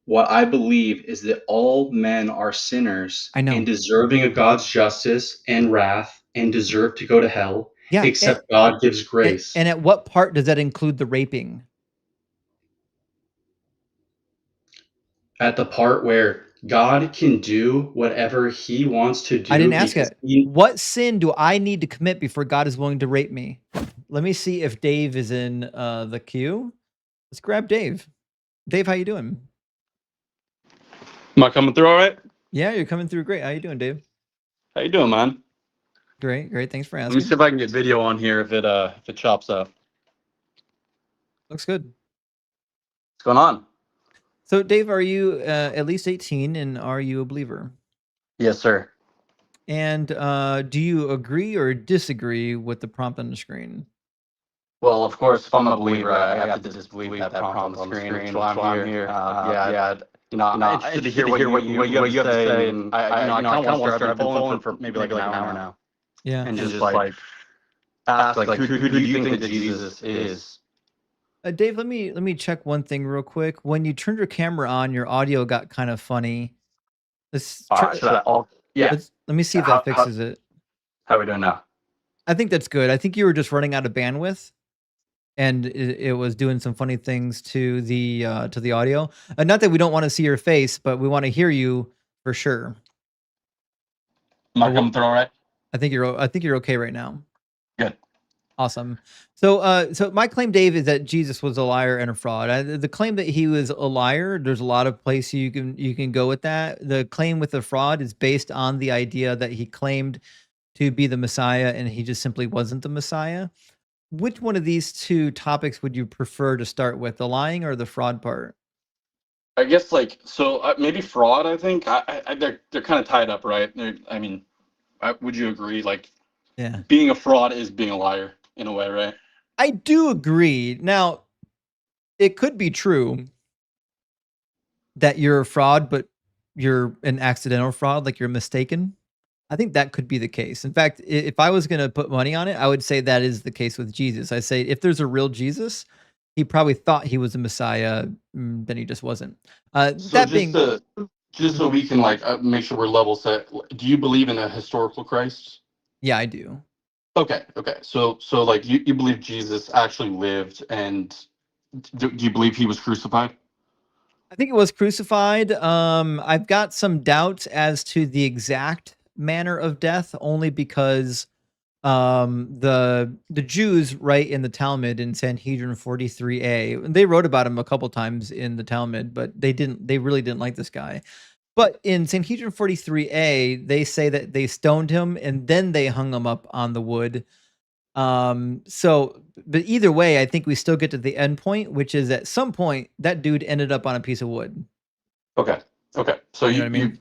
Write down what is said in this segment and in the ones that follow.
what I believe is that all men are sinners I and know. deserving of God's justice and wrath and deserve to go to hell, Yeah, except God gives grace. and at what part does that include the raping? At the part where God can do whatever he wants to I do didn't ask because it. he What sin do I need to commit before God is willing to rape me? Let me see if Dave is in, the queue. Let's grab Dave. Dave, how you doing? Am I coming through all right? Yeah, you're coming through great. How you doing, Dave? How you doing, man? Great, great. Thanks for Let me see asking. if I can get video on here if it chops up. Looks good. What's going on? So, Dave, are you at least 18 and are you a believer? Yes, sir. And do you agree or disagree with the prompt on the screen? Well, of course, if I'm a believer, I have to disbelieve that prompt on the screen, which is why I'm here. I'm interested to hear what you have to say, and I kind of want to start. I've been following for maybe like an hour now, Yeah. and just like ask like who do you think that Jesus is? Dave, let me check one thing real quick. When you turned your camera on, your audio got kind of funny. Let's try. Should I? Yeah. Let me see if that How fixes it. are we doing now? I think that's good. I think you were just running out of bandwidth, and it was doing some funny things to the audio. Not that we don't want to see your face, but we want to hear you for sure. Am But I coming through all right? I think you're okay right now. Good. Awesome. So, so my claim, Dave, is that Jesus was a liar and a fraud. The claim that he was a liar, there's a lot of places you can go with that. The claim with the fraud is based on the idea that he claimed to be the Messiah and he just simply wasn't the Messiah. Which one of these two topics would you prefer to start with, the lying or the fraud part? I guess like so maybe fraud. I think they're kind of tied up, right? I mean, would you agree? Like Yeah, being a fraud is being a liar in a way, right? I do agree. Now, it could be true that you're a fraud, but you're an accidental fraud, like you're mistaken. I think that could be the case. In fact, if I was going to put money on it, I would say that is the case with Jesus. I say if there's a real Jesus, he probably thought he was a Messiah, then he just wasn't. So That being, just so we can like make sure we're level set. Do you believe in a historical Christ? yeah, I do. Okay. So like you believe Jesus actually lived, and do you believe he was crucified? I think it was crucified. I've got some doubts as to the exact manner of death, only because the Jews write in the Talmud in Sanhedrin 43a. They wrote about him a couple times in the Talmud, but they really didn't like this guy. But in Sanhedrin 43a, they say that they stoned him and then they hung him up on the wood. So but either way, I think we still get to the end point, which is at some point that dude ended up on a piece of wood. Okay. Okay. So You know what I mean?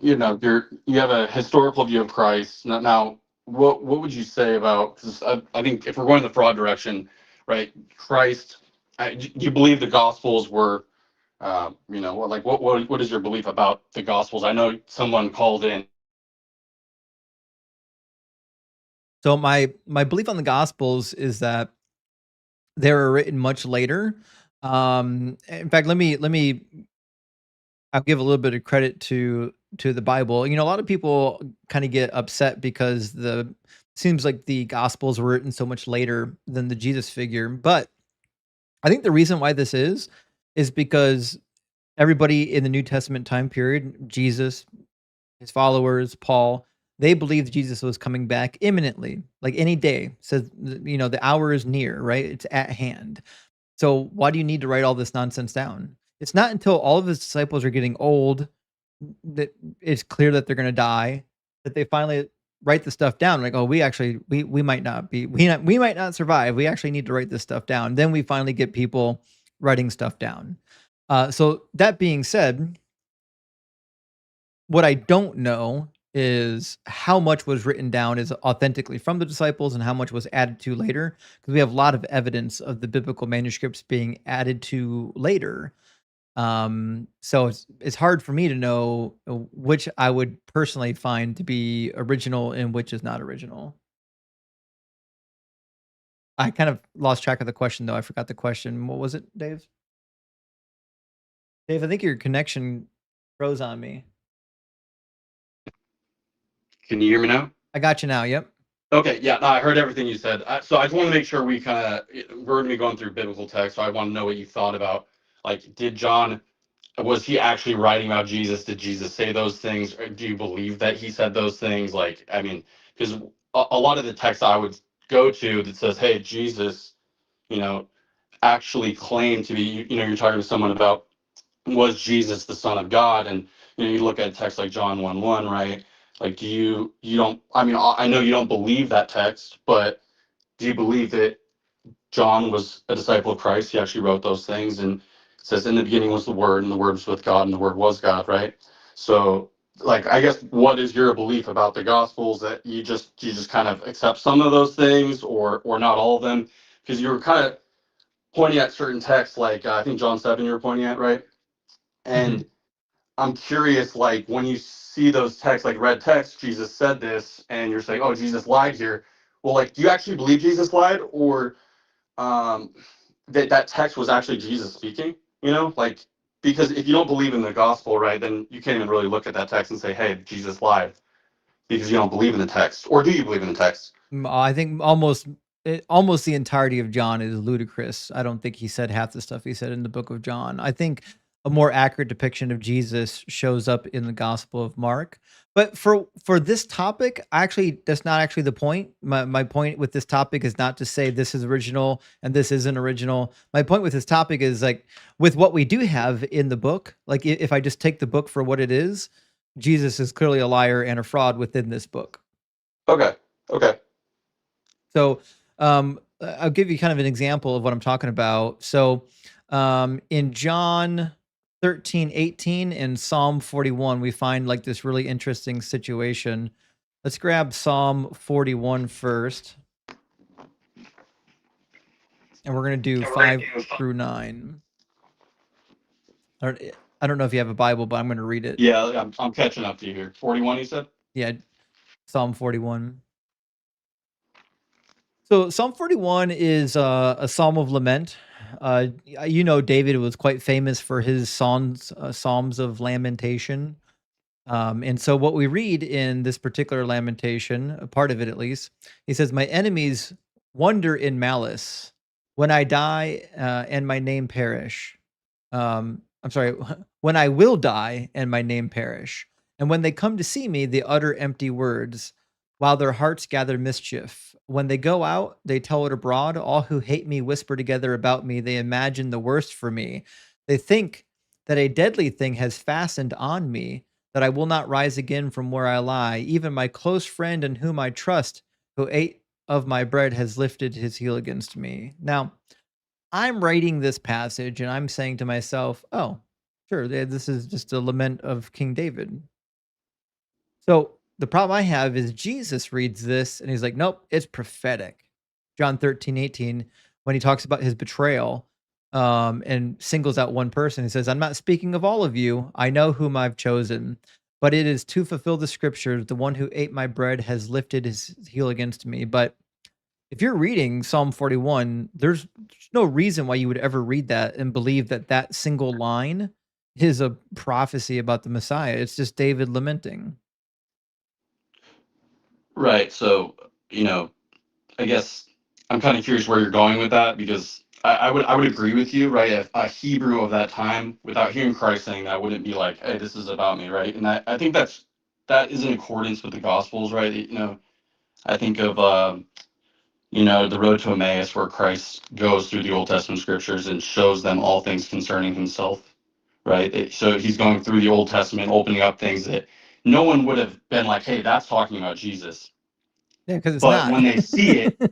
you have a historical view of Christ. Now what would you say about, because I think if we're going the fraud direction, right? Christ, do you believe the Gospels were, what is your belief about the Gospels? I know someone called in. So my belief on the Gospels is that they were written much later. In fact, let me I'll give a little bit of credit to the Bible. You know, a lot of people kind of get upset because the seems like the Gospels were written so much later than the Jesus figure. But I think the reason why this is because everybody in the New Testament time period, Jesus, his followers, Paul, they believed Jesus was coming back imminently, like any day. Says, you know, the hour is near, right? It's at hand. So why do you need to write all this nonsense down? It's not until all of his disciples are getting old that it's clear that they're going to die that they finally write the stuff down. Like, oh, we actually we might not be we might not survive. We actually need to write this stuff down. Then we finally get people writing stuff down. So that being said, what I don't know is how much was written down is authentically from the disciples and how much was added to later, because we have a lot of evidence of the biblical manuscripts being added to later. So it's hard for me to know which I would personally find to be original and which is not original. I kind of lost track of the question though. I forgot the question. What was it, Dave? Dave, I think your connection Froze on me. Can you hear me now? I got you now. Yep. Okay, yeah, no, I heard everything you said. So I just want to make sure we're going to be going through biblical text. So I want to know what you thought about, like, did John, was he actually writing about Jesus? Did Jesus say those things? Or do you believe that he said those things? Like, I mean, because a lot of the text I would go to that says, hey, Jesus, you know, actually claimed to be, you're talking to someone about, was Jesus the Son of God? And you look at a text like John 1:1, right? Like, you don't, I mean, I know you don't believe that text, but do you believe that John was a disciple of Christ? He actually wrote those things, and it says, in the beginning was the Word, and the Word was with God, and the Word was God, right? So, like, I guess, what is your belief about the Gospels? That you just kind of accept some of those things, or not all of them? Because you were kind of pointing at certain texts, like I think John 7 you were pointing at, right? Mhm. And I'm curious, like, when you see those texts, like red text, Jesus said this, and you're saying, oh, Jesus lied here. Well, like, do you actually believe Jesus lied, or um, that text was actually Jesus speaking? Like, because if you don't believe in the gospel, right, then you can't even really look at that text and say, hey, Jesus lied, because you don't believe in the text. Or do you believe in the text? I think almost the entirety of John is ludicrous. I don't think he said half the stuff he said in the book of John. I think a more accurate depiction of Jesus shows up in the Gospel of Mark. But for this topic, actually, that's not actually the point. My point with this topic is not to say this is original and this isn't original. My point with this topic is, like, with what we do have in the book, like, if I just take the book for what it is, Jesus is clearly a liar and a fraud within this book. Okay. Okay. So, I'll give you kind of an example of what I'm talking about. So, in John 13:18 and Psalm 41, we find like this really interesting situation. Let's grab Psalm 41 first, and we're going to do 5 through 9. I don't, I don't know if you have a Bible, but I'm going to read it. Yeah, I'm catching up to you here. 41, you said? Yeah, Psalm 41. So Psalm 41 is a psalm of lament. David was quite famous for his psalms of lamentation. And so what we read in this particular lamentation, a part of it at least, he says, "My enemies wonder in malice when I die and my name perish." I'm sorry, when I will die and my name perish. And when they come to see me, they utter empty words, while their hearts gather mischief. When they go out, they tell it abroad. All who hate me whisper together about me. They imagine the worst for me. They think that a deadly thing has fastened on me, that I will not rise again from where I lie. Even my close friend in whom I trust, who ate of my bread, has lifted his heel against me. Now, I'm writing this passage and I'm saying to myself, oh, sure, this is just a lament of King David. So the problem I have is Jesus reads this and he's like, nope, it's prophetic. John 13:18, when he talks about his betrayal, and singles out one person, he says, I'm not speaking of all of you. I know whom I've chosen, but it is to fulfill the scriptures. The one who ate my bread has lifted his heel against me. But if you're reading Psalm 41, there's no reason why you would ever read that and believe that that single line is a prophecy about the Messiah. It's just David lamenting. Right. So, you know, I guess I'm kind of curious where you're going with that, because I would agree with you, right? If a Hebrew of that time, without hearing Christ saying that, wouldn't be like, hey, this is about me, right? And I think that is in accordance with the Gospels, right? I think of the road to Emmaus, where Christ goes through the Old Testament scriptures and shows them all things concerning himself, right? So he's going through the Old Testament, opening up things that no one would have been like, hey, that's talking about Jesus. Yeah, because it's But not. when they see it,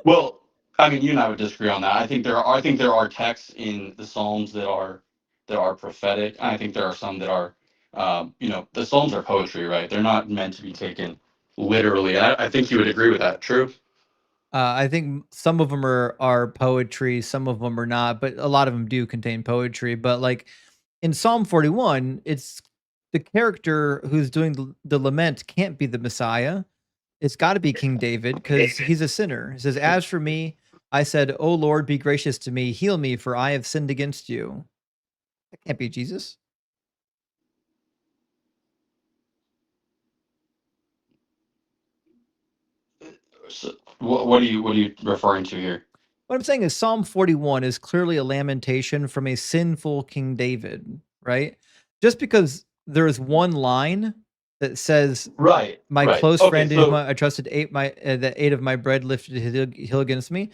well, I mean, you and I would disagree on that. I think there are texts in the Psalms that are prophetic. I think there are some that are, the Psalms are poetry, right? They're not meant to be taken literally. I think you would agree with that. True. I think some of them are poetry, some of them are not, but a lot of them do contain poetry. But like in Psalm 41, it's the character who's doing the lament can't be the Messiah. It's got to be King David because he's a sinner. It says, "As for me, I said, O Lord, be gracious to me, heal me, for I have sinned against you." That can't be Jesus. So, what are you referring to here? What I'm saying is Psalm 41 is clearly a lamentation from a sinful King David, right? Just because there is one line that says, Right. "My Right. close Okay. friend in whom So I trusted ate my that ate of my bread, lifted his heel against me."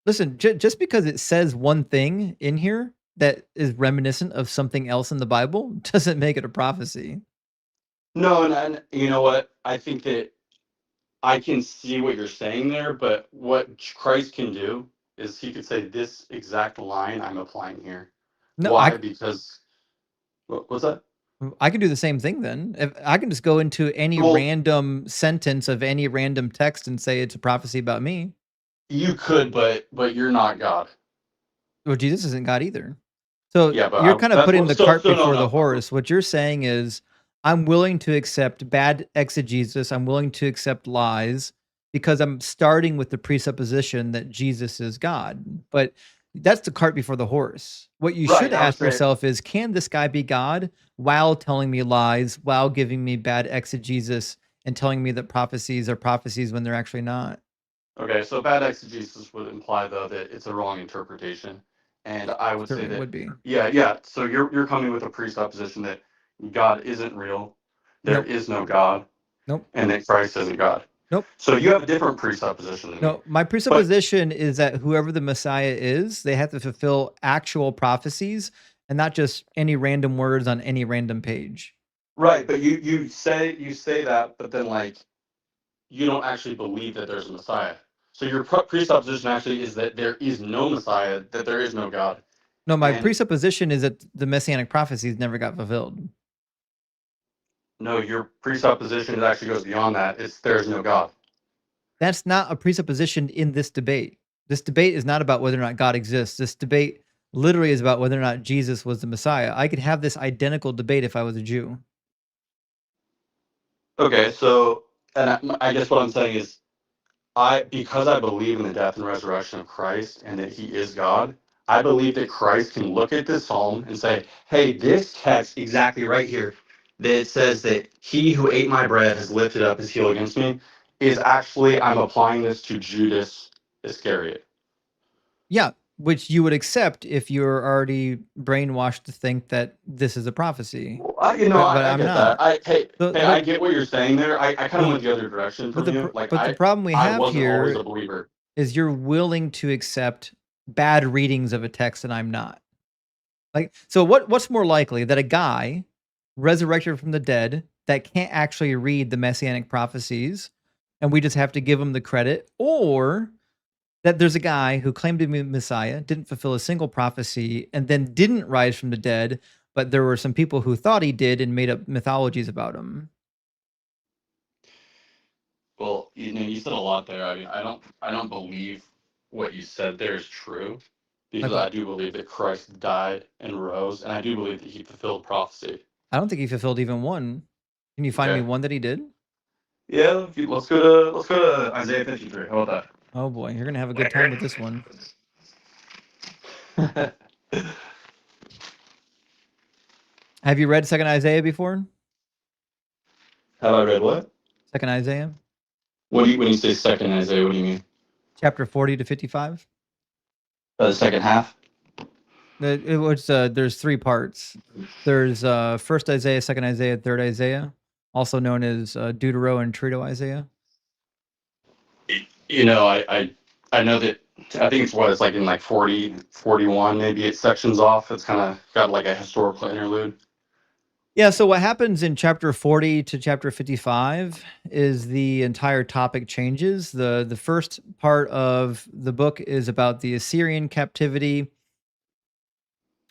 Listen, just because it says one thing in here that is reminiscent of something else in the Bible doesn't make it a prophecy. no, and you know what? I think that I can see what you're saying there, but what Christ can do is he could say this exact line I'm applying here. No, Why? Because what's that? I can do the same thing then. If I can just go into any Well, random sentence of any random text and say it's a prophecy about me. you could, but you're not God. Well, Jesus isn't God either. So Yeah, but you're kind of that's putting what. the So cart so no before the no. horse. What you're saying is, I'm willing to accept bad exegesis. I'm willing to accept lies because I'm starting with the presupposition that Jesus is God. But that's the cart before the horse. What you Right. should And I would ask say yourself is, can this guy be God while telling me lies, while giving me bad exegesis and telling me that prophecies are prophecies when they're actually not? okay. So bad exegesis would imply though that it's a wrong interpretation, and I would say Certainly that would be. yeah. So you're coming with a presupposition that God isn't real, there Nope. is no God, Nope. and that Christ isn't God. Nope. So you have a different presupposition than me. No, my But presupposition is that whoever the Messiah is, they have to fulfill actual prophecies and not just any random words on any random page. right, but you say that, but then like you don't actually believe that there's a Messiah. So your presupposition actually is that there is no Messiah, that there is no God. No, my And presupposition is that the Messianic prophecies never got fulfilled. no, your presupposition actually goes beyond that. It's there's no God. That's not a presupposition in this debate. This debate is not about whether or not God exists. This debate literally is about whether or not Jesus was the Messiah. I could have this identical debate if I was a Jew. Okay, so and I guess what I'm saying is because I believe in the death and resurrection of Christ and that he is God, I believe that Christ can look at this psalm and say, hey, this text exactly right here that says that he who ate my bread has lifted up his heel against me is actually, I'm applying this to Judas Iscariot. Yeah, which you would accept if you're already brainwashed to think that this is a prophecy, but I I'm get that. not. So, I get what you're saying there. I kind of the went the other direction but from you. Like the problem we I have wasn't always here a believer. is you're willing to accept bad readings of a text and I'm not. Like, so what's more likely, that a guy resurrected from the dead that can't actually read the messianic prophecies and we just have to give him the credit, or that there's a guy who claimed to be Messiah, didn't fulfill a single prophecy, and then didn't rise from the dead, but there were some people who thought he did and made up mythologies about him. Well, you said a lot there. I mean, I don't believe what you said there is true Like because I what? do believe that Christ died and rose, and I do believe that he fulfilled prophecy. I don't think he fulfilled even one. Can you find me Okay. one that he did? Yeah, let's go to Isaiah 53. How about Oh boy, you're gonna have a good time with this one. that? Have you read Second Isaiah before? Have I read what? Second Isaiah, What do you when you say second Isaiah? What do you mean? chapter 40 to 55. The second half. It was there's three parts. There's first Isaiah, second Isaiah, third Isaiah, also known as Deutero and Trito Isaiah. You know, I know that I think it's what it's like in like 40, 41, maybe it's sections off. It's kind of got like a historical interlude. Yeah, so what happens in chapter 40 to chapter 55 is the entire topic changes. The first part of the book is about the Assyrian captivity,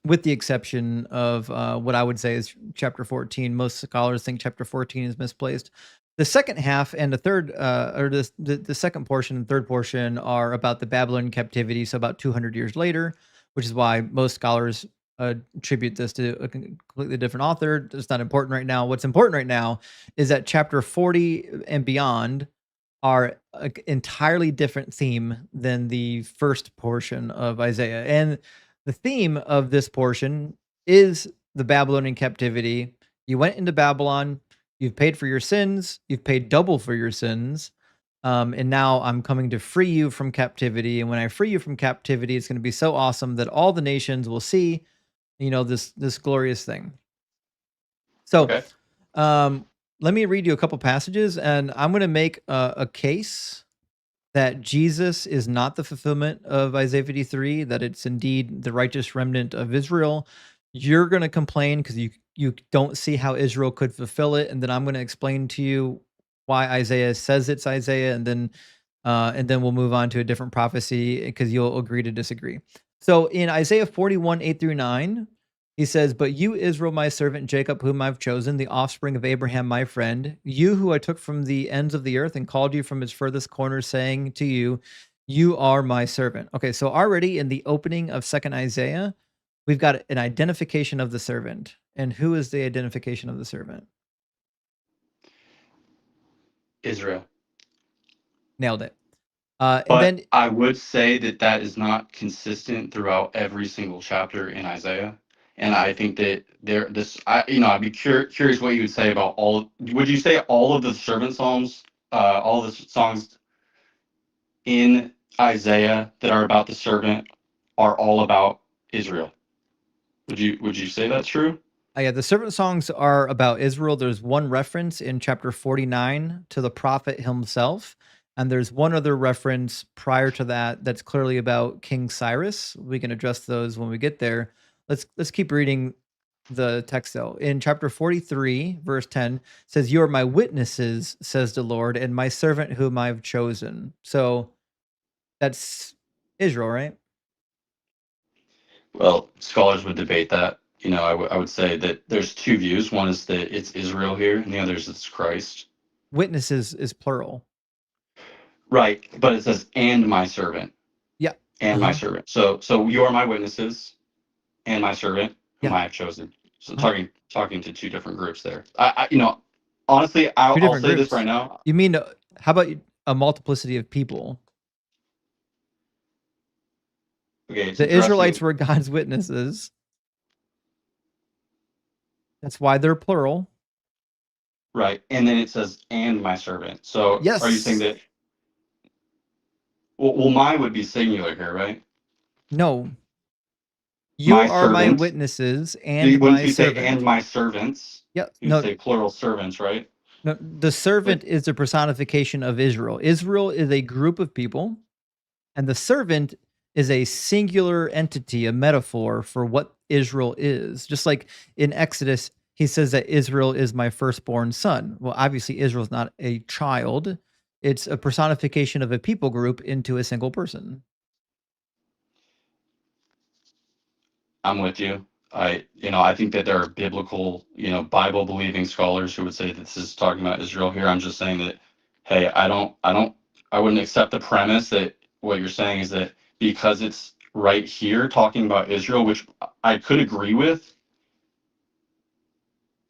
with the exception of what I would say is chapter 14. Most scholars think chapter 14 is misplaced. The second half and the third, or the second portion and third portion are about the Babylonian captivity, so about 200 years later, which is why most scholars attribute this to a completely different author. It's not important right now. What's important right now is that chapter 40 and beyond are an entirely different theme than the first portion of Isaiah. And the theme of this portion is the Babylonian captivity. You went into Babylon, you've paid for your sins, you've paid double for your sins. And now I'm coming to free you from captivity. And when I free you from captivity, it's going to be so awesome that all the nations will see, this glorious thing. So, Okay. um, let me read you a couple passages, and I'm going to make a case that Jesus is not the fulfillment of Isaiah 53, that it's indeed the righteous remnant of Israel. You're going to complain because you don't see how Israel could fulfill it, and then I'm going to explain to you why Isaiah says it's Isaiah, and then we'll move on to a different prophecy because you'll agree to disagree. So in Isaiah 41, 8 through 9, he says, "But you, Israel, my servant, Jacob, whom I've chosen, the offspring of Abraham, my friend, you who I took from the ends of the earth and called you from its furthest corners, saying to you, you are my servant." Okay, so already in the opening of second Isaiah, we've got an identification of the servant. And who is the identification of the servant? Israel. Nailed it. And But then I would say that that is not consistent throughout every single chapter in Isaiah. And I think that I'd be curious what you would say about would you say all of the servant psalms, all the songs in Isaiah that are about the servant are all about Israel? Would you say that's true? yeah, the servant songs are about Israel. There's one reference in chapter 49 to the prophet himself, and there's one other reference prior to that that's clearly about King Cyrus. We can address those when we get there. Let's keep reading the text though. In chapter 43, verse 10 says, "You are my witnesses," says the Lord, "and my servant whom I've chosen." So that's Israel, right? Well, scholars would debate that. I would say that there's two views. One is that it's Israel here, and the other is it's Christ. Witnesses is plural. Right, but it says "and my servant" Yeah. and my Uh-huh. servant. So you are my witnesses and my servant, whom Yeah. I have chosen. So Uh-huh. talking to two different groups there. Honestly, Two I'll different say this right groups. now. You mean how about a multiplicity of people? Okay, it's The Israelites interesting. were God's witnesses. That's why they're plural. Right, and then it says "and my servant." So are you saying Yes. that? Well, mine would be singular here, right? No. You My are my servant. witnesses and Wouldn't my you say "and servant. my servants"? Yeah. You'd No, say plural servants, right? no. The But servant is the personification of Israel. Israel is a group of people, and the servant is a singular entity, a metaphor for what Israel is. Just like in Exodus, he says that Israel is my firstborn son. Well, obviously, Israel's not a child, it's a personification of a people group into a single person. I'm with you. I think that there are biblical, Bible believing scholars who would say that this is talking about Israel here. I'm just saying that, hey, I wouldn't accept the premise that what you're saying is that because it's right here talking about Israel, which I could agree with,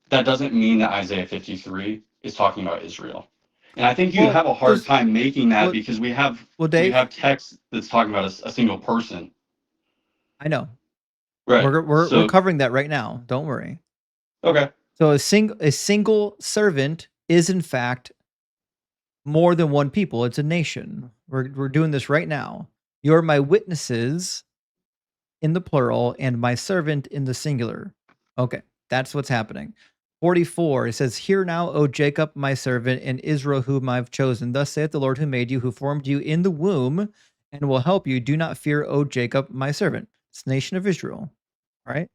that doesn't mean that Isaiah 53 is talking about Israel. And I think you Well, have a hard there's time making that well, because we have well, we Dave, have text that's talking about a single person. I know Right. we're So, covering that right now. Don't worry. okay. So a single servant is in fact more than one people. It's a nation. We're doing this right now. You're my witnesses in the plural and my servant in the singular. Okay, that's what's happening. 44, it says, "Hear now, O Jacob, my servant, and Israel, whom I've chosen. Thus saith the Lord who made you, who formed you in the womb, and will help you. Do not fear, O Jacob, my servant." It's the nation of Israel. All right.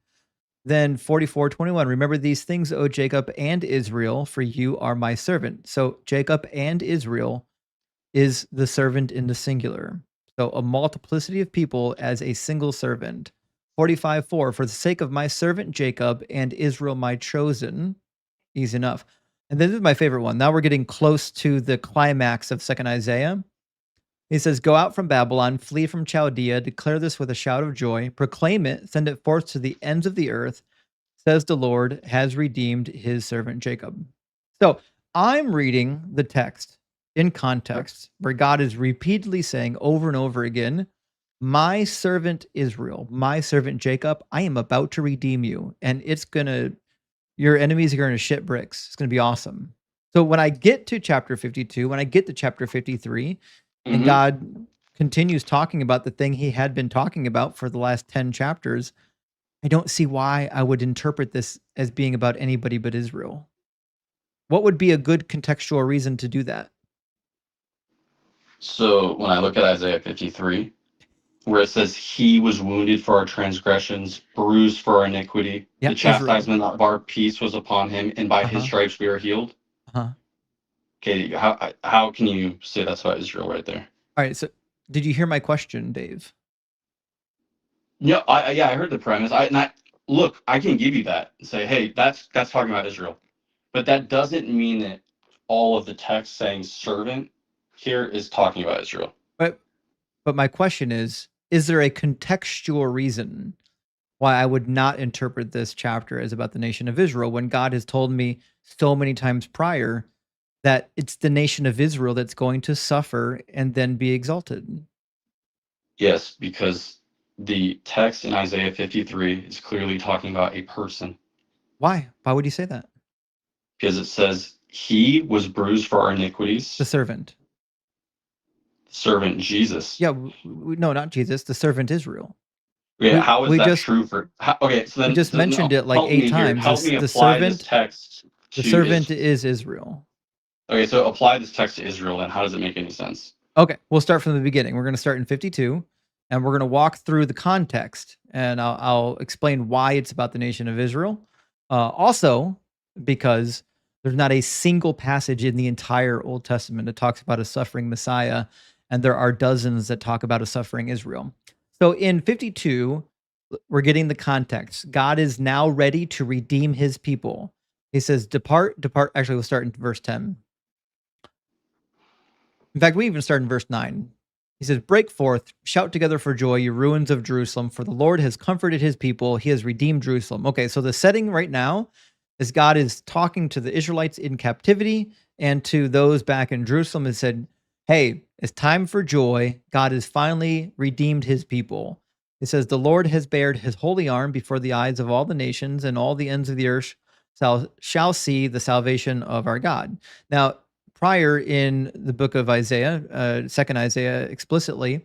Then 44:21, "Remember these things, O Jacob and Israel, for you are my servant." So Jacob and Israel is the servant in the singular. So a multiplicity of people as a single servant. 45:4, "For the sake of my servant Jacob and Israel my chosen." Easy enough. And this is my favorite one. Now we're getting close to the climax of second Isaiah. He says, "Go out from Babylon, flee from Chaldea, declare this with a shout of joy, proclaim it, send it forth to the ends of the earth, says the Lord has redeemed his servant Jacob." So I'm reading the text in context where God is repeatedly saying over and over again, "My servant Israel, my servant Jacob, I am about to redeem you. And your enemies are going to shit bricks. It's going to be awesome." So when I get to chapter 52, when I get to chapter 53, and Mhm. God continues talking about the thing he had been talking about for the last 10 chapters, I don't see why I would interpret this as being about anybody but Israel. What would be a good contextual reason to do that? So when I look at Isaiah 53, where it says, "He was wounded for our transgressions, bruised for our iniquity. Yeah, The Israel. chastisement of our peace was upon him, and by his Uh-huh. stripes we are healed." Uh-huh. Okay, how can you say that's about Israel right there? All right, so did you hear my question, Dave? Yeah, I heard the premise. Look, I can give you that and say, hey, that's talking about Israel, but that doesn't mean that all of the text saying servant here is talking about Israel. But my question is there a contextual reason why I would not interpret this chapter as about the nation of Israel when God has told me so many times prior that it's the nation of Israel that's going to suffer and then be exalted? Yes, because the text in Isaiah 53 is clearly talking about a person, Why? Why would you say that? because it says he was bruised for our The iniquities, servant. servant Jesus. Yeah, no, not Jesus, the servant Israel. Yeah, We how is we that just true for okay, so we then just mentioned no, it like help 8 me here. times. Help This me apply this text the to servant Israel. is Israel. Okay, so apply this text to Israel, then how does it make any sense? Okay, we'll start from the beginning. We're going to start in 52, and we're going to walk through the context, and I'll explain why it's about the nation of Israel. Also, because there's not a single passage in the entire Old Testament that talks about a suffering Messiah, and there are dozens that talk about a suffering Israel. So in 52, we're getting the context. God is now ready to redeem his people. He says, "Depart, depart." Actually, we'll start in verse 10. In fact, we even start in verse 9. He says, "Break forth, shout together for joy, you ruins of Jerusalem, for the Lord has comforted his people. He has redeemed Jerusalem." Okay, so the setting right now is God is talking to the Israelites in captivity and to those back in Jerusalem and said, "Hey, it's time for joy. God has finally redeemed his people." It says, "The Lord has bared his holy arm before the eyes of all the nations, and all the ends of the earth shall see the salvation of our God." Now, prior in the book of Isaiah, second Isaiah explicitly,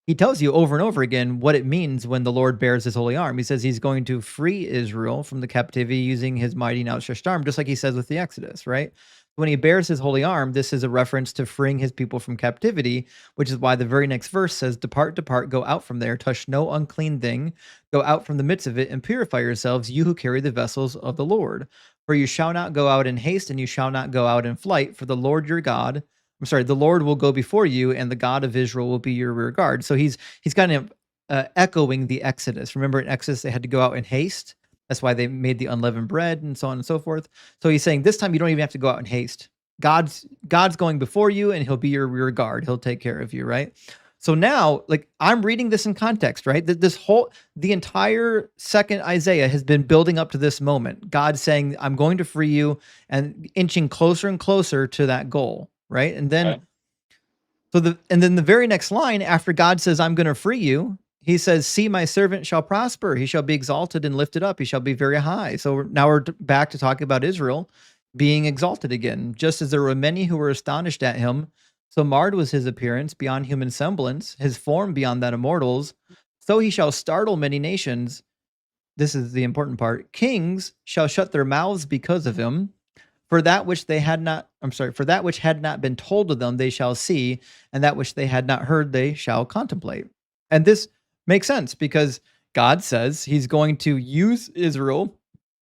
he tells you over and over again what it means when the Lord bears his holy arm. He says he's going to free Israel from the captivity using his mighty and outstretched arm, just like he says with the Exodus, right? When he bears his holy arm, this is a reference to freeing his people from captivity, which is why the very next verse says, "Depart, depart, go out from there, touch no unclean thing, go out from the midst of it, and purify yourselves, you who carry the vessels of the Lord. For you shall not go out in haste, and you shall not go out in flight, for the Lord your God, the Lord will go before you, and the God of Israel will be your rear guard." So he's kind of echoing the Exodus. Remember in Exodus they had to go out in haste. That's why they made the unleavened bread and so on and so forth. So he's saying this time you don't even have to go out in haste. God's going before you, and he'll be your rear guard. He'll take care of you, right? So now, like I'm reading this in context, right? The entire second Isaiah has been building up to this moment. God saying, "I'm going to free you," and inching closer and closer to that goal, right? And then Okay. the very next line after God says, "I'm going to free you," he says, "See, my servant shall prosper. He shall be exalted and lifted up. He shall be very high." So now we're back to talking about Israel being exalted again. "Just as there were many who were astonished at him, so marred was his appearance beyond human semblance, his form beyond that of mortals. So he shall startle many nations." This is the important part. "Kings shall shut their mouths because of him. For that which had not been told to them, they shall see, and that which they had not heard, they shall contemplate." And this makes sense because God says he's going to use Israel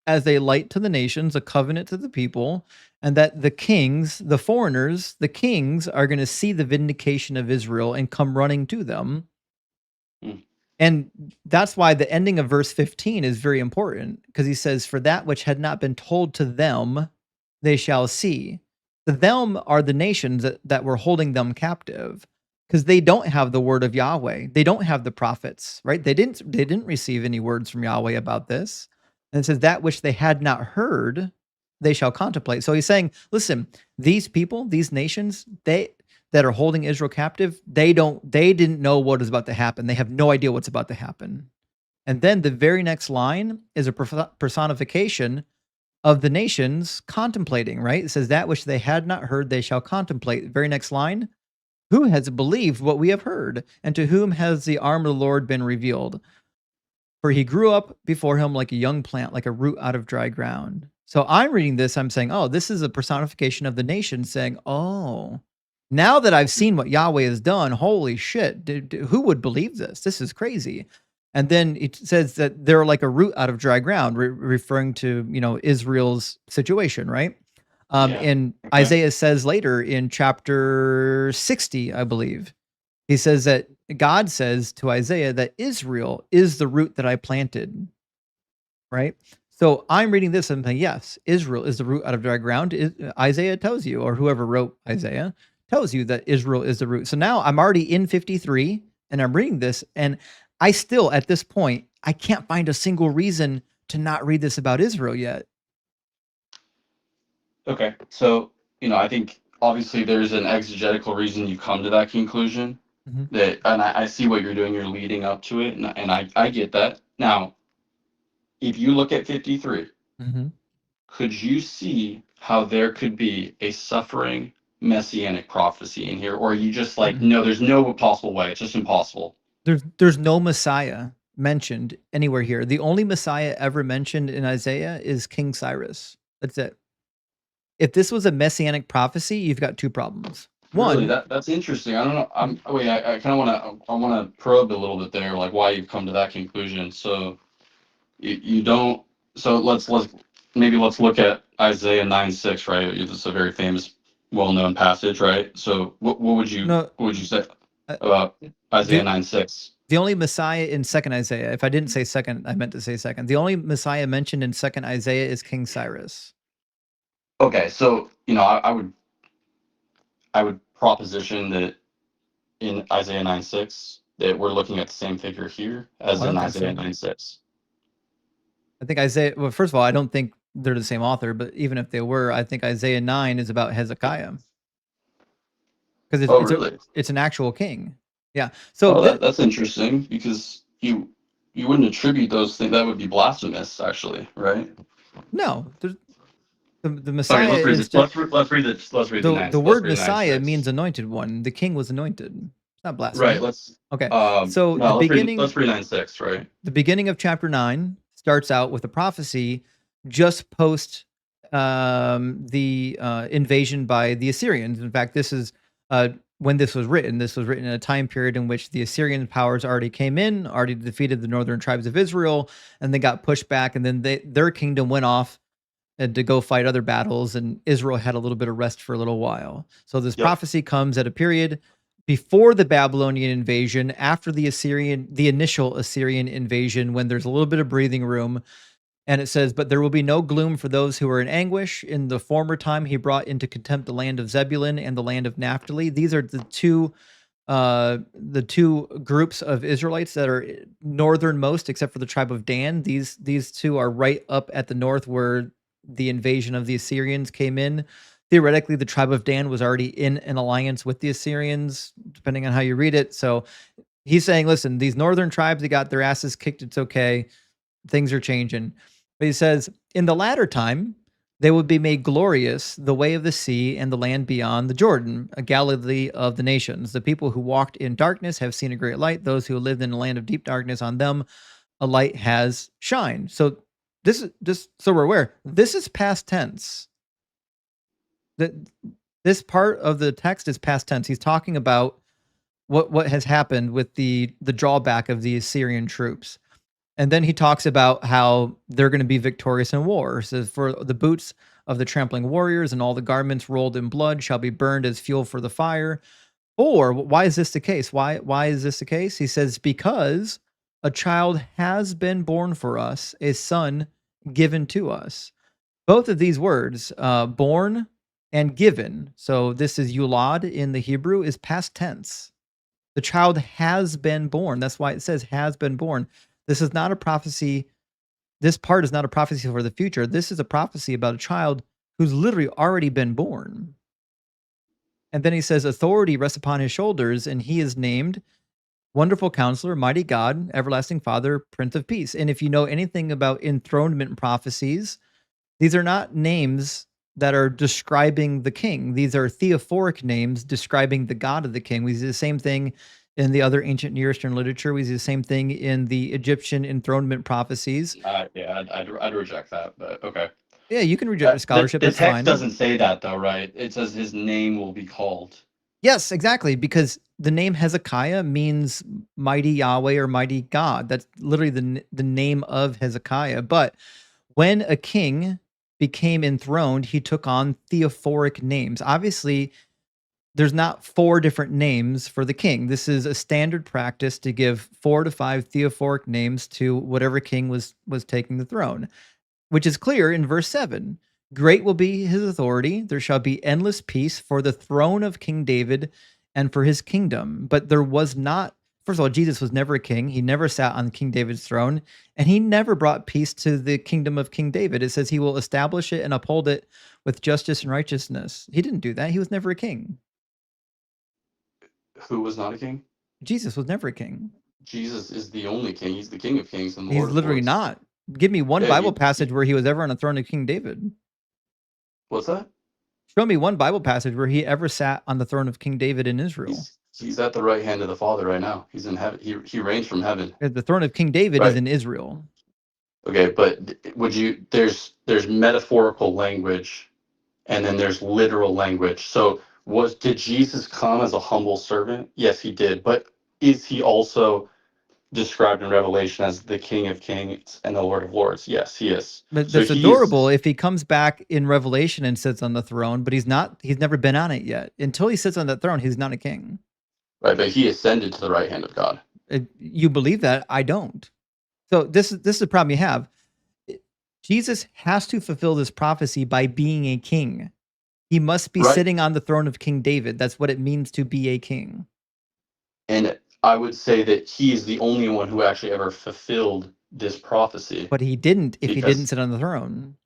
as a light to the nations, a covenant to the people, and that the kings, the foreigners, the kings are going to see the vindication of Israel and come running to them. Hmm. And that's why the ending of verse 15 is very important because he says, "For that which had not been told to them, they shall see." The them are the nations that were holding them captive because they don't have the word of Yahweh. They don't have the prophets, right? They didn't receive any words from Yahweh about this. And it says, "That which they had not heard, they shall contemplate." So he's saying, listen, these people, these nations, that are holding Israel captive, they didn't know what is about to happen. They have no idea what's about to happen. And then the very next line is a personification of the nations contemplating, right? It says, that which they had not heard, they shall contemplate. Very next line, who has believed what we have heard, and to whom has the arm of the Lord been revealed? For he grew up before him like a young plant, like a root out of dry ground. So I'm reading this, I'm saying, oh, this is a personification of the nation saying, oh, now that I've seen what Yahweh has done, holy shit, who would believe this? This is crazy. And then it says that they're like a root out of dry ground, referring to, Israel's situation, right? Yeah. And Okay. Isaiah says later in chapter 60, I believe, he says that God says to Isaiah that Israel is the root that I planted, right? So I'm reading this and I'm saying, yes, Israel is the root out of dry ground. Isaiah tells you, or whoever wrote Isaiah tells you that Israel is the root. So now I'm already in 53 and I'm reading this, and I still, at this point, I can't find a single reason to not read this about Israel yet. Okay. So, I think obviously there's an exegetical reason you come to that conclusion. Mhm. And I see what you're doing. You're leading up to it, and I get that. Now, if you look at 53, Mhm. could you see how there could be a suffering messianic prophecy in here, or are you just like, Mm-mm. no, there's no possible way. It's just impossible. There's no Messiah mentioned anywhere here. The only Messiah ever mentioned in Isaiah is King Cyrus. That's it. If this was a messianic prophecy, you've got two problems. Really, One, that's interesting. I don't know. I kind of want to probe a little bit there, like why you've come to that conclusion. So you don't. So let's look at Isaiah 9:6, right? It's a very famous, well-known passage, right? So no, what would you say uh, about Isaiah the 9:6? the only Messiah in second Isaiah, if I didn't say second, I meant to say second. The only Messiah mentioned in second Isaiah is King Cyrus. Okay, so I would proposition that in Isaiah 9:6 that we're looking at the same figure here Oh, as I in don't think Isaiah so. 9:6. I think Isaiah, well, first of all, I don't think they're the same author, but even if they were, I think Isaiah 9 is about Hezekiah because Oh, really? it's an actual king. Yeah. So Oh, that's interesting because you wouldn't attribute those things. That would be blasphemous, actually, right? no, the Okay, Messiah let's read is this. just Let's read the nine. the Let's word read the nine Messiah means six. anointed one. The king was anointed. It's not Right. blasphemy. Let's Okay. So no. Let's read 9:6. Right. the beginning of chapter 9 starts out with a prophecy just post the invasion by the Assyrians. In fact, this is when this was written. This was written in a time period in which the Assyrian powers already came in, already defeated the northern tribes of Israel, and they got pushed back, and then their kingdom went off and to go fight other battles, and Israel had a little bit of rest for a little while. So this Yep. prophecy comes at a period before the Babylonian invasion, after the initial Assyrian invasion, when there's a little bit of breathing room. And it says, "But there will be no gloom for those who are in anguish. In the former time, he brought into contempt the land of Zebulun and the land of Naphtali." These are the two groups of Israelites that are northernmost, except for the tribe of Dan. These two are right up at the north where the invasion of the Assyrians came in. Theoretically, the tribe of Dan was already in an alliance with the Assyrians, depending on how you read it. So he's saying, listen, these northern tribes, they got their asses kicked. It's okay. Things are changing. But he says, in the latter time, they would be made glorious, the way of the sea and the land beyond the Jordan, a Galilee of the nations. The people who walked in darkness have seen a great light. Those who lived in a land of deep darkness, on them a light has shined. So this is just so we're aware. This is past tense. That this part of the text is past tense. He's talking about what has happened with the drawback of the Assyrian troops. And then he talks about how they're going to be victorious in war. It says, "For the boots of the trampling warriors and all the garments rolled in blood shall be burned as fuel for the fire." Or why is this the case? Why is this the case? He says, "Because a child has been born for us, a son given to us." Both of these words, born and given. So this is yulad in the Hebrew, is past tense. The child has been born. That's why it says has been born. This is not a prophecy. This part is not a prophecy for the future. This is a prophecy about a child who's literally already been born. And then he says, authority rests upon his shoulders, and he is named Wonderful Counselor, Mighty God, Everlasting Father, Prince of Peace. And if you know anything about enthronement prophecies, These are not names that are describing the king. These are theophoric names describing the God of the king. We see the same thing in the other ancient Near Eastern literature. We see the same thing in the Egyptian enthronement prophecies. Yeah, I'd reject that, but okay. Yeah, you can reject the scholarship. The That's text fine. doesn't say that though, right? It says his name will be called. Yes, exactly. Because the name Hezekiah means mighty Yahweh or mighty God. That's literally the name of Hezekiah. But when a king became enthroned, he took on theophoric names. Obviously, there's not 4 different names for the king. This is a standard practice to give 4 to 5 theophoric names to whatever king was taking the throne, which is clear in verse 7. Great will be his authority. There shall be endless peace for the throne of King David and for his kingdom. But there was not, first of all, Jesus was never a king. He never sat on King David's throne, and he never brought peace to the kingdom of King David. It says he will establish it and uphold it with justice and righteousness. He didn't do that. He was never a king. Who was not a king? Jesus was never a king. Jesus is the only king. He's the King of Kings and the He's Lord of literally Lords. not. Give me one Yeah, Bible passage where he was ever on a throne of King David. What's that? Show me one Bible passage where he ever sat on the throne of King David in Israel. He's at the right hand of the Father right now. He's in heaven. He reigns from heaven. The throne of King David is Right. in Israel. Okay, but would you? There's metaphorical language, and then there's literal language. So did Jesus come as a humble servant? Yes, he did. But is he also described in Revelation as the King of Kings and the Lord of Lords? Yes, he is. But So that's adorable if he comes back in Revelation and sits on the throne, but he's never been on it yet. Until he sits on that throne, he's not a king. Right, but he ascended to the right hand of God. You believe that? I don't. So this is the problem you have. Jesus has to fulfill this prophecy by being a king. He must be sitting on the throne of King David. That's what it means to be a king. And I would say that he is the only one who actually ever fulfilled this prophecy. But he didn't if he didn't sit on the throne.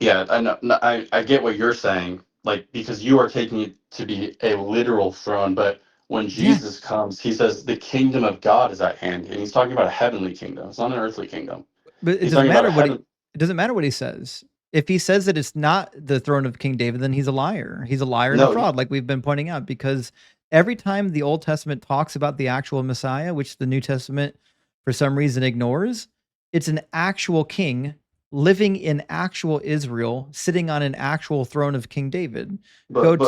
Yeah, I know. I get what you're saying, like, because you are taking it to be a literal throne, but when Jesus comes, he says the kingdom of God is at hand, and he's talking about a heavenly kingdom. It's not an earthly kingdom. But it doesn't matter what he says. If he says that it's not the throne of King David, then he's a liar. He's a liar and a fraud, like we've been pointing out, because every time the Old Testament talks about the actual Messiah, which the New Testament for some reason ignores, it's an actual king living in actual Israel, sitting on an actual throne of King David. But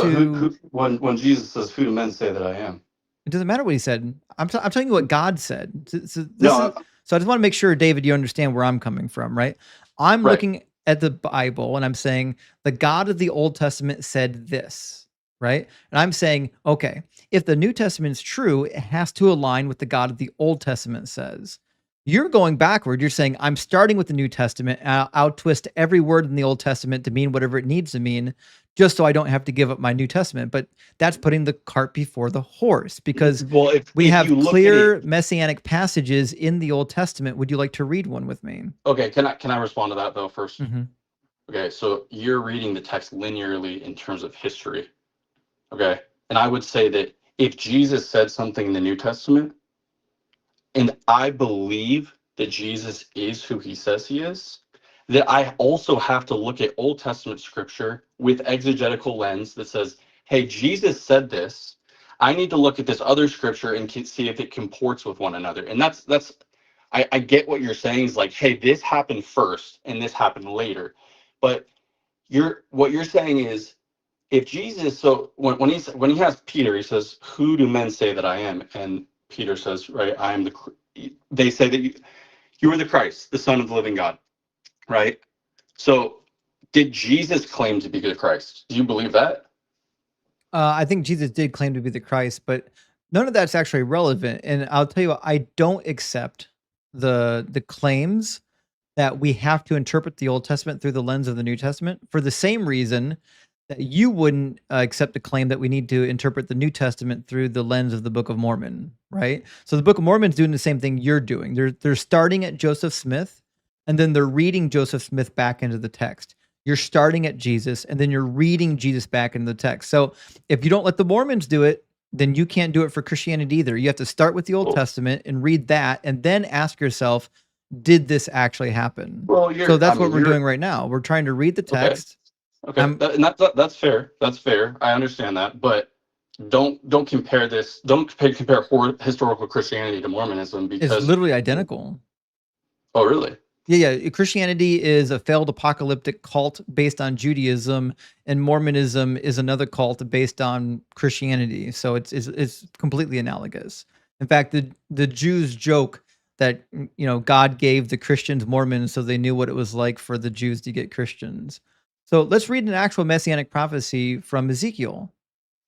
when Jesus says, "Who do men say that I am?" It doesn't matter what he said. I'm telling you what God said. So I just want to make sure, David, you understand where I'm coming from, right? I'm looking at the Bible and I'm saying the God of the Old Testament said this, right? And I'm saying, okay, if the New Testament is true, it has to align with the God of the Old Testament says. You're going backward. You're saying, I'm starting with the New Testament, and I'll twist every word in the Old Testament to mean whatever it needs to mean, just so I don't have to give up my New Testament. But that's putting the cart before the horse, because we have clear Messianic passages in the Old Testament. Would you like to read one with me? Okay, can I respond to that, though, first? Mm-hmm. Okay, so you're reading the text linearly in terms of history. Okay, and I would say that if Jesus said something in the New Testament, and I believe that Jesus is who he says he is, that I also have to look at Old Testament scripture with exegetical lens that says, hey, Jesus said this. I need to look at this other scripture and see if it comports with one another. And I get what you're saying is like, hey, this happened first and this happened later. But what you're saying is, if Jesus, so when he has Peter, he says, who do men say that I am? And Peter says, right, they say that you are the Christ, the Son of the living God, right? So did Jesus claim to be the Christ? Do you believe that? I think Jesus did claim to be the Christ, but none of that's actually relevant. And I'll tell you what, I don't accept the claims that we have to interpret the Old Testament through the lens of the New Testament for the same reason that you wouldn't accept a claim that we need to interpret the New Testament through the lens of the Book of Mormon, right? So the Book of Mormon is doing the same thing you're doing. They're starting at Joseph Smith, and then they're reading Joseph Smith back into the text. You're starting at Jesus, and then you're reading Jesus back into the text. So if you don't let the Mormons do it, then you can't do it for Christianity either. You have to start with the Old Testament and read that, and then ask yourself, did this actually happen? Well, So that's what we're doing right now. We're trying to read the okay. text. Okay, that's fair. That's fair. I understand that, but don't compare this. Don't compare historical Christianity to Mormonism It's because. literally identical. Oh, really? Yeah. Christianity is a failed apocalyptic cult based on Judaism, and Mormonism is another cult based on Christianity. So it's completely analogous. In fact, the Jews joke that God gave the Christians Mormons so they knew what it was like for the Jews to get Christians. So let's read an actual messianic prophecy from Ezekiel.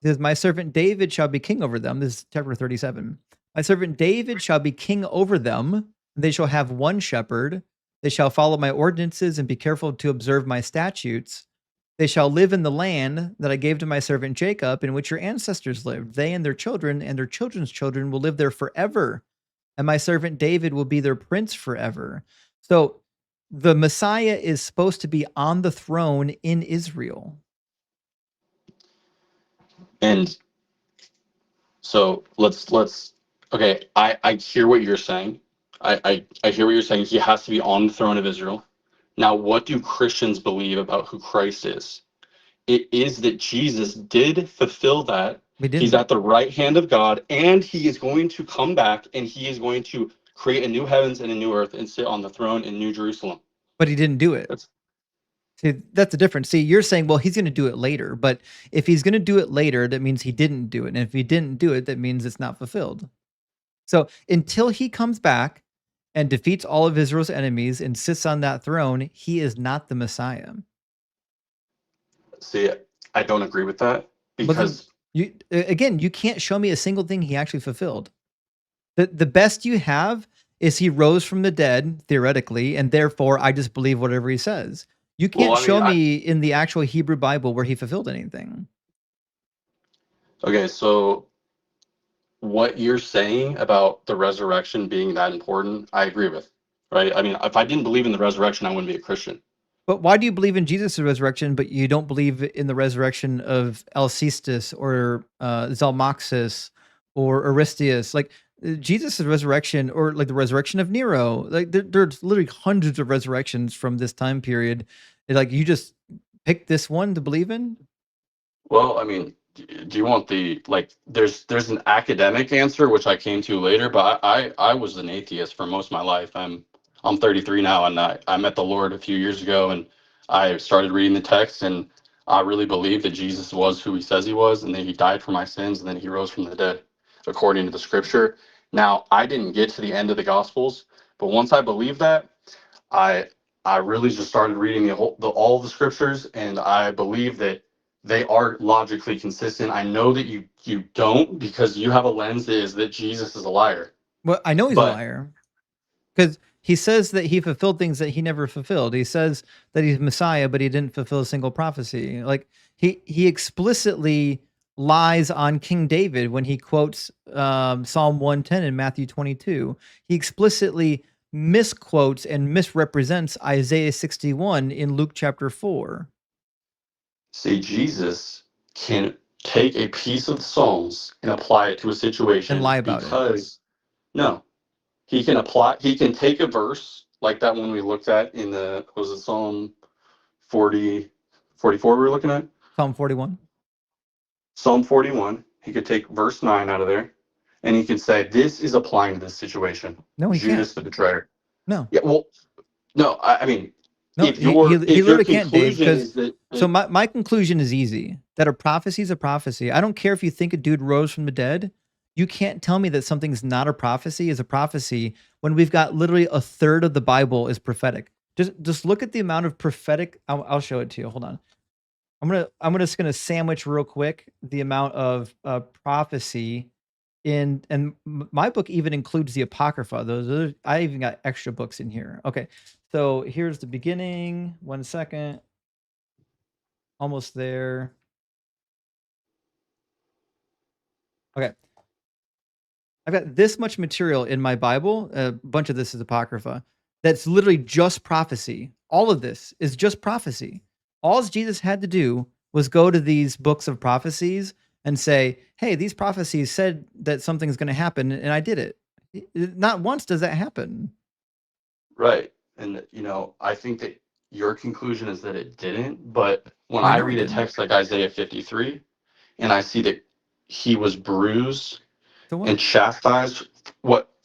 It says, "My servant David shall be king over them." This is chapter 37. "My servant David shall be king over them, and they shall have one shepherd. They shall follow my ordinances and be careful to observe my statutes. They shall live in the land that I gave to my servant Jacob, in which your ancestors lived. They and their children's children will live there forever. And my servant David will be their prince forever." So the Messiah is supposed to be on the throne in Israel. And so let's okay, I hear what you're saying. I hear what you're saying. He has to be on the throne of Israel. Now, what do Christians believe about who Christ is? It is that Jesus did fulfill that. We He's didn't, at the right hand of God, and he is going to come back and he is going to create a new heavens and a new earth and sit on the throne in New Jerusalem. but he didn't do it. That's See, that's the difference. See, you're saying, well, he's going to do it later, but if he's going to do it later, that means he didn't do it. And if he didn't do it, that means it's not fulfilled. So until he comes back and defeats all of Israel's enemies and sits on that throne, he is not the Messiah. see, I don't agree with that But then because you can't show me a single thing he actually fulfilled. The best you have is he rose from the dead, theoretically, and therefore I just believe whatever he says. You well, can't show me in the actual Hebrew Bible where he fulfilled anything. okay, so what you're saying about the resurrection being that important, I agree with. Right? I mean, if I didn't believe in the resurrection, I wouldn't be a Christian. But why do you believe in Jesus' resurrection, but you don't believe in the resurrection of Alcestis or Zalmoxis or Aristeus? Like Jesus' resurrection, or like the resurrection of Nero, like there's literally hundreds of resurrections from this time period. Like you just pick this one to believe in? Well, I mean, do you want the like? There's an academic answer which I came to later, but I was an atheist for most of my life. I'm 33 now, and I met the Lord a few years ago, and I started reading the text, and I really believe that Jesus was who he says he was, and that he died for my sins, and then he rose from the dead, according to the Scripture. Now, I didn't get to the end of the Gospels, but once I believed that, I I really just started reading all the scriptures, and I believe that they are logically consistent. I know that you don't because you have a lens that is that Jesus is a liar. Well, I know he's a But liar because he says that he fulfilled things that he never fulfilled. He says that he's Messiah, but he didn't fulfill a single prophecy. Like he explicitly lies on King David when he quotes Psalm 110 in Matthew 22. He explicitly misquotes and misrepresents Isaiah 61 in Luke chapter 4 see, Jesus can take a piece of the Psalms and apply it to a and situation lie about it. because no, he can take a verse like that one we looked at in the was it Psalm 40 44 we were looking at? Psalm 41. Psalm 41, he could take verse 9 out of there, and he could say, this is applying to this situation. No, he can't. Judas the betrayer. No. Yeah, well, no, I mean, No, if he your literally can't, Dave, conclusion because is that, so my conclusion is easy. That a prophecy is a prophecy. I don't care if you think a dude rose from the dead. You can't tell me that something's not a prophecy is a prophecy when we've got literally a third of the Bible is prophetic. Just look at the amount of prophetic. I'll show it to you. Hold on. I'm just gonna sandwich real quick the amount of prophecy in, and my book even includes the Apocrypha. I even got extra books in here. Okay, so here's the beginning. 1 second. Almost there. Okay. I've got this much material in my Bible. A bunch of this is Apocrypha. That's literally just prophecy. All of this is just prophecy. All Jesus had to do was go to these books of prophecies and say, hey, these prophecies said that something's going to happen, and I did it. Not once does that happen. Right. And I think that your conclusion is that it didn't, but when Oh, I I know it read a didn't. text like Isaiah 53 and I see that he was bruised So what? and chastised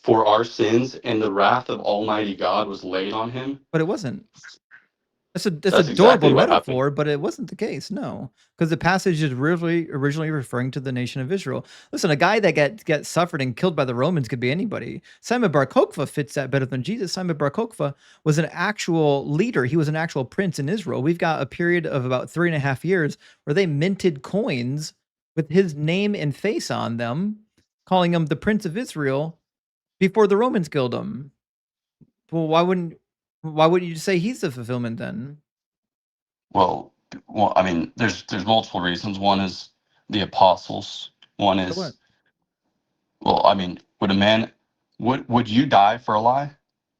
for our sins and the wrath of Almighty God was laid on him. But it wasn't. That's a That's adorable exactly what happened. metaphor, but it wasn't the case. No, because the passage is originally referring to the nation of Israel. Listen, a guy that gets suffered and killed by the Romans could be anybody. Simon Bar Kokhba fits that better than Jesus. Simon Bar Kokhba was an actual leader. He was an actual prince in Israel. We've got a period of about 3.5 years where they minted coins with his name and face on them, calling him the Prince of Israel before the Romans killed him. Well, why wouldn't you say he's the fulfillment then? Well, I mean, there's multiple reasons. One is the apostles. One So what? is, well, I mean, would you die for a lie?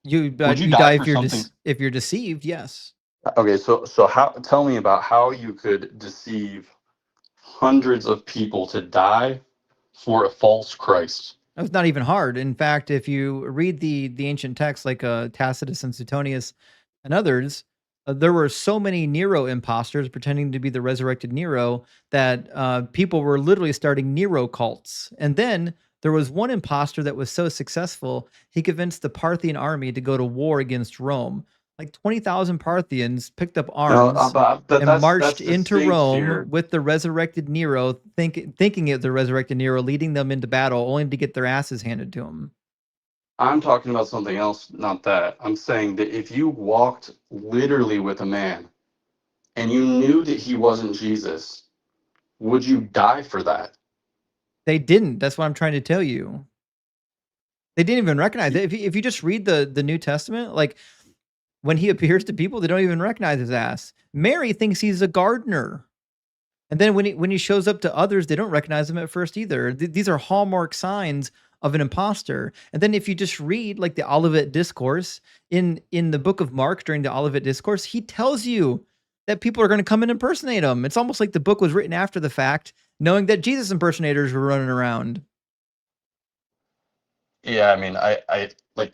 You Would you you die die for something? if you're deceived, yes. Okay, so how tell me about how you could deceive hundreds of people to die for a false Christ. That's not even hard. In fact, if you read the ancient texts like Tacitus and Suetonius and others, there were so many Nero imposters pretending to be the resurrected Nero that people were literally starting Nero cults. And then there was one imposter that was so successful, he convinced the Parthian army to go to war against Rome. Like 20,000 Parthians picked up No, arms but and marched that's into distinct Rome here. with the resurrected Nero, thinking it the resurrected Nero, leading them into battle, only to get their asses handed to them. I'm talking about something else, not that. I'm saying that if you walked literally with a man and you knew that he wasn't Jesus, would you die for that? They didn't. That's what I'm trying to tell you. They didn't even recognize it. If you just read the New Testament, like when he appears to people, they don't even recognize his ass. Mary thinks he's a gardener. And then when he shows up to others, they don't recognize him at first either. These are hallmark signs of an imposter. And then if you just read like the Olivet Discourse in the book of Mark during the Olivet Discourse, he tells you that people are going to come and impersonate him. It's almost like the book was written after the fact, knowing that Jesus impersonators were running around. Yeah, I mean, I like,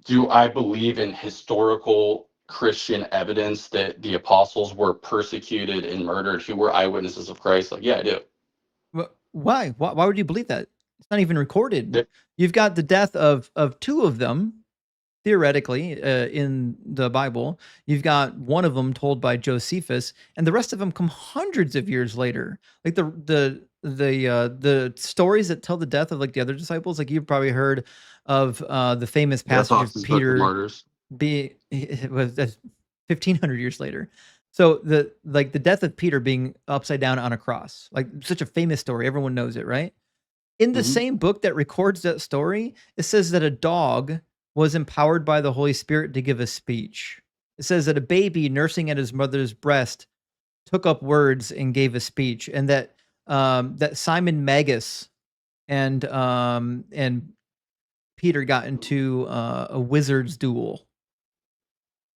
do I believe in historical Christian evidence that the apostles were persecuted and murdered who were eyewitnesses of Christ? Like, yeah, I do. Why? Why would you believe that? It's not even recorded. Th- You've got the death of two of them theoretically in the Bible. You've got one of them told by Josephus, and the rest of them come hundreds of years later. Like the stories that tell the death of like the other disciples. Like you've probably heard of the famous Yeah, passage of Fox's Book of Peter Martyrs. be it was 1,500 years later. So the death of Peter being upside down on a cross, like such a famous story, everyone knows it, right? In the Hmm. same book that records that story, it says that a dog was empowered by the Holy Spirit to give a speech. It says that a baby nursing at his mother's breast took up words and gave a speech, and that Simon Magus and Peter got into a wizard's duel,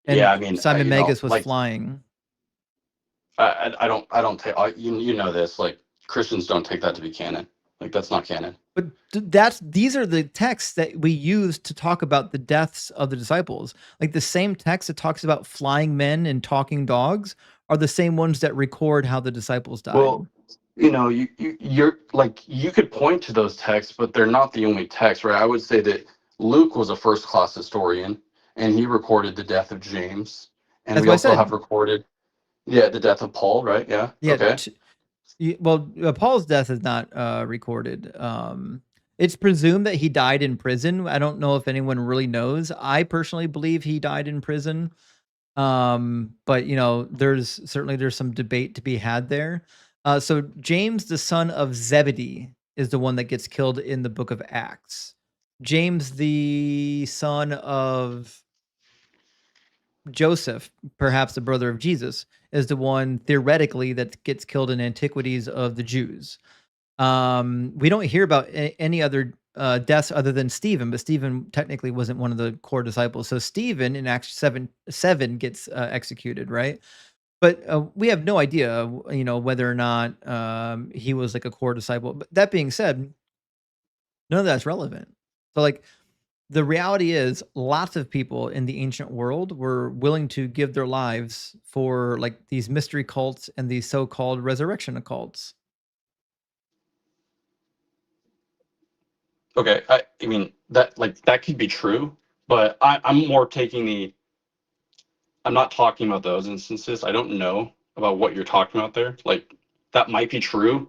Yeah, and I mean, Simon Magus was like flying. I don't take you know this, like, Christians don't take that to be canon. Like, that's not canon. But these are the texts that we use to talk about the deaths of the disciples. Like the same text that talks about flying men and talking dogs are the same ones that record how the disciples died. Well, you're like, you could point to those texts, but they're not the only text, right? I would say that Luke was a first class historian, and he recorded the death of James, and That's we what I also have said. recorded, yeah, the death of Paul, right? Yeah, Yeah. okay. Well, Paul's death is not recorded. It's presumed that he died in prison. I don't know if anyone really knows. I personally believe he died in prison. But there's some debate to be had there. So James, the son of Zebedee, is the one that gets killed in the book of Acts. James, the son of Joseph, perhaps the brother of Jesus, is the one theoretically that gets killed in Antiquities of the Jews. We don't hear about any other deaths other than Stephen, but Stephen technically wasn't one of the core disciples. So Stephen in Acts 7 gets executed, right? But we have no idea, whether or not he was like a core disciple. But that being said, none of that's relevant. So like the reality is lots of people in the ancient world were willing to give their lives for like these mystery cults and these so-called resurrection occults. Okay, I mean that could be true, but I'm more taking the. I'm not talking about those instances. I don't know about what you're talking about there. Like that might be true.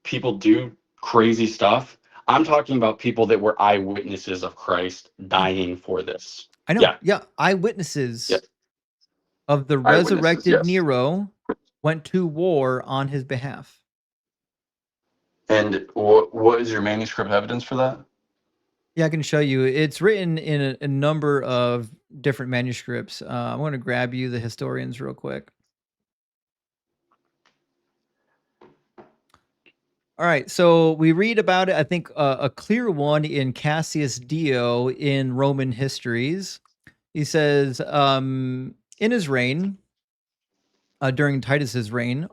People do crazy stuff. I'm talking about people that were eyewitnesses of Christ dying for this. I know. Yeah, Yeah, yeah, eyewitnesses of the eyewitnesses. resurrected Yes. Nero went to war on his behalf. And what is your manuscript evidence for that? Yeah, I can show you. It's written in a number of different manuscripts. I'm going to grab you the historians real quick. All right, so we read about it. I think a clear one in Cassius Dio in Roman Histories. He says, in his reign, during Titus's reign,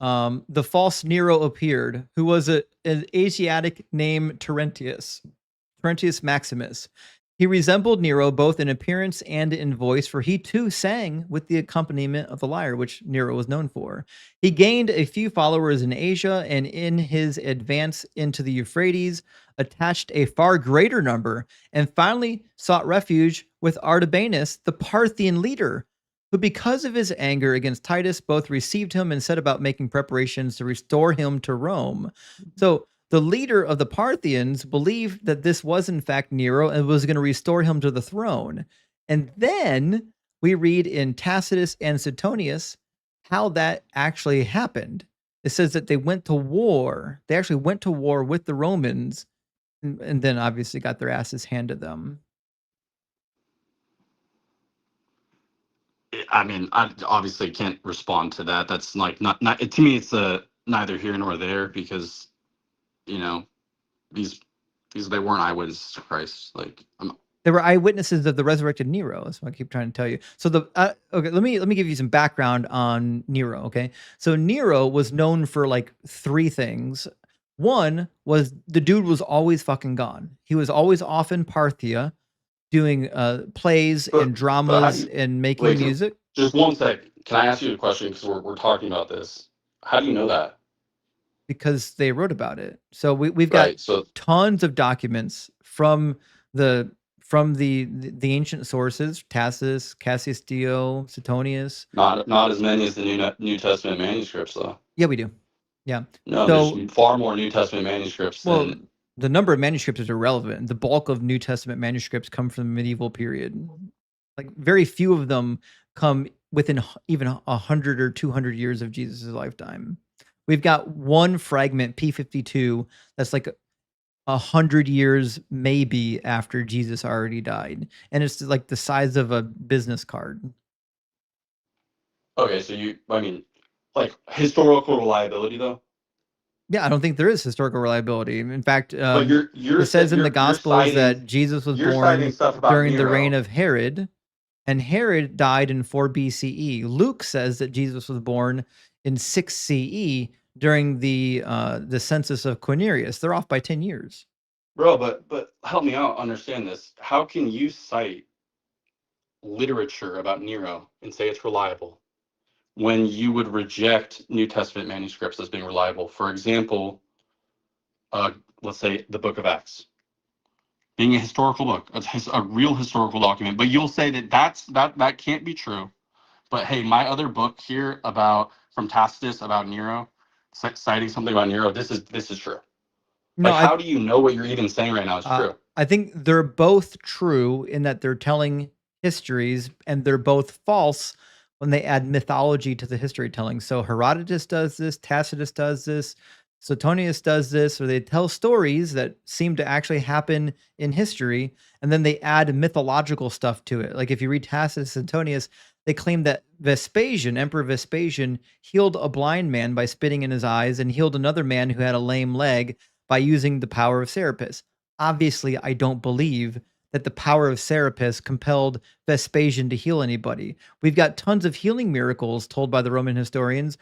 the false Nero appeared, who was an Asiatic named Terentius Maximus. He resembled Nero both in appearance and in voice, for he too sang with the accompaniment of the lyre, which Nero was known for. He gained a few followers in Asia, and in his advance into the Euphrates, attached a far greater number, and finally sought refuge with Artabanus, the Parthian leader, who, because of his anger against Titus, both received him and set about making preparations to restore him to Rome. So the leader of the Parthians believed that this was in fact Nero and was going to restore him to the throne. And then we read in Tacitus and Suetonius how that actually happened. It says that they went to war. They actually went to war with the Romans and then obviously got their asses handed them. I mean, I obviously can't respond to that. That's like not to me. It's neither here nor there because you know these they weren't eyewitnesses to Christ. Like They were eyewitnesses of the resurrected Nero. That's what I keep trying to tell you. So okay, let me give you some background on Nero. Okay, so Nero was known for like three things. One was the dude was always fucking gone. He was always off in Parthia doing plays and but how do dramas you and making wait? music Just one sec. Can I ask you a question? Because we're talking about this. How do you know that? because they wrote about it. So we've got Right. So tons of documents from the the ancient sources, Tacitus, Cassius Dio, Suetonius. not as many as the New Testament manuscripts though. Yeah, we do. Yeah. No, there's So, far more New Testament manuscripts well, than. the number of manuscripts is irrelevant. The bulk of New Testament manuscripts come from the medieval period. Like very few of them come within even 100 or 200 years of Jesus' lifetime. We've got one fragment, P52, that's like 100 years maybe after Jesus already died, and it's like the size of a business card. Okay, so I mean, like historical reliability though. Yeah, I don't think there is historical reliability. In fact, But it says in the you're Gospels citing that Jesus was citing born stuff about during the reign Nero. of Herod, and Herod died in 4 BCE. Luke says that Jesus was born in 6 CE during the census of Quirinius. They're off by 10 years. Bro, but help me out understand this. How can you cite literature about Nero and say it's reliable when you would reject New Testament manuscripts as being reliable? For example, uh, let's say the Book of Acts being a historical book, a real historical document, but you'll say that that can't be true. But hey, my other book here about from Tacitus about Nero, citing something about Nero, this is true. No, Like, I how do you know what you're even saying right now is Uh, true? I think they're both true in that they're telling histories, and they're both false when they add mythology to the history telling. So Herodotus does this, Tacitus does this, Suetonius does this, or they tell stories that seem to actually happen in history, and then they add mythological stuff to it. Like if you read Tacitus and Suetonius, they claim that Vespasian, Emperor Vespasian, healed a blind man by spitting in his eyes and healed another man who had a lame leg by using the power of Serapis. Obviously, I don't believe that the power of Serapis compelled Vespasian to heal anybody. We've got tons of healing miracles told by the Roman historians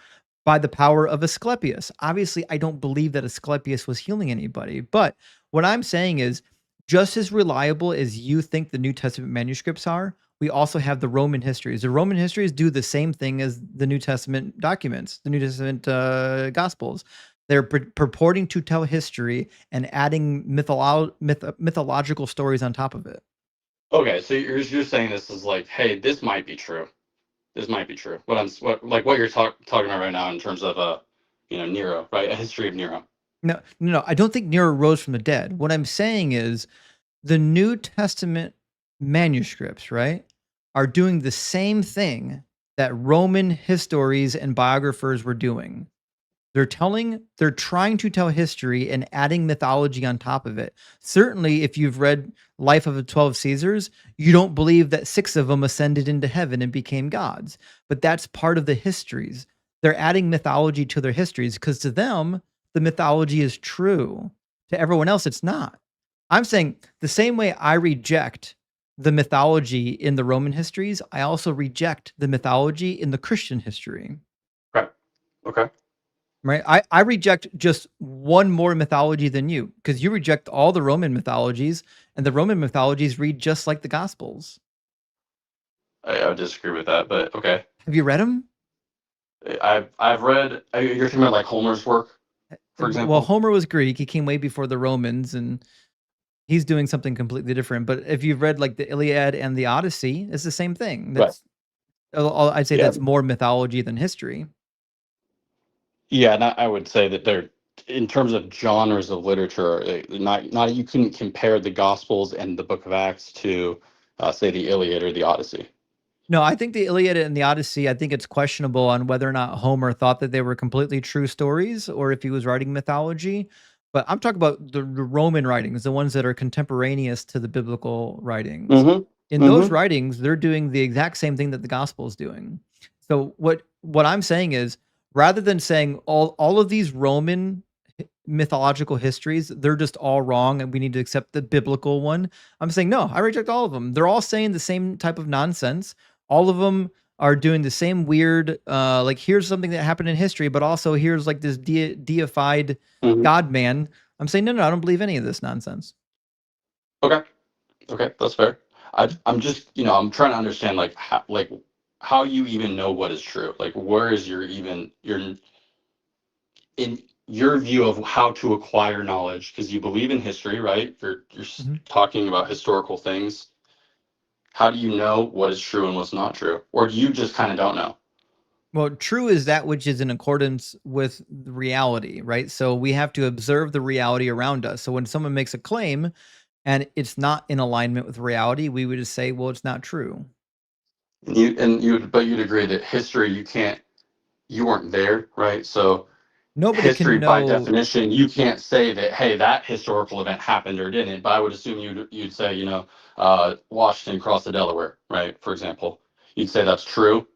by the power of Asclepius. Obviously, I don't believe that Asclepius was healing anybody. But what I'm saying is just as reliable as you think the New Testament manuscripts are, we also have the Roman histories. The Roman histories do the same thing as the New Testament documents, the New Testament Gospels. They're purporting to tell history and adding mythological stories on top of it. Okay, so you're saying this is like, hey, this might be true. This might be true. What you're talking about right now in terms of Nero, right? A history of Nero. No, I don't think Nero rose from the dead. What I'm saying is the New Testament manuscripts, right, are doing the same thing that Roman histories and biographers were doing. They're trying to tell history and adding mythology on top of it. Certainly, if you've read Life of the 12 Caesars, you don't believe that 6 of them ascended into heaven and became gods. But that's part of the histories. They're adding mythology to their histories because to them, the mythology is true. To everyone else, it's not. I'm saying the same way I reject the mythology in the Roman histories, I also reject the mythology in the Christian history. Right. Okay. Right. I reject just one more mythology than you because you reject all the Roman mythologies, and the Roman mythologies read just like the Gospels. I would disagree with that, but okay. Have you read them? I've read. You're talking about like Homer's work, for Well, example. Homer was Greek. He came way before the Romans, and he's doing something completely different. But if you've read like the Iliad and the Odyssey, it's the same thing. Right. I'd say Yeah. that's more mythology than history. Yeah, and I would say that they're in terms of genres of literature, not you couldn't compare the Gospels and the Book of Acts to say the Iliad or the Odyssey. No, I think the Iliad and the Odyssey, I think it's questionable on whether or not Homer thought that they were completely true stories or if he was writing mythology. But I'm talking about the Roman writings, the ones that are contemporaneous to the biblical writings. Mm-hmm. In those Mm-hmm. writings, they're doing the exact same thing that the gospel is doing. So what I'm saying is rather than saying all of these Roman mythological histories, they're just all wrong and we need to accept the biblical one. I'm saying no, I reject all of them. They're all saying the same type of nonsense. All of them are doing the same weird like here's something that happened in history, but also here's like this deified Mm-hmm. god man. I'm saying no, I don't believe any of this nonsense. Okay. Okay, that's fair. I'm just I'm trying to understand how you even know what is true. Like where is your in your view of how to acquire knowledge because you believe in history, right? You're talking about historical things. How do you know what is true and what's not true, or do you just kind of don't know? Well, true is that which is in accordance with the reality, right? So we have to observe the reality around us. So when someone makes a claim and it's not in alignment with reality, we would just say, well, it's not true. But you'd agree that history you weren't there, right? So Nobody history can by know. definition, you can't say that hey that historical event happened or didn't. But I would assume you'd say Washington crossed the Delaware, right? For example, you'd say that's true.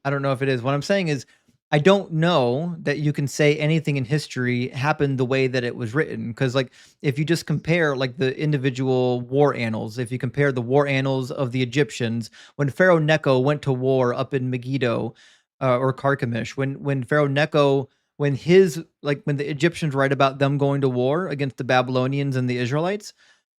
I don't know if it is. What I'm saying is, I don't know that you can say anything in history happened the way that it was written. Because, like, if you just compare, like, the individual war annals, if you compare the war annals of the Egyptians, when Pharaoh Necho went to war up in Megiddo or Carchemish, when Pharaoh Necho, when the Egyptians write about them going to war against the Babylonians and the Israelites,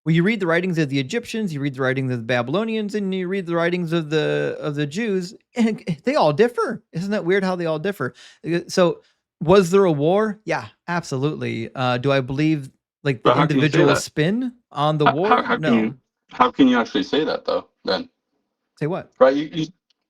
well, you read the writings of the Egyptians, you read the writings of the Babylonians, and you read the writings of the Jews, and they all differ. Isn't that weird how they all differ? So, was there a war? Yeah, absolutely. Do I believe like the But how can you say individual that? spin on the How, war? how can No. you how can you actually say that though? Then Say what? right?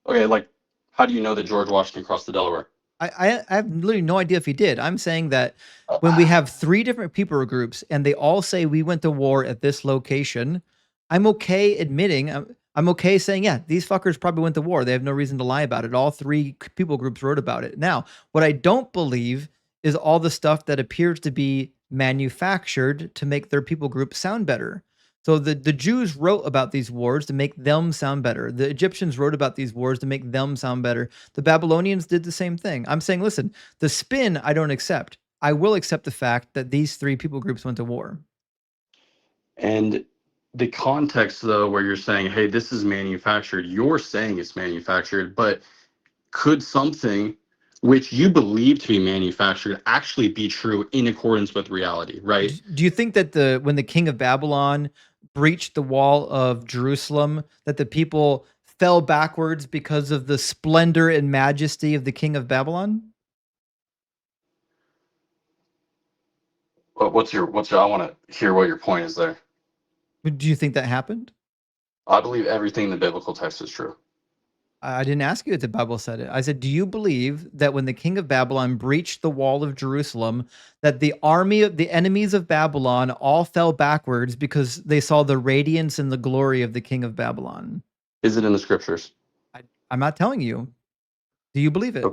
Okay, like how do you know that George Washington crossed the Delaware? I have literally no idea if he did. I'm saying that when we have 3 different people groups and they all say we went to war at this location, I'm okay admitting I'm okay saying, yeah, these fuckers probably went to war. They have no reason to lie about it. All 3 people groups wrote about it. Now, what I don't believe is all the stuff that appears to be manufactured to make their people group sound better. So the Jews wrote about these wars to make them sound better. The Egyptians wrote about these wars to make them sound better. The Babylonians did the same thing. I'm saying, listen, the spin I don't accept. I will accept the fact that these 3 people groups went to war. And the context though, where you're saying, hey, this is manufactured, you're saying it's manufactured, but could something which you believe to be manufactured actually be true in accordance with reality, right? Do you think that when the king of Babylon breached the wall of Jerusalem, that the people fell backwards because of the splendor and majesty of the king of Babylon? What's your I want to hear what your point is there. Do you think that happened? I believe everything in the biblical text is true. I didn't ask you if the Bible said it. I said, do you believe that when the king of Babylon breached the wall of Jerusalem, that the army of the enemies of Babylon all fell backwards because they saw the radiance and the glory of the king of Babylon? Is it in the scriptures? I'm not telling you. Do you believe it?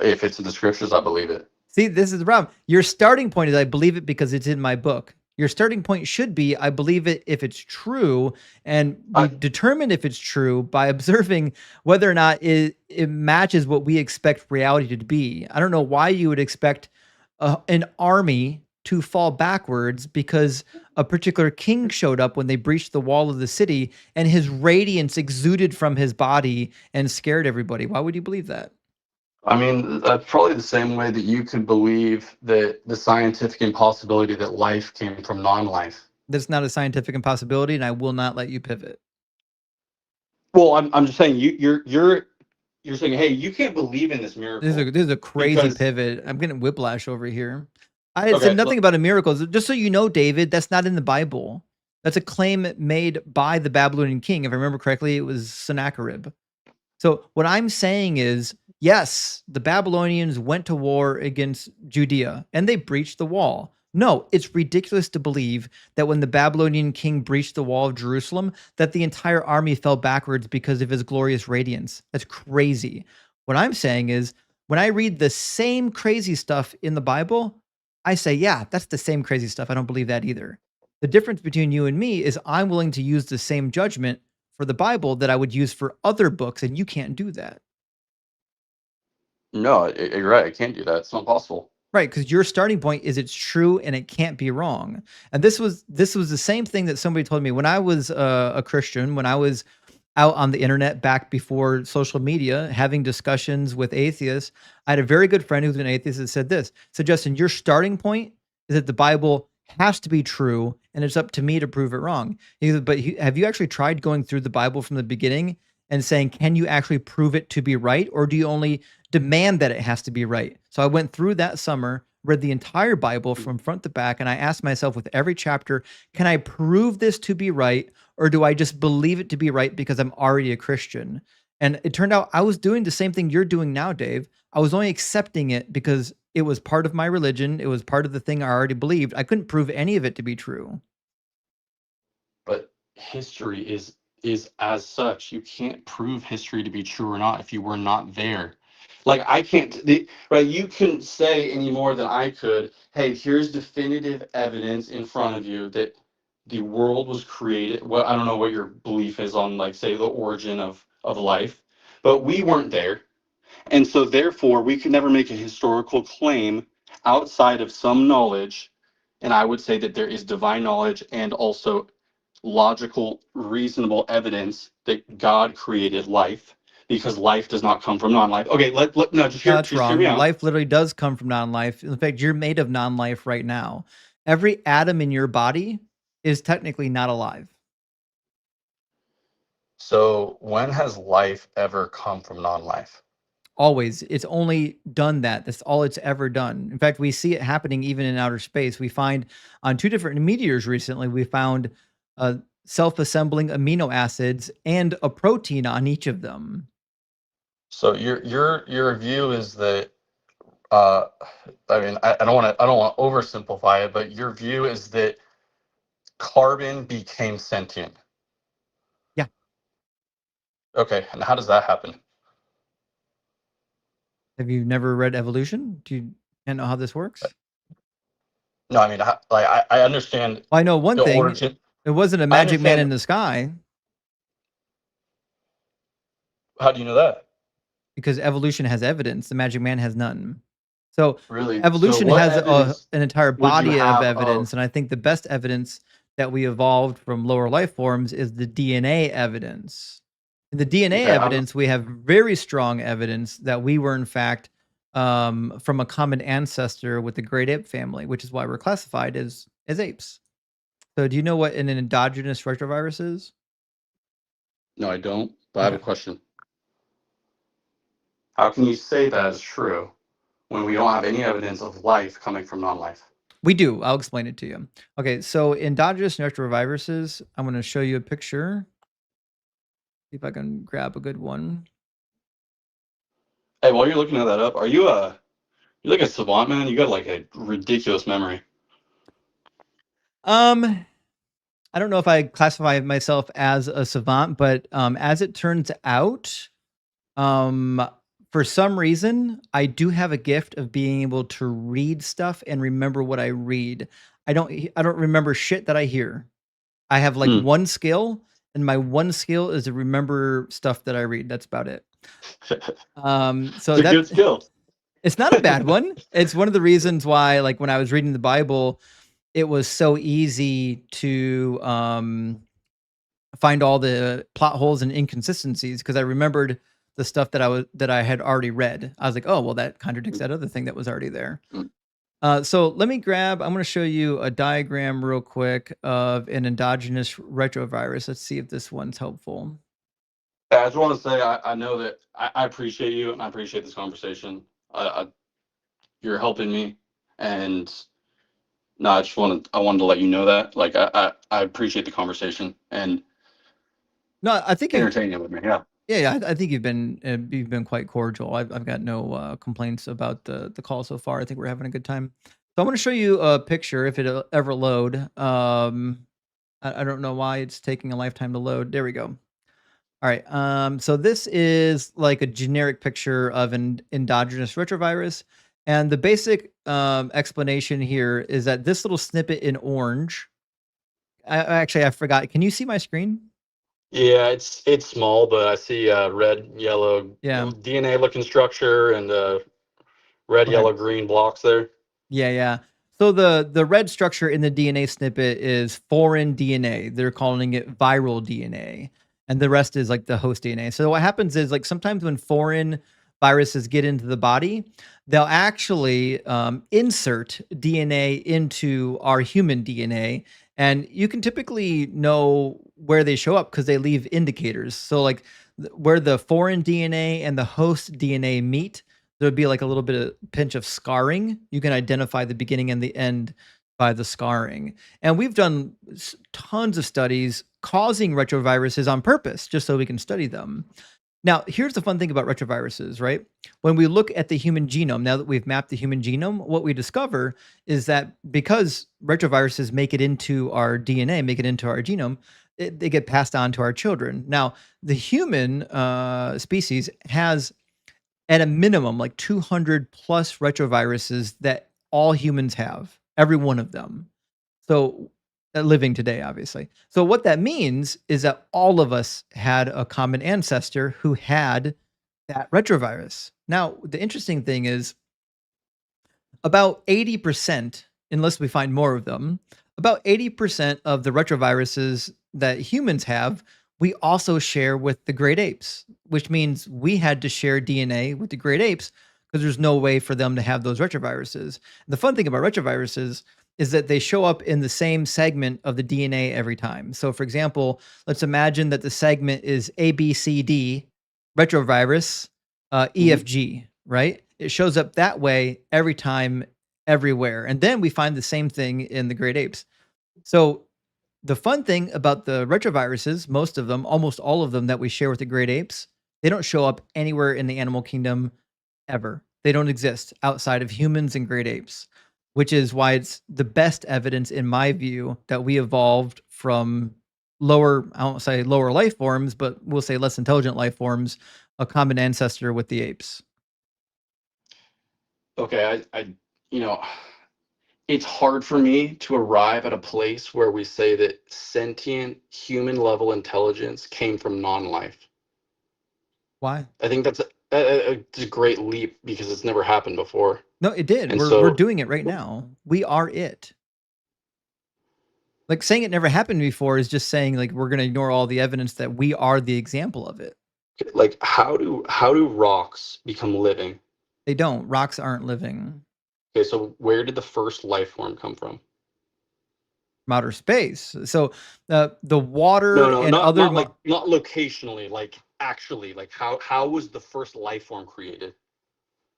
If it's in the scriptures, I believe it. See, this is the problem. Your starting point is I believe it because it's in my book. Your starting point should be I believe it if it's true, and we determine if it's true by observing whether or not it matches what we expect reality to be. I don't know why you would expect an army to fall backwards because a particular king showed up when they breached the wall of the city and his radiance exuded from his body and scared everybody. Why would you believe that? I mean, that's probably the same way that you could believe that the scientific impossibility that life came from non-life. That's not a scientific impossibility, and I will not let you pivot. Well, I'm just saying you're saying, hey, you can't believe in this miracle. This is a crazy because pivot. I'm getting whiplash over here. I Okay, said nothing about a miracle. Just so you know, David, that's not in the Bible. That's a claim made by the Babylonian king. If I remember correctly, it was Sennacherib. So what I'm saying is, yes, the Babylonians went to war against Judea and they breached the wall. No, it's ridiculous to believe that when the Babylonian king breached the wall of Jerusalem, that the entire army fell backwards because of his glorious radiance. That's crazy. What I'm saying is, when I read the same crazy stuff in the Bible, I say, yeah, that's the same crazy stuff. I don't believe that either. The difference between you and me is I'm willing to use the same judgment for the Bible that I would use for other books, and you can't do that. no, you're right. I can't do that. It's not possible. Right, because your starting point is it's true and it can't be wrong. And this was the same thing that somebody told me when I was a Christian, when I was out on the internet back before social media, having discussions with atheists. I had a very good friend who's an atheist that said this. So, Justin, your starting point is that the Bible has to be true, and it's up to me to prove it wrong. Have you actually tried going through the Bible from the beginning and saying, can you actually prove it to be right, or do you only demand that it has to be right? So I went through that summer, read the entire Bible from front to back, and I asked myself with every chapter, can I prove this to be right, or do I just believe it to be right because I'm already a Christian? And it turned out I was doing the same thing you're doing now, Dave. I was only accepting it because it was part of my religion. It was part of the thing I already believed. I couldn't prove any of it to be true. But history is as such. You can't prove history to be true or not if you were not there. Like I can't, right? You couldn't say any more than I could. Hey, here's definitive evidence in front of you that the world was created. Well, I don't know what your belief is on, like, say, the origin of life, but we weren't there, and so therefore we could never make a historical claim outside of some knowledge. And I would say that there is divine knowledge and also logical, reasonable evidence that God created life, because life does not come from non-life. Okay, no, No, that's just hear me wrong. out. Life literally does come from non-life. In fact, you're made of non-life right now. Every atom in your body is technically not alive. So when has life ever come from non-life? Always. It's only done that. That's all it's ever done. In fact, we see it happening even in outer space. We find on 2 different meteors recently, we found self-assembling amino acids and a protein on each of them. So your view is that uh, I mean, I don't want to oversimplify it, but your view is that carbon became sentient. Yeah. Okay, and how does that happen? Have you never read Evolution? Do you not know how this works? No, I mean, I understand Well, I know one the thing. origin. It wasn't a I magic man understand. in the sky, How do you know that? because evolution has evidence. The magic man has none. So Really? So evolution what has evidence an entire would you body of have evidence, of? and I think the best evidence that we evolved from lower life forms is the DNA evidence. In the DNA Okay, I'm evidence, we have very strong evidence that we were in fact from a common ancestor with the great ape family, which is why we're classified as apes. So do you know what an endogenous retrovirus is? No, I don't. But I have a Okay. question. How can you say that is true when we don't have any evidence of life coming from non-life? We do. I'll explain it to you. Okay, so endogenous retroviruses, I'm going to show you a picture. See if I can grab a good one. Hey, while you're looking at that up, are you you're like a savant, man? You got like a ridiculous memory. I don't know if I classify myself as a savant, but as it turns out, um, for some reason, I do have a gift of being able to read stuff and remember what I read. I don't remember shit that I hear. I have like Hmm. one skill, and my one skill is to remember stuff that I read. That's about it. So It's a good that skill. it's not a bad one. It's one of the reasons why, like when I was reading the Bible, it was so easy to find all the plot holes and inconsistencies because I remembered the stuff that I had already read. I was like, oh well, that contradicts that other thing that was already there. Mm. So let me grab. I'm going to show you a diagram real quick of an endogenous retrovirus. Let's see if this one's helpful. I just want to say I know that I appreciate you and I appreciate this conversation. You're helping me, and no, I wanted to let you know that. Like I appreciate the conversation and No, I think entertaining it with me. Yeah. yeah, I think you've been quite cordial. I've got no complaints about the call so far. I think we're having a good time. So I'm going to show you a picture if it'll ever load. I don't know why it's taking a lifetime to load. There we go. All right. So this is like a generic picture of an endogenous retrovirus. And the basic explanation here is that this little snippet in orange, I forgot. Can you see my screen? Yeah, it's small, but I see red, yellow Yeah. DNA looking structure and red, Okay. yellow, green blocks there. Yeah, yeah. So the red structure in the DNA snippet is foreign DNA. They're calling it viral DNA. And the rest is like the host DNA. So what happens is like sometimes when foreign viruses get into the body, they'll actually insert DNA into our human DNA. And you can typically know where they show up because they leave indicators. So like where the foreign DNA and the host DNA meet, there'd be like a little bit of pinch of scarring. You can identify the beginning and the end by the scarring. And we've done tons of studies causing retroviruses on purpose just so we can study them. Now, here's the fun thing about retroviruses, right? When we look at the human genome, now that we've mapped the human genome, what we discover is that because retroviruses make it into our DNA, make it into our genome, they get passed on to our children. Now, the human species has at a minimum like 200 plus retroviruses that all humans have, every one of them. So living today, obviously. So what that means is that all of us had a common ancestor who had that retrovirus. Now, the interesting thing is about 80%, unless we find more of them, about 80% of the retroviruses that humans have, we also share with the great apes, which means we had to share DNA with the great apes because there's no way for them to have those retroviruses. The fun thing about retroviruses is that they show up in the same segment of the DNA every time. So, for example, let's imagine that the segment is ABCD, retrovirus, EFG, right? It shows up that way every time, everywhere. And then we find the same thing in the great apes. So the fun thing about the retroviruses, most of them, almost all of them that we share with the great apes, they don't show up anywhere in the animal kingdom ever. They don't exist outside of humans and great apes, which is why it's the best evidence, in my view, that we evolved from lower, I won't say lower life forms, but we'll say less intelligent life forms, a common ancestor with the apes. Okay, you know, it's hard for me to arrive at a place where we say that sentient human level intelligence came from non-life. Why? I think that's a great leap because it's never happened before. No, it did. And We're so, doing it right now. We are it. Like saying it never happened before is just saying like we're going to ignore all the evidence that we are the example of it. like, how do rocks become living? They don't. Rocks aren't living. Okay, so where did the first life form come from? from outer space. So the water No, and other not locationally, like actually, like how was the first life form created?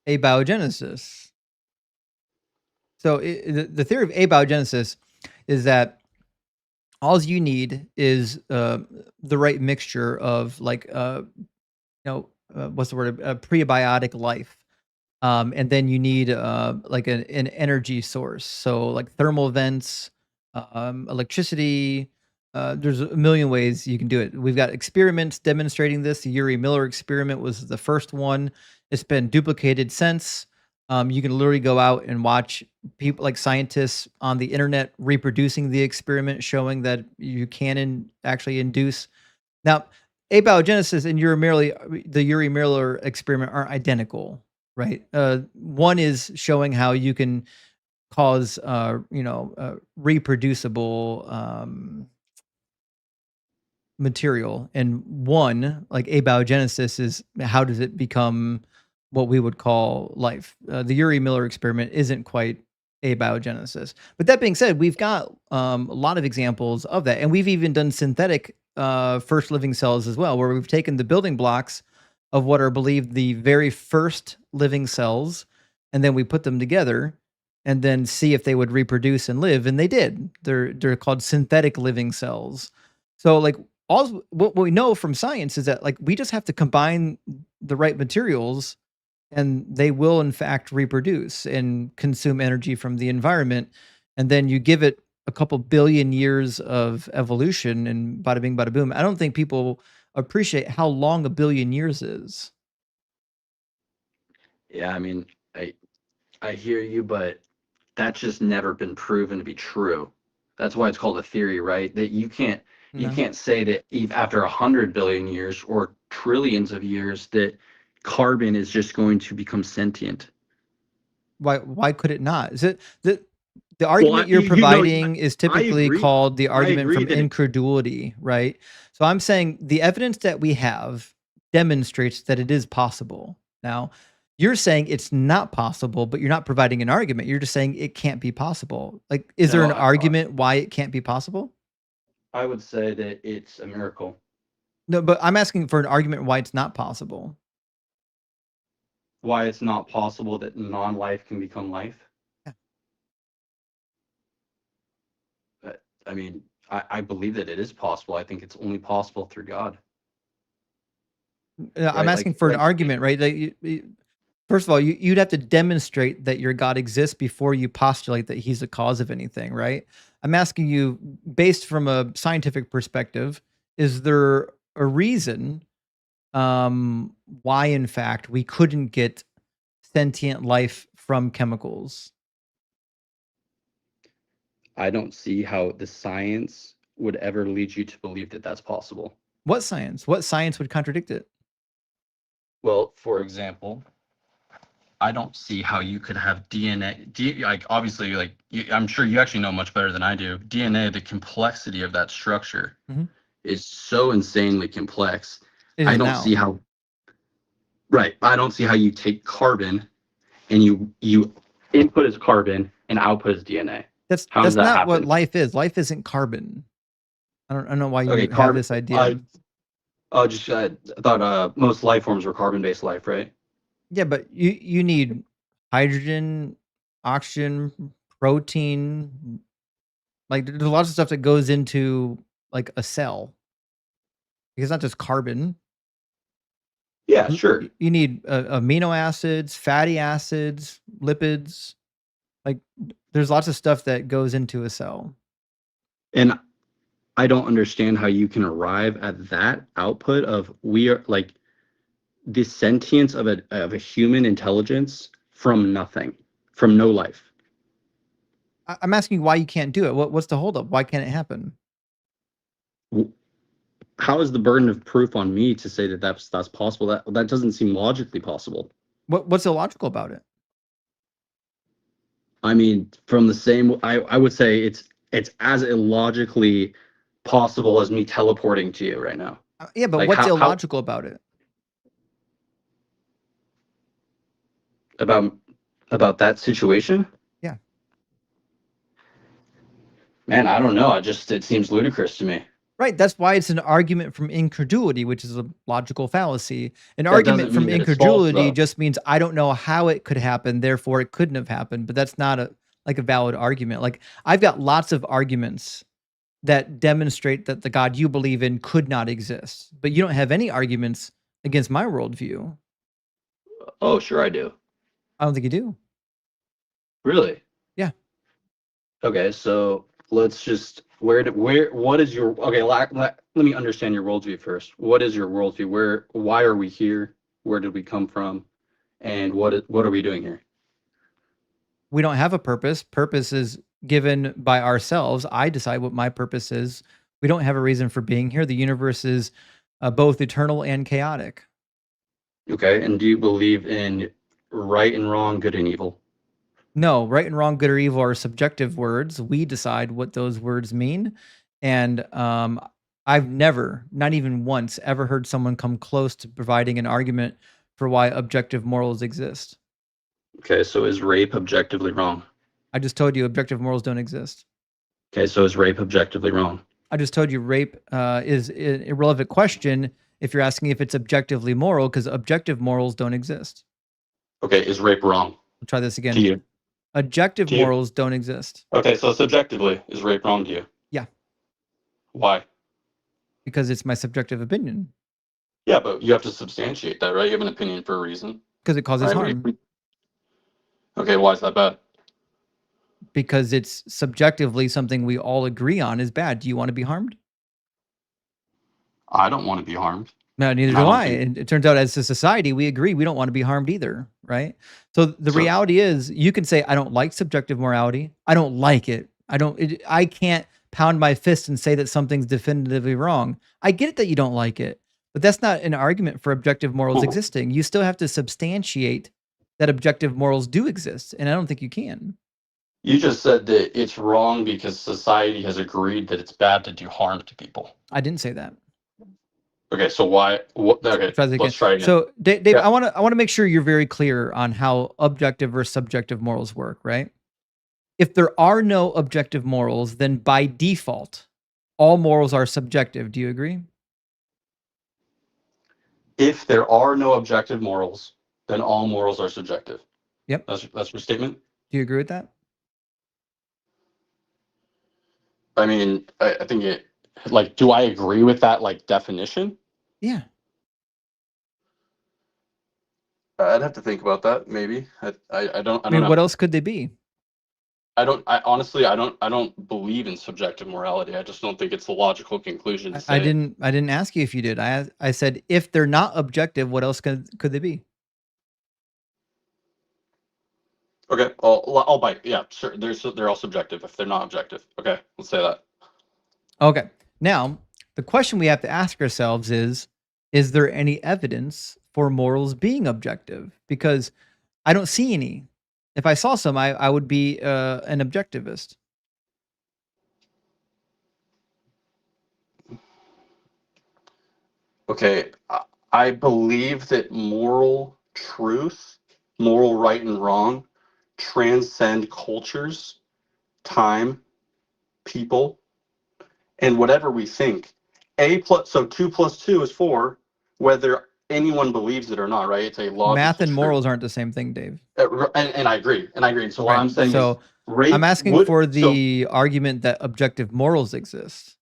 abiogenesis. So the theory of abiogenesis is that all you need is the right mixture of like what's the word, prebiotic life. And then you need like an energy source, so like thermal vents, electricity. There's a million ways you can do it. We've got experiments demonstrating this. The Urey Miller experiment was the first one. It's been duplicated since. You can literally go out and watch people like scientists on the internet reproducing the experiment, showing that you can actually induce. Now, abiogenesis and the Urey Miller experiment aren't identical, right? One is showing how you can cause, reproducible material, and one, like abiogenesis, is how does it become what we would call life. The Urey Miller experiment isn't quite abiogenesis. But that being said, we've got a lot of examples of that, and we've even done synthetic first living cells as well, where we've taken the building blocks of what are believed the very first living cells, and then we put them together and then see if they would reproduce and live, and they did. They're called synthetic living cells. So like all what we know from science is that like we just have to combine the right materials, and they will in fact reproduce and consume energy from the environment, and then you give it a couple billion years of evolution and bada bing bada boom. I don't think people appreciate how long a billion years is. Yeah, I mean, I hear you, but that's just never been proven to be true. That's why it's called a theory, right? That you No. can't say that after 100 billion years or trillions of years that carbon is just going to become sentient. Why could it not? Is it the Well, argument you're providing is I typically agree. called the I argument agree from that it. incredulity, right? So I'm saying the evidence that we have demonstrates that it is possible. Now, you're saying it's not possible, but you're not providing an argument. You're just saying it can't be possible. Like, is there No, an argument why it can't be possible? I would say that it's a miracle. No, but I'm asking for an argument why it's not possible. Why it's not possible that non-life can become life. Yeah. But, I mean, I believe that it is possible. I think it's only possible through God, I'm right? asking for an argument, right? Like, first of all, you'd have to demonstrate that your God exists before you postulate that he's the cause of anything, right? I'm asking you, based from a scientific perspective, is there a reason why, in fact, we couldn't get sentient life from chemicals? I don't see how the science would ever lead you to believe that that's possible. What science? What science would contradict it? Well, for example, I don't see how you could have DNA. Like obviously, like I'm sure you actually know much better than I do. DNA, the complexity of that structure Mhm. is so insanely complex. It I is don't see now. how. Right, I don't see how you take carbon and you input as carbon and output as DNA. How does That's that not what happen? life is. Life isn't carbon. I don't know why Okay, you have carbon. this idea. I thought most life forms were carbon-based life, right? Yeah, but you need hydrogen, oxygen, protein. Like there's lots of stuff that goes into like a cell. It's not just carbon. Yeah, sure. You need amino acids, fatty acids, lipids. Like there's lots of stuff that goes into a cell. And I don't understand how you can arrive at that output of we are like the sentience of a human intelligence from nothing, from no life. I'm asking you why you can't do it. What's the holdup? Why can't it happen? How is the burden of proof on me to say that that's possible? That doesn't seem logically possible. What's illogical about it? I mean, from the same, I would say it's as illogically possible as me teleporting to you right now. Yeah, but Like what's how illogical about it? about that situation? Yeah. Man, I don't know. It seems ludicrous to me. Right. That's why it's an argument from incredulity, which is a logical fallacy. An That argument doesn't mean from that it's false, incredulity though. just means I don't know how it could happen, therefore it couldn't have happened. But that's not a valid argument. Like I've got lots of arguments that demonstrate that the God you believe in could not exist, but you don't have any arguments against my worldview. Oh, sure I do. I don't think you do. Really? Yeah. Okay, so let's just what is your okay? Let me understand your worldview first. What is your worldview? Why are we here? Where did we come from? And what are we doing here? We don't have a purpose. Purpose is given by ourselves. I decide what my purpose is. We don't have a reason for being here. The universe is both eternal and chaotic. Okay, and do you believe in right and wrong, good and evil? No, right and wrong, good or evil are subjective words. We decide what those words mean. And I've never, not even once, ever heard someone come close to providing an argument for why objective morals exist. Okay, so is rape objectively wrong? I just told you objective morals don't exist. Okay, so is rape objectively wrong? I just told you rape is an irrelevant question if you're asking if it's objectively moral, because objective morals don't exist. Okay, is rape wrong I'll try this to again. you? Objective To you? morals don't exist. Okay, so subjectively, is rape wrong to you? Yeah. Why? Because it's my subjective opinion. Yeah, but you have to substantiate that, right? You have an opinion for a reason. Because it causes Right? harm. Okay, why is that bad? Because it's subjectively something we all agree on is bad. Do you want to be harmed? I don't want to be harmed. No, neither I do don't I. think- And it turns out as a society, we agree we don't want to be harmed either, right? So the So- reality is you can say, I don't like subjective morality. I don't like it. I can't pound my fist and say that something's definitively wrong. I get it that you don't like it, but that's not an argument for objective morals Mhm. existing. You still have to substantiate that objective morals do exist. And I don't think you can. You just said that it's wrong because society has agreed that it's bad to do harm to people. I didn't say that. Okay, so why? Okay, Try that let's again. try again. So, Dave, Yeah. I want to make sure you're very clear on how objective versus subjective morals work, right? If there are no objective morals, then by default, all morals are subjective. Do you agree? If there are no objective morals, then all morals are subjective. Yep. That's your statement. Do you agree with that? I mean, I think it. Like, do I agree with that? Like definition? Yeah. I'd have to think about that. Maybe I don't. I I mean, don't what know. else could they be? I honestly, I don't believe in subjective morality. I just don't think it's a logical conclusion to say. I didn't ask you if you did. I said if they're not objective, what else could they be? Okay, I'll bite. Yeah, sure. They're all subjective if they're not objective. Okay, let's say that. Okay. Now, the question we have to ask ourselves is there any evidence for morals being objective? Because I don't see any. If I saw some, I would be an objectivist. Okay, I believe that moral truth, moral right and wrong, transcend cultures, time, people, and whatever we think. So 2 + 2 is 4, whether anyone believes it or not, right? It's a logical Math and truth. morals aren't the same thing, Dave. And I agree. So what I'm saying So is rape I'm asking would, for so the argument that objective morals exist.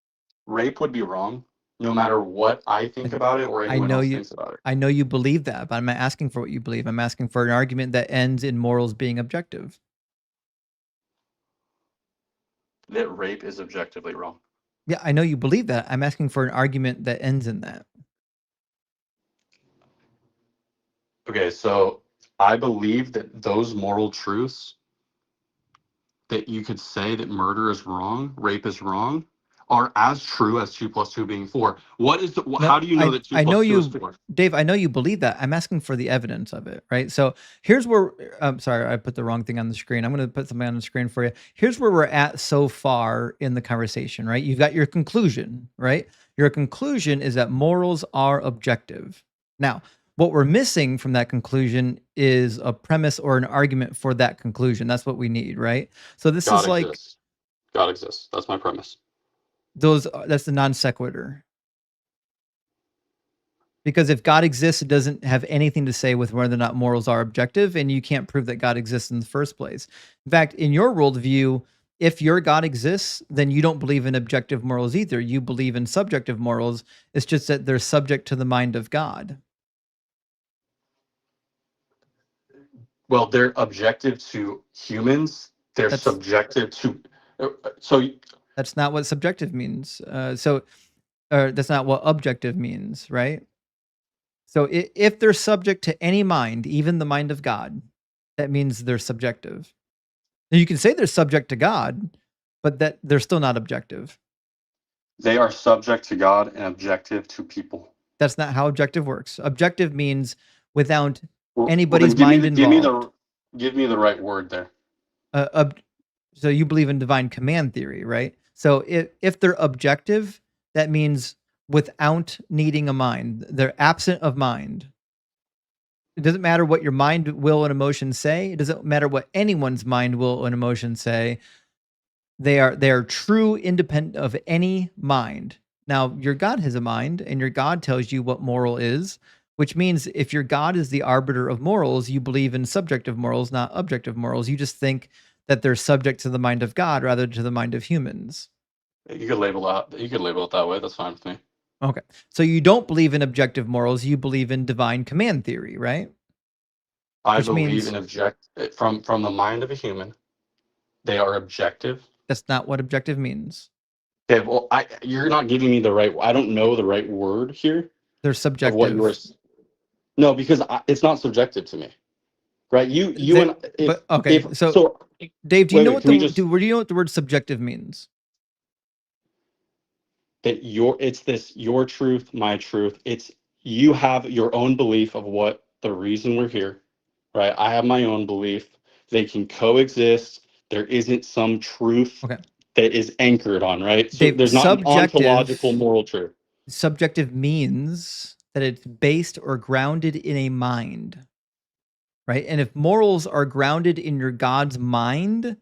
rape would be wrong, no matter what I think about it or anyone know else you- thinks about it. I know you believe that, but I'm not asking for what you believe. I'm asking for an argument that ends in morals being objective. That rape is objectively wrong. Yeah, I know you believe that. I'm asking for an argument that ends in that. Okay, so I believe that those moral truths that you could say that murder is wrong, rape is wrong, are as true as 2 + 2 being 4. How do you know that 2 I + know 2 is you- 4? Dave, I know you believe that. I'm asking for the evidence of it, right? So here's where I'm sorry, I put the wrong thing on the screen. I'm going to put something on the screen for you. Here's where we're at so far in the conversation, right? You've got your conclusion, right? Your conclusion is that morals are objective. Now, what we're missing from that conclusion is a premise or an argument for that conclusion. That's what we need, right? So this God is like exists. God exists. That's my premise. That's the non sequitur. Because if God exists, it doesn't have anything to say with whether or not morals are objective, and you can't prove that God exists in the first place. In fact, in your worldview, if your God exists, then you don't believe in objective morals either. You believe in subjective morals. It's just that they're subject to the mind of God. Well, they're objective to humans. They're That's subjective to. So that's not what subjective means. Or that's not what objective means, right? So if they're subject to any mind, even the mind of God, that means they're subjective. Now, you can say they're subject to God, but that they're still not objective. they are subject to God and objective to people. That's not how objective works. Objective means without Well, then anybody's mind involved. give me the right word there. Ob- so you believe in divine command theory, right? So if they're objective, that means without needing a mind. They're absent of mind. It doesn't matter what your mind, will, and emotion say. It doesn't matter what anyone's mind, will, and emotion say. They are true, independent of any mind. Now, your God has a mind, and your God tells you what moral is, which means if your God is the arbiter of morals, you believe in subjective morals, not objective morals. You just think that they're subject to the mind of God rather to the mind of humans. You could label that. You could label it that way. That's fine with me. Okay. So you don't believe in objective morals, you believe in divine command theory, right? I Which believe means in from the mind of a human. They are objective. that's not what objective means. Okay, well, you're not giving me the right. I don't know the right word here They're of what you were. subjective. No, because it's not subjective to me, right? You and But okay, if so so. Dave, do you Wait, know wait. what Can we just do you know what the word subjective means? that it's this your truth, my truth. It's you have your own belief of what the reason we're here, right? I have my own belief. They can coexist. There isn't some truth Okay. that is anchored on, right? So Dave, there's not an ontological moral truth. subjective means that it's based or grounded in a mind, right? And if morals are grounded in your God's mind,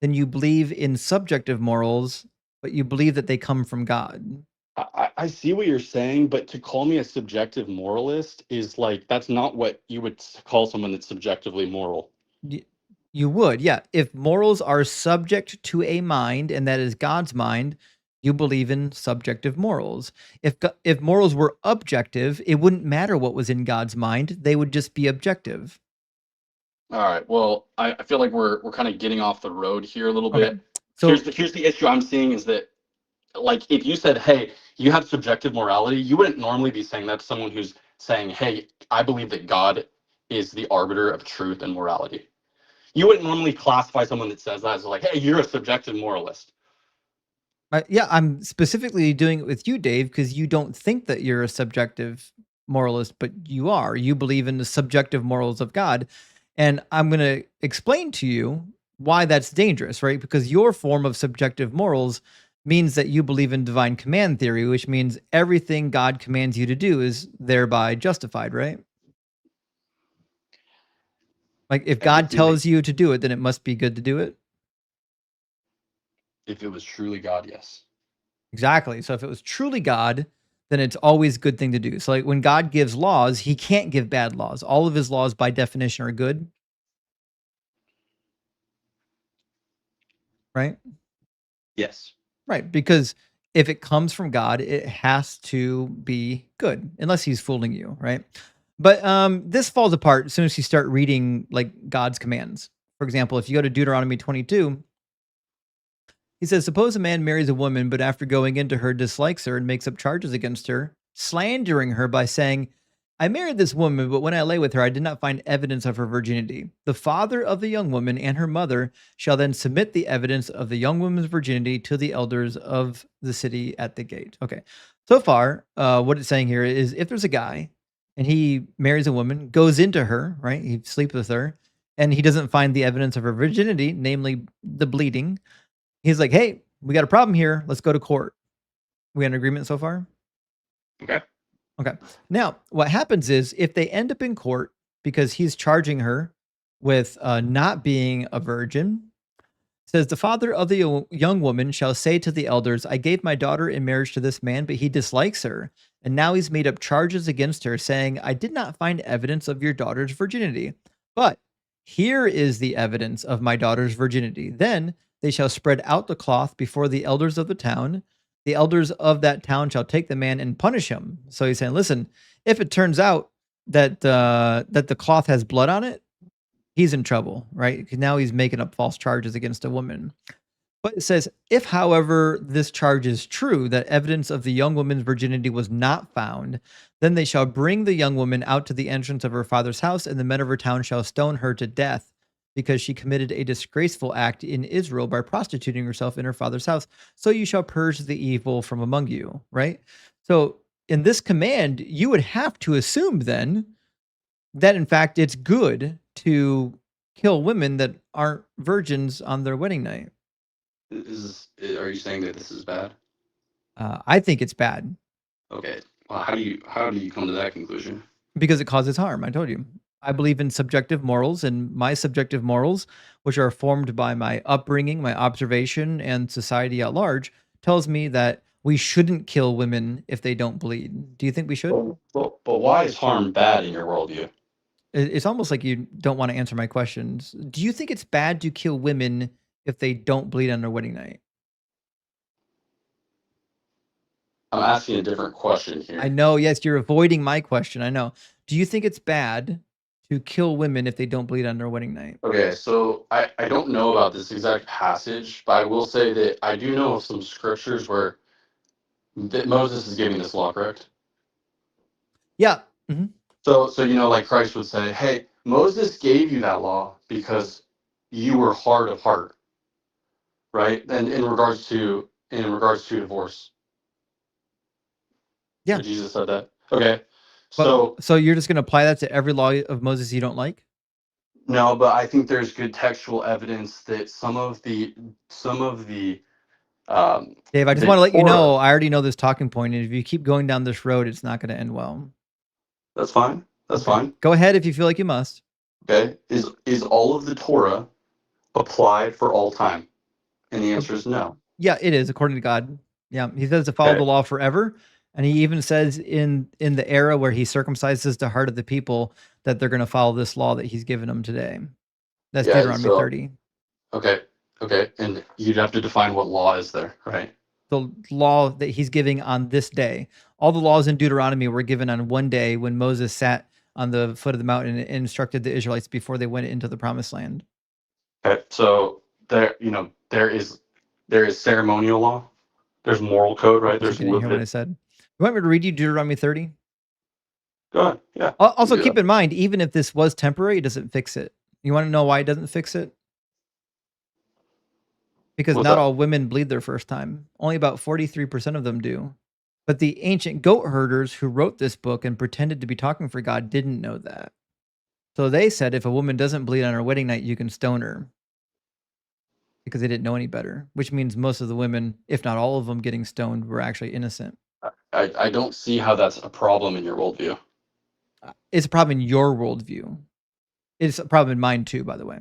then you believe in subjective morals, but you believe that they come from God. I see what you're saying, but to call me a subjective moralist is like that's not what you would call someone that's subjectively moral. You would, yeah. If morals are subject to a mind, and that is God's mind, you believe in subjective morals. If morals were objective, it wouldn't matter what was in God's mind; they would just be objective. All right. Well, I feel like we're kind of getting off the road here a little Okay, bit. so Here's the issue I'm seeing is that like if you said, "Hey, you have subjective morality," you wouldn't normally be saying that to someone who's saying, "Hey, I believe that God is the arbiter of truth and morality." You wouldn't normally classify someone that says that as like, "Hey, you're a subjective moralist." yeah, I'm specifically doing it with you, Dave, because you don't think that you're a subjective moralist, but you are. You believe in the subjective morals of God. And I'm going to explain to you why that's dangerous, right? Because your form of subjective morals means that you believe in divine command theory, which means everything God commands you to do is thereby justified, right? Like if God Everything that tells you to do it, then it must be good to do it. if it was truly God, yes. Exactly. So if it was truly God, then it's always a good thing to do. So like when God gives laws, he can't give bad laws. All of his laws by definition are good, right? Yes. Right, because if it comes from God, it has to be good unless he's fooling you, right? But this falls apart as soon as you start reading like God's commands. For example, if you go to Deuteronomy 22, he says, suppose a man marries a woman, but after going into her, dislikes her and makes up charges against her, slandering her by saying, I married this woman, but when I lay with her, I did not find evidence of her virginity. The father of the young woman and her mother shall then submit the evidence of the young woman's virginity to the elders of the city at the gate. Okay. So far, what it's saying here is if there's a guy and he marries a woman, goes into her, right? He sleeps with her, and he doesn't find the evidence of her virginity, namely the bleeding. He's like, hey, we got a problem here. Let's go to court. We got an agreement so far? Okay. Okay. Now, what happens is if they end up in court because he's charging her with not being a virgin, says, the father of the young woman shall say to the elders, I gave my daughter in marriage to this man, but he dislikes her. And now he's made up charges against her, saying, I did not find evidence of your daughter's virginity. But here is the evidence of my daughter's virginity. Then they shall spread out the cloth before the elders of the town. The elders of that town shall take the man and punish him. So he's saying, listen, if it turns out that that the cloth has blood on it, he's in trouble, right? Because now he's making up false charges against a woman. But it says, if, however, this charge is true, that evidence of the young woman's virginity was not found, then they shall bring the young woman out to the entrance of her father's house, and the men of her town shall stone her to death, because she committed a disgraceful act in Israel by prostituting herself in her father's house. So you shall purge the evil from among you, right? So in this command, you would have to assume then that in fact it's good to kill women that aren't virgins on their wedding night. Are you saying that this is bad? I think it's bad Okay. Well, how do you come to that conclusion? because it causes harm. I told you. I believe in subjective morals, and my subjective morals, which are formed by my upbringing, my observation, and society at large, tells me that we shouldn't kill women if they don't bleed. Do you think we should? But why is harm bad in your worldview? It's almost like you don't want to answer my questions. Do you think it's bad to kill women if they don't bleed on their wedding night? I'm asking a different question here. I know, yes, you're avoiding my question. I know. Do you think it's bad to kill women if they don't bleed on their wedding night? Okay, so I don't know about this exact passage, but I will say that I do know of some scriptures where that Moses is giving this law, correct? Yeah. Mhm. So like Christ would say, "Hey, Moses gave you that law because you were hard of heart," right? And in regards to divorce, Yeah. Jesus said that. Okay, But so so you're just going to apply that to every law of Moses you don't like? no, but I think there's good textual evidence that some of the Dave, I just the want to let you Torah. know, I already know this talking point, and if you keep going down this road, it's not going to end well. That's fine. That's Okay. fine. Go ahead if you feel like you must. Okay, is all of the Torah applied for all time? And the answer is no. Yeah, it is according to God. Yeah, he says to follow Okay. the law forever, and he even says in the era where he circumcises the heart of the people that they're going to follow this law that he's given them today. That's Yeah, Deuteronomy so 30. okay, and you'd have to define what law is there, right? The law that he's giving on this day. All the laws in Deuteronomy were given on one day when Moses sat on the foot of the mountain and instructed the Israelites before they went into the promised land. Okay, so there is ceremonial law. There's moral code, right? But you didn't hear what I said. You want me to read you Deuteronomy 30? Go ahead. Yeah. Also, do keep that. in mind, even if this was temporary, it doesn't fix it. You want to know why it doesn't fix it? Because What's not that? all women bleed their first time. Only about 43% of them do. But the ancient goat herders who wrote this book and pretended to be talking for God didn't know that. So they said if a woman doesn't bleed on her wedding night, you can stone her. Because they didn't know any better, which means most of the women, if not all of them getting stoned, were actually innocent. I don't see how that's a problem in your worldview. It's a problem in your worldview. It's a problem in mine too, by the way.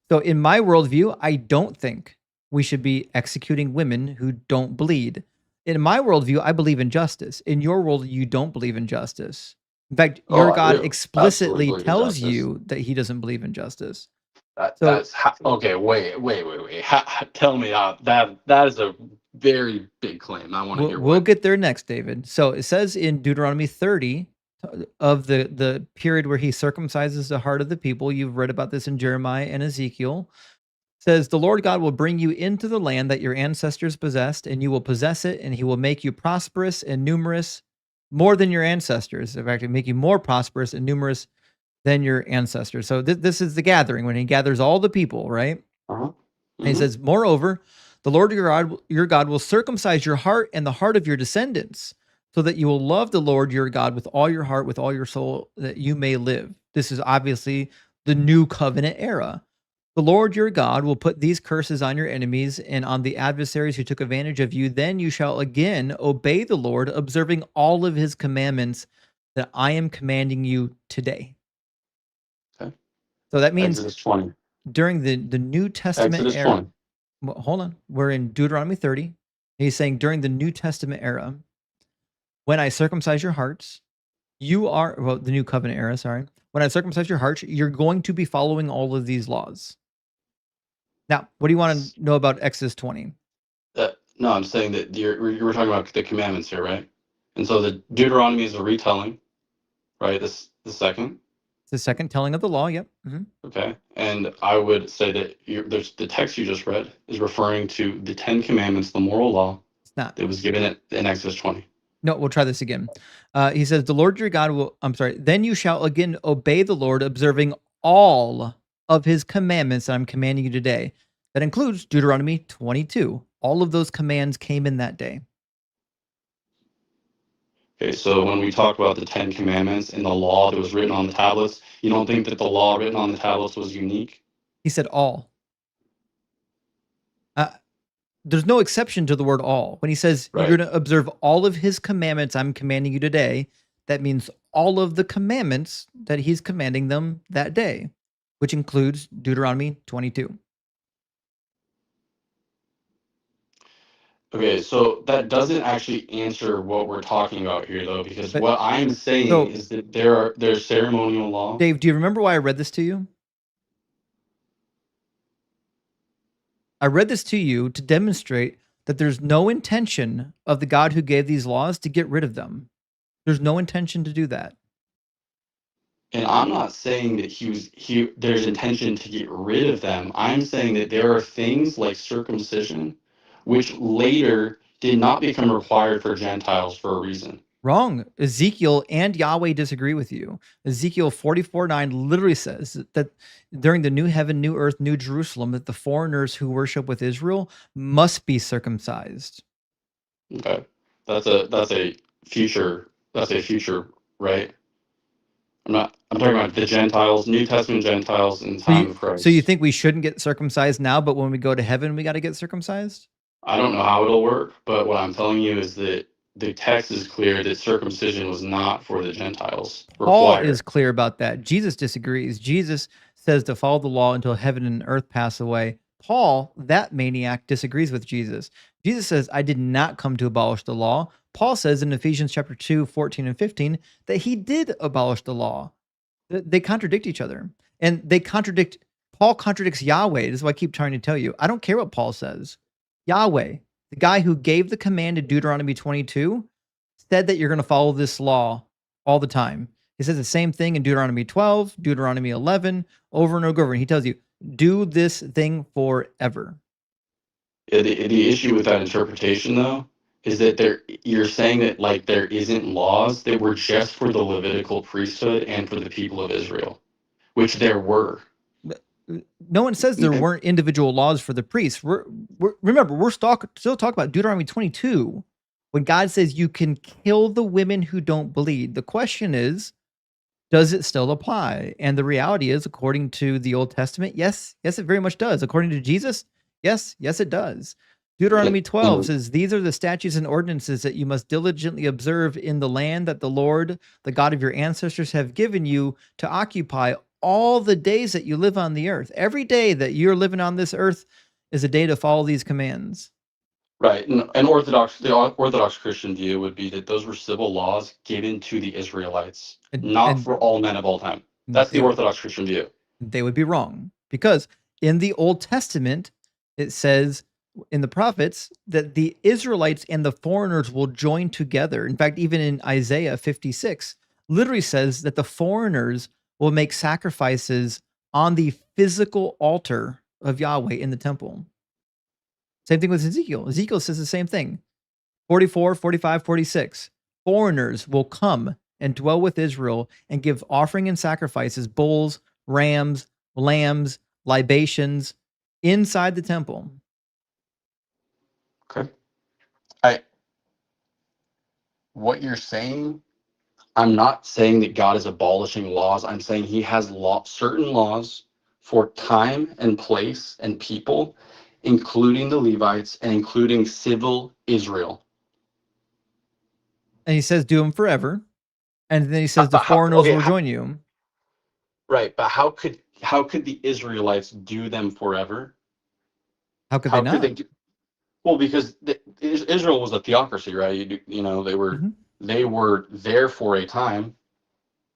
So in my worldview, I don't think we should be executing women who don't bleed. In my worldview, I believe in justice. In your world, you don't believe in justice. In fact, Oh, your I God do. explicitly Absolutely believe in tells justice. you that he doesn't believe in justice. So That's okay. Wait. Tell me that is a very big claim. I want to hear we'll what. get there next, David. So it says in Deuteronomy 30 of the period where he circumcises the heart of the people. You've read about this in Jeremiah and Ezekiel. Says the Lord God will bring you into the land that your ancestors possessed, and you will possess it, and he will make you prosperous and numerous more than your ancestors. In fact, make you more prosperous and numerous than your ancestors. So this is the gathering when he gathers all the people, right? Uh-huh. And he says, moreover, the Lord your God will circumcise your heart and the heart of your descendants, so that you will love the Lord your God with all your heart, with all your soul, that you may live. This is obviously the new covenant era. The Lord your God will put these curses on your enemies and on the adversaries who took advantage of you. Then you shall again obey the Lord, observing all of his commandments that I am commanding you today. Okay. So that means Exodus 20. during the New Testament Exodus era. 20. Well, hold on. We're in Deuteronomy 30. He's saying during the New Testament era, when I circumcise your hearts, the New Covenant era, sorry. When I circumcise your hearts, you're going to be following all of these laws. Now, what do you want to know about Exodus 20? No, I'm saying that you were talking about the commandments here, right? And so the Deuteronomy is a retelling, right? The second. It's the second telling of the law. Yep. Mm-hmm. Okay. And I would say that there's the text you just read is referring to the 10 Commandments, the moral law. It's not. That was given in Exodus 20. No, we'll try this again. He says, the Lord your God will, then you shall again obey the Lord, observing all of his commandments that I'm commanding you today. That includes Deuteronomy 22. All of those commands came in that day. Okay, so when we talk about the 10 Commandments and the law that was written on the tablets, you don't think that the law written on the tablets was unique? He said all. There's no exception to the word all. When he says Right. you're going to observe all of his commandments I'm commanding you today, that means all of the commandments that he's commanding them that day, which includes Deuteronomy 22. Okay, so that doesn't actually answer what we're talking about here, though, because what I'm saying is that there's ceremonial law. Dave, do you remember why I read this to you? I read this to you to demonstrate that there's no intention of the God who gave these laws to get rid of them. There's no intention to do that. And I'm not saying that there's intention to get rid of them. I'm saying that there are things like circumcision, which later did not become required for Gentiles for a reason. Wrong. Ezekiel and Yahweh disagree with you. Ezekiel 44:9 literally says that during the new heaven, new earth, new Jerusalem, that the foreigners who worship with Israel must be circumcised. Okay, that's a future, right? I'm talking about the Gentiles, New Testament Gentiles in the time of Christ. So you think we shouldn't get circumcised now, but when we go to heaven, we got to get circumcised? I don't know how it'll work, but what I'm telling you is that the text is clear that circumcision was not for the Gentiles. Paul is clear about that. Jesus disagrees. Jesus says to follow the law until heaven and earth pass away. Paul, that maniac, disagrees with Jesus. Jesus says, I did not come to abolish the law. Paul says in Ephesians chapter 2, 14 and 15, that he did abolish the law. They contradict each other. And Paul contradicts Yahweh. This is what I keep trying to tell you. I don't care what Paul says. Yahweh, the guy who gave the command in Deuteronomy 22, said that you're going to follow this law all the time. He says the same thing in Deuteronomy 12, Deuteronomy 11, over and over. And he tells you, do this thing forever. The issue with that interpretation, though, is that you're saying that like there isn't laws that were just for the Levitical priesthood and for the people of Israel, which there were. No one says there weren't individual laws for the priests. Remember, we're still talking about Deuteronomy 22, when God says you can kill the women who don't bleed. The question is, does it still apply? And the reality is, according to the Old Testament, yes, it very much does. According to Jesus, yes, it does. Deuteronomy 12 says, these are the statutes and ordinances that you must diligently observe in the land that the Lord, the God of your ancestors, have given you to occupy all the days that you live on the earth. Every day that you're living on this earth is a day to follow these commands. Right. And the Orthodox Christian view would be that those were civil laws given to the Israelites, not for all men of all time. That's the Orthodox Christian view. They would be wrong, because in the Old Testament, it says in the prophets that the Israelites and the foreigners will join together. In fact, even in Isaiah 56, literally says that the foreigners will make sacrifices on the physical altar of Yahweh in the temple. Same thing with Ezekiel. Ezekiel says the same thing. 44, 45, 46. Foreigners will come and dwell with Israel and give offering and sacrifices, bulls, rams, lambs, libations inside the temple. Okay. What you're saying, I'm not saying that God is abolishing laws. I'm saying he has certain laws for time and place and people, including the Levites and including civil Israel. And he says, do them forever. And then he says, the foreigners will join you. Right. But how could the Israelites do them forever? How could they How not? could they do? Well, because Israel was a theocracy, right? You know, they were there for a time.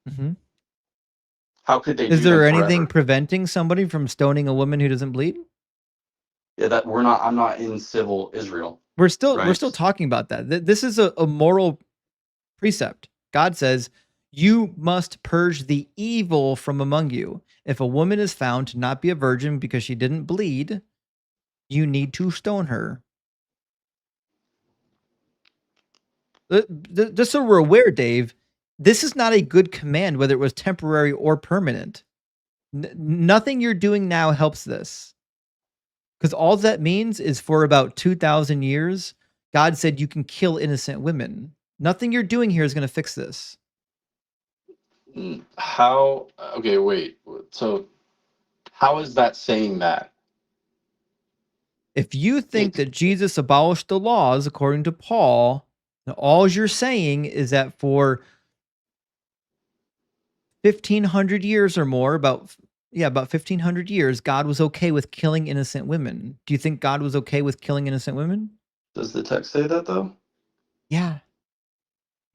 Mm-hmm. How could they Is do them there forever? anything preventing somebody from stoning a woman who doesn't bleed? Yeah, that we're not. I'm not in civil Israel. We're still Right. talking about that. This is a moral precept. God says, "You must purge the evil from among you. If a woman is found to not be a virgin because she didn't bleed, you need to stone her." Just so we're aware, Dave, this is not a good command, whether it was temporary or permanent. Nothing you're doing now helps this. Because all that means is for about 2,000 years, God said you can kill innocent women. Nothing you're doing here is going to fix this. How? Okay, wait. So, how is that saying that? If you think that Jesus abolished the laws according to Paul, all you're saying is that for 1,500 years or more, about 1,500 years, God was okay with killing innocent women. Do you think God was okay with killing innocent women? Does the text say that though? Yeah.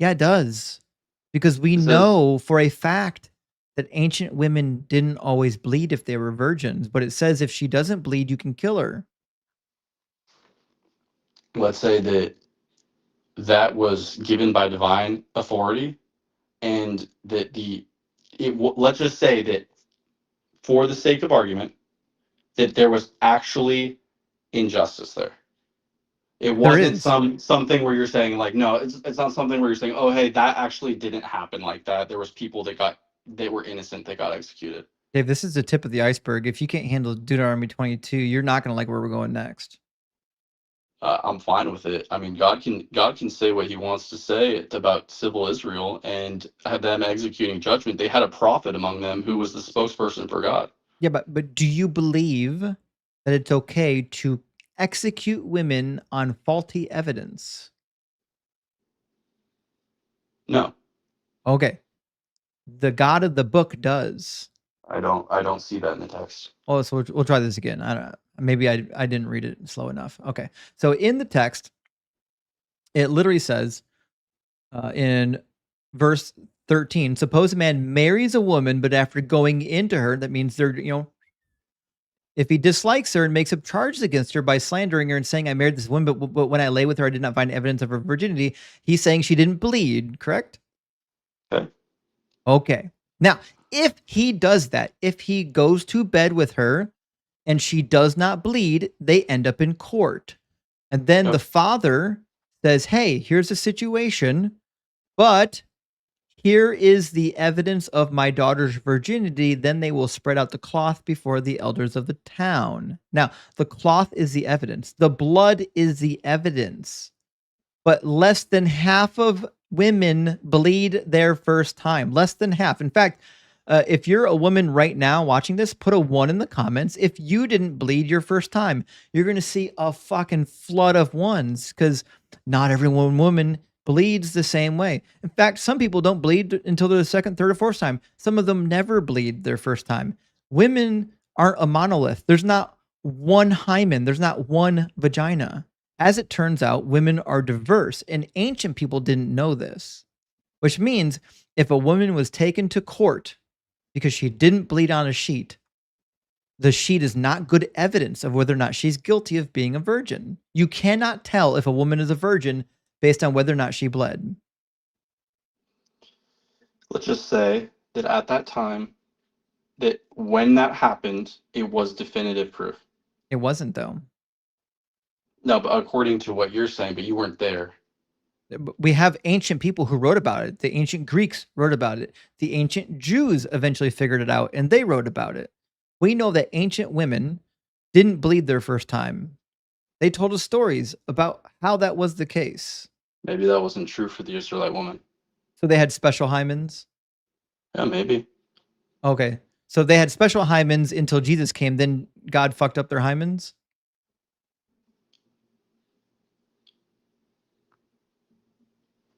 Yeah, it does. Because we It says, know for a fact that ancient women didn't always bleed if they were virgins, but it says if she doesn't bleed, you can kill her. let's say that was given by divine authority, and that let's just say that, for the sake of argument, that there was actually injustice there. It There wasn't is. something where you're saying like, no, it's not something where you're saying, oh, hey, that actually didn't happen like that. There was people that were innocent that got executed. Dave, this is the tip of the iceberg. If you can't handle Deuteronomy 22, you're not going to like where we're going next. I'm fine with it. I mean, God can say what He wants to say about civil Israel and have them executing judgment. They had a prophet among them who was the spokesperson for God. Yeah, but do you believe that it's okay to execute women on faulty evidence? No, Okay. The God of the book does. I don't see that in the text. Oh, so we'll try this again. I don't know. Maybe I didn't read it slow enough. Okay. So in the text, it literally says in verse 13, suppose a man marries a woman, but after going into her, that means they're, if he dislikes her and makes up charges against her by slandering her and saying, I married this woman, but when I lay with her, I did not find evidence of her virginity, he's saying she didn't bleed, correct? Okay. Okay. Now, if he does that, if he goes to bed with her and she does not bleed, they end up in court. And then Yep. the father says, hey, here's a situation, but here is the evidence of my daughter's virginity. Then they will spread out the cloth before the elders of the town. Now, the cloth is the evidence, the blood is the evidence, but less than half of women bleed their first time. Less than half. In fact, if you're a woman right now watching this, put a 1 in the comments. If you didn't bleed your first time, you're going to see a fucking flood of 1s because not every woman bleeds the same way. In fact, some people don't bleed until the second, third, or fourth time. Some of them never bleed their first time. Women aren't a monolith. There's not one hymen, there's not one vagina. As it turns out, women are diverse, and ancient people didn't know this, which means if a woman was taken to court because she didn't bleed on a sheet, the sheet is not good evidence of whether or not she's guilty of being a virgin. You cannot tell if a woman is a virgin based on whether or not she bled. Let's just say that at that time, that when that happened, it was definitive proof. It wasn't, though. No, but according to what you're saying, but you weren't there. We have ancient people who wrote about it. The ancient Greeks wrote about it. The ancient Jews eventually figured it out and they wrote about it. We know that ancient women didn't bleed their first time. They told us stories about how that was the case. Maybe that wasn't true for the Israelite woman. So they had special hymens. Yeah, maybe. Okay. So they had special hymens until Jesus came. Then God fucked up their hymens.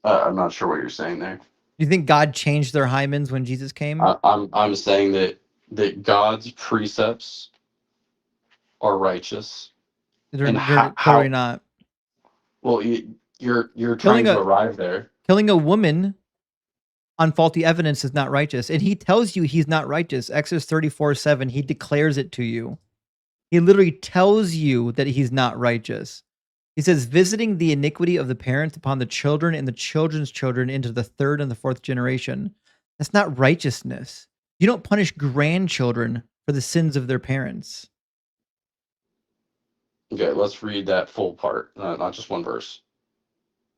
I'm not sure what you're saying there. Do you think God changed their hymens when Jesus came? I'm saying that God's precepts are righteous, They're how totally not. well you're trying Killing to a arrive there. killing a woman on faulty evidence is not righteous, and he tells you he's not righteous. Exodus 34:7. He declares it to you. He literally tells you that he's not righteous. He says, visiting the iniquity of the parents upon the children and the children's children into the third and the fourth generation. That's not righteousness. You don't punish grandchildren for the sins of their parents. Okay, let's read that full part, not just one verse.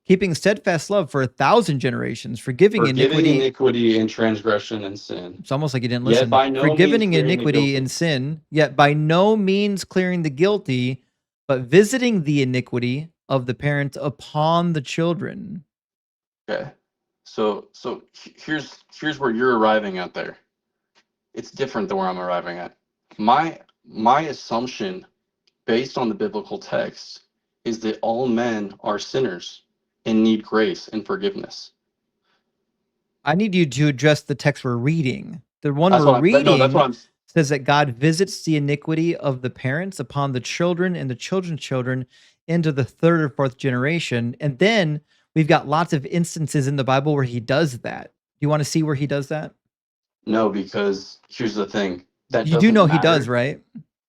Keeping steadfast love for 1,000 generations, forgiving iniquity and transgression and sin. It's almost like you didn't Yet listen. by no means Forgiving clearing the iniquity guilty. and sin, yet by no means clearing the guilty, but visiting the iniquity of the parents upon the children. Okay, so here's where you're arriving at there. It's different than where I'm arriving at. My assumption, based on the biblical text, is that all men are sinners and need grace and forgiveness. I need you to address the text we're reading. The one That's we're what I'm, no, reading that's what I'm. says that God visits the iniquity of the parents upon the children and the children's children into the third or fourth generation. And then we've got lots of instances in the Bible where he does that. Do you want to see where he does that? No, because here's the thing. That You do know doesn't he does, matter. right?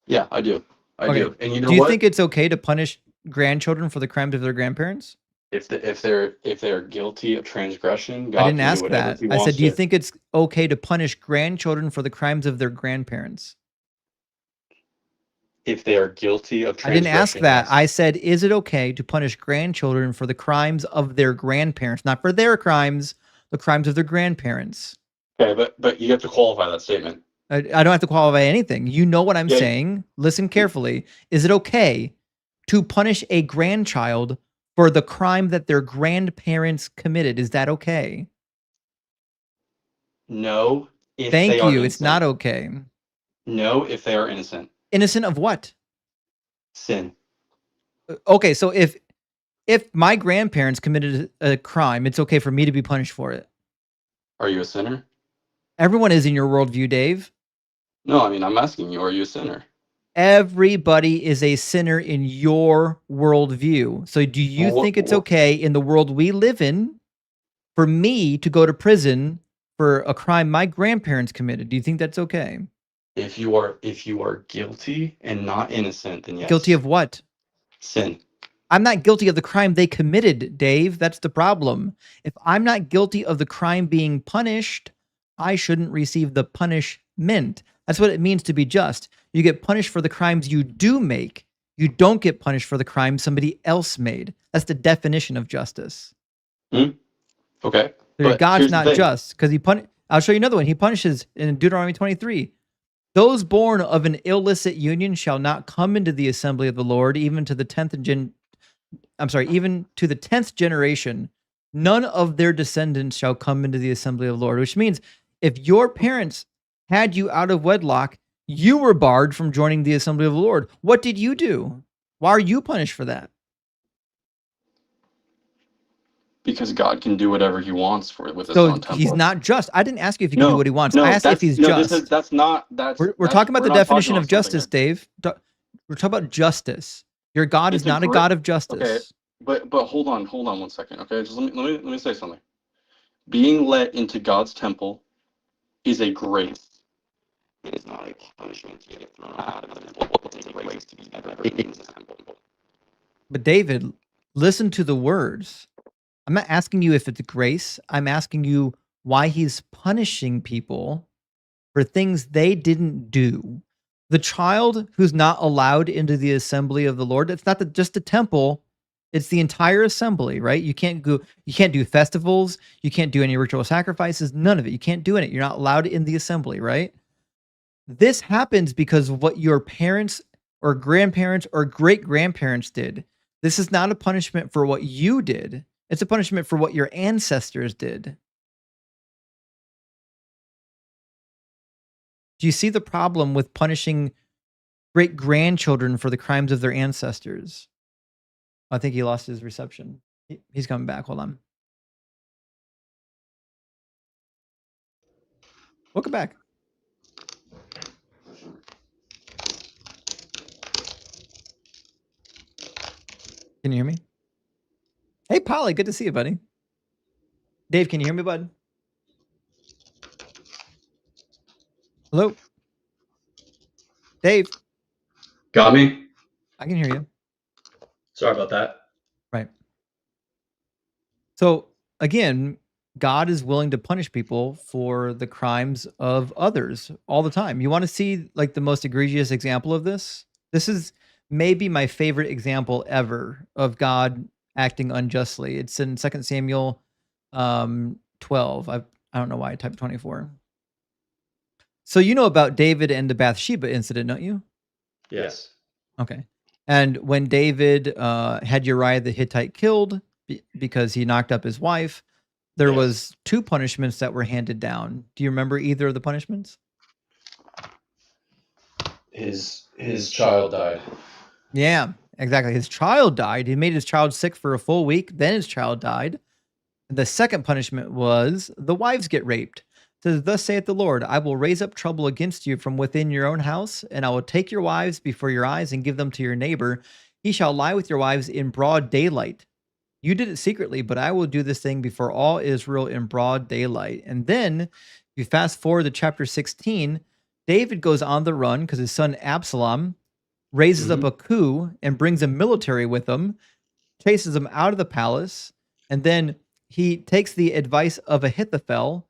Yeah, I do. I Okay. do. And you know Do you what? think it's okay to punish grandchildren for the crimes of their grandparents? If they're guilty of transgression, I God didn't can do ask whatever that. He I wants said, do you to. think it's okay to punish grandchildren for the crimes of their grandparents? If they are guilty of I didn't ask transgression, that. yes. I said, is it okay to punish grandchildren for the crimes of their grandparents? Not for their crimes, the crimes of their grandparents. Okay, but you have to qualify that statement. I don't have to qualify anything. You know what I'm Yeah. saying. Listen carefully. Is it okay to punish a grandchild for the crime that their grandparents committed? Is that okay? No, if Thank they are you. It's innocent. not okay. No, if they are innocent. Innocent of what? Sin. Okay, so if my grandparents committed a crime, it's okay for me to be punished for it. Are you a sinner? Everyone is in your worldview, Dave. No, I mean, I'm asking you, are you a sinner? Everybody is a sinner in your worldview. So do you Well, think it's okay in the world we live in for me to go to prison for a crime my grandparents committed? Do you think that's okay? If you are guilty and not innocent, then yes. Guilty of what? Sin. I'm not guilty of the crime they committed, Dave. That's the problem. If I'm not guilty of the crime being punished, I shouldn't receive the punishment. That's what it means to be just. You get punished for the crimes you do make. You don't get punished for the crime somebody else made. That's the definition of justice. Okay. So But God's here's the not thing. just because I'll show you another one. He punishes in Deuteronomy 23. Those born of an illicit union shall not come into the assembly of the Lord, even to the 10th generation, none of their descendants shall come into the assembly of the Lord, which means if your parents had you out of wedlock, you were barred from joining the assembly of the Lord. What did you do? Why are you punished for that? Because God can do whatever He wants with His So own temple. he's not just. I didn't ask you if he can do what he wants. I asked if he's just. We're talking about the definition of justice, Dave. We're talking about justice. Your God is not a God of justice. Okay, but hold on 1 second. Okay, just let me say something. Being let into God's temple is a grace. It is not a punishment to get thrown out of the temple. It's a grace to be never in the temple. But David, listen to the words. I'm not asking you if it's grace. I'm asking you why he's punishing people for things they didn't do. The child who's not allowed into the assembly of the Lord, it's not just the temple, it's the entire assembly, right? You can't do festivals, you can't do any ritual sacrifices, none of it. You can't do it. You're not allowed in the assembly, right? This happens because of what your parents or grandparents or great grandparents did. This is not a punishment for what you did. It's a punishment for what your ancestors did. Do you see the problem with punishing great grandchildren for the crimes of their ancestors? I think he lost his reception. He's coming back. Hold on. Welcome back. Can you hear me? Hey, Polly, good to see you, buddy. Dave, can you hear me, bud? Hello? Dave, Got me? I can hear you. Sorry about that. Right. So, again, God is willing to punish people for the crimes of others all the time. You want to see like the most egregious example of this? This is maybe my favorite example ever of God acting unjustly. It's in 2 Samuel 12. I don't know why I typed 24. So you know about David and the Bathsheba incident, don't you? Yes. Okay. And when David had Uriah the Hittite killed because he knocked up his wife, there Yes. was 2 punishments that were handed down. Do you remember either of the punishments? His child died. Yeah, exactly. His child died. He made his child sick for a full week. Then his child died. The second punishment was the wives get raped. It says, "Thus saith the Lord, I will raise up trouble against you from within your own house, and I will take your wives before your eyes and give them to your neighbor. He shall lie with your wives in broad daylight. You did it secretly, but I will do this thing before all Israel in broad daylight." And then, if you fast forward to chapter 16, David goes on the run because his son Absalom raises up a coup and brings a military with him, chases him out of the palace, and then he takes the advice of Ahithophel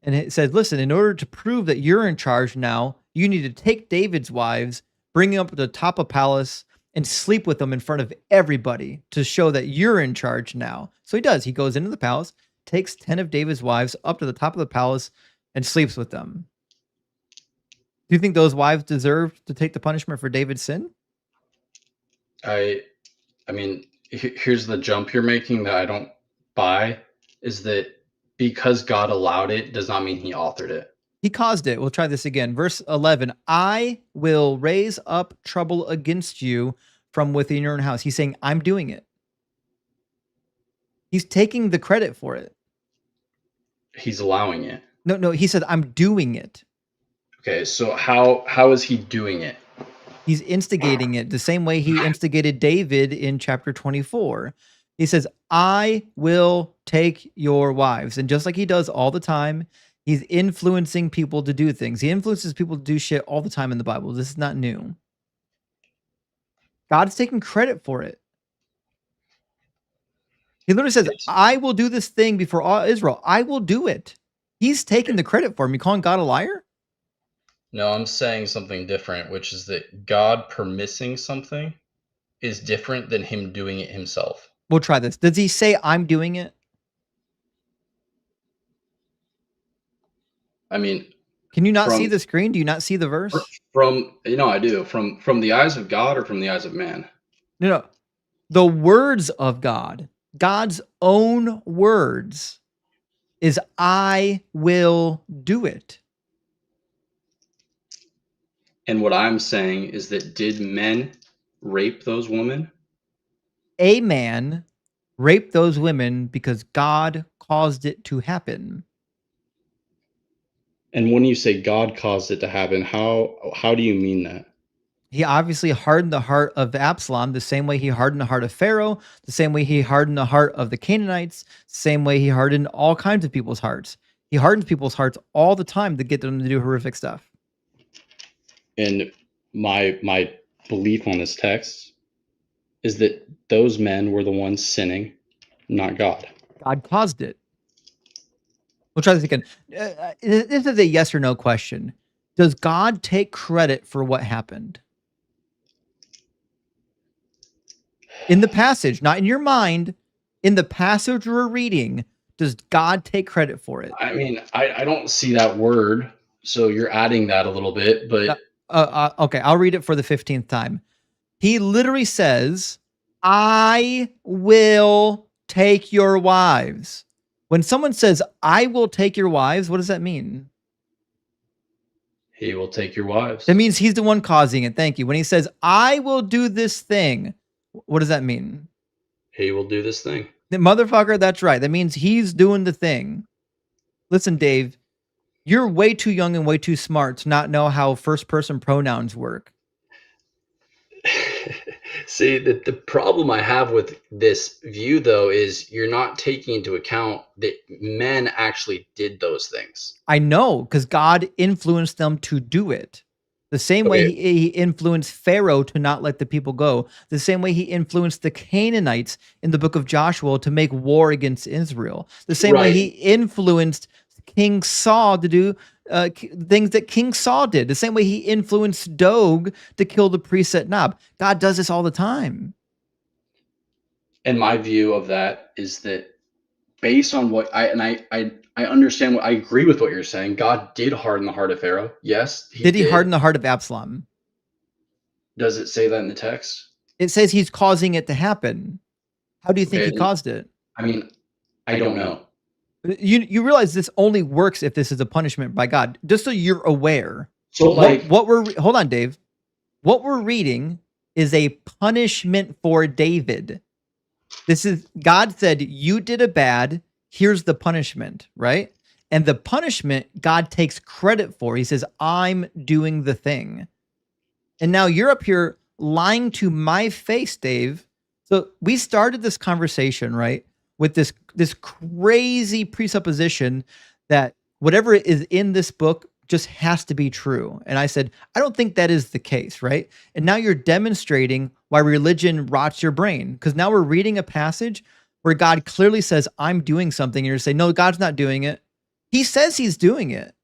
and it says, "Listen, in order to prove that you're in charge now, you need to take David's wives, bring them up to the top of palace, and sleep with them in front of everybody to show that you're in charge now." So he does. He goes into the palace, takes 10 of David's wives up to the top of the palace, and sleeps with them. Do you think those wives deserve to take the punishment for David's sin? I mean, here's the jump you're making that I don't buy is that because God allowed it does not mean he authored it. He caused it. We'll try this again. Verse 11, "I will raise up trouble against you from within your own house." He's saying, I'm doing it. He's taking the credit for it. He's allowing it. No, he said, I'm doing it. Okay, so how is he doing it? He's instigating it the same way he instigated David in chapter 24. He says, I will take your wives. And just like he does all the time, he's influencing people to do things. He influences people to do shit all the time in the Bible. This is not new. God's taking credit for it. He literally says, I will do this thing before all Israel. I will do it. He's taking the credit for him. You calling God a liar? No, I'm saying something different, which is that God permitting something is different than him doing it himself. We'll try this. Does he say, I'm doing it? I mean, can you not see the screen? Do you not see the verse? I do. From the eyes of God or from the eyes of man? No. The words of God, God's own words, is I will do it. And what I'm saying is that did men rape those women? A man raped those women because God caused it to happen. And when you say God caused it to happen, how do you mean that? He obviously hardened the heart of Absalom the same way he hardened the heart of Pharaoh, the same way he hardened the heart of the Canaanites, same way he hardened all kinds of people's hearts. He hardens people's hearts all the time to get them to do horrific stuff. And my belief on this text is that those men were the ones sinning, not God. God caused it. We'll try this again. This is a yes or no question. Does God take credit for what happened? In the passage, not in your mind, in the passage we're reading, does God take credit for it? I mean, I don't see that word, so you're adding that a little bit, but... Okay, I'll read it for the 15th time. He literally says, I will take your wives. When someone says, I will take your wives, what does that mean? He will take your wives. That means he's the one causing it. Thank you. When he says, I will do this thing, what does that mean? He will do this thing. The motherfucker, that's right. That means he's doing the thing. Listen, Dave, you're way too young and way too smart to not know how first-person pronouns work. See, the problem I have with this view, though, is you're not taking into account that men actually did those things. I know, because God influenced them to do it. The same way Okay. he influenced Pharaoh to not let the people go. The same way he influenced the Canaanites in the book of Joshua to make war against Israel. The same way Right. he influenced King Saul to do things that King Saul did. The same way he influenced Dog to kill the priest at Nob. God does this all the time. And my view of that is that based on what I understand what I agree with what you're saying. God did harden the heart of Pharaoh. Yes, he Did he did. harden the heart of Absalom? Does it say that in the text? It says he's causing it to happen. How do you think Okay, he caused it? I mean, I don't know. You realize this only works if this is a punishment by God. Just so you're aware. So like, What we're hold on, Dave. What we're reading is a punishment for David. This is God said, you did a bad, here's the punishment, right? And the punishment God takes credit for. He says, I'm doing the thing. And now you're up here lying to my face, Dave. So we started this conversation, right, with this crazy presupposition that whatever is in this book just has to be true. And I said, I don't think that is the case, right? And now you're demonstrating why religion rots your brain, because now we're reading a passage where God clearly says, I'm doing something. And you're saying, no, God's not doing it. He says he's doing it.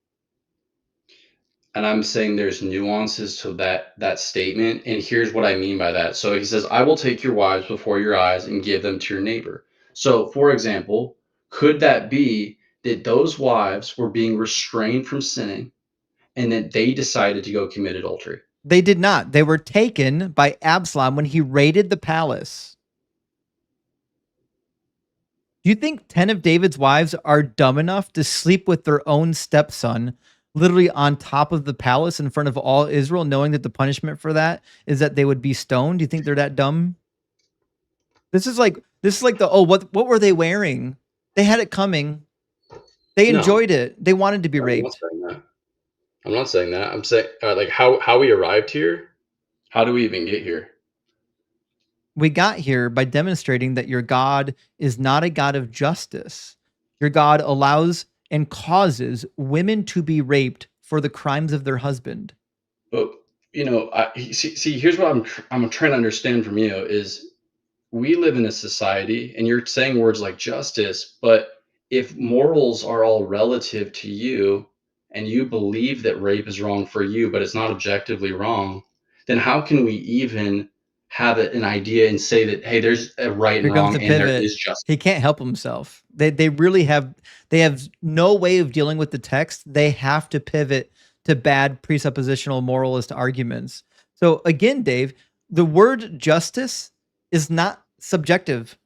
and I'm saying there's nuances to that statement, and here's what I mean by that. So he says, "I will take your wives before your eyes and give them to your neighbor." So, for example, could that be that those wives were being restrained from sinning, and that they decided to go commit adultery? They did not. They were taken by Absalom when he raided the palace. Do you think 10 of David's wives are dumb enough to sleep with their own stepson, literally on top of the palace in front of all Israel, knowing that the punishment for that is that they would be stoned? Do you think they're that dumb? This is like the what were they wearing? They had it coming. They No, enjoyed it. They wanted to be I'm not raped. saying that. I'm not saying that. I'm saying like how we arrived here. How do we even get here? We got here by demonstrating that your God is not a God of justice. Your God allows and causes women to be raped for the crimes of their husband. But see, here's what I'm trying to understand from you is we live in a society, and you're saying words like justice, but if morals are all relative to you, and you believe that rape is wrong for you, but it's not objectively wrong, then how can we even have an idea and say that, hey, there's a right and Here comes wrong, the and there pivot. is justice? He can't help himself. They really have no way of dealing with the text. They have to pivot to bad presuppositional moralist arguments. So again, Dave, the word justice is not subjective.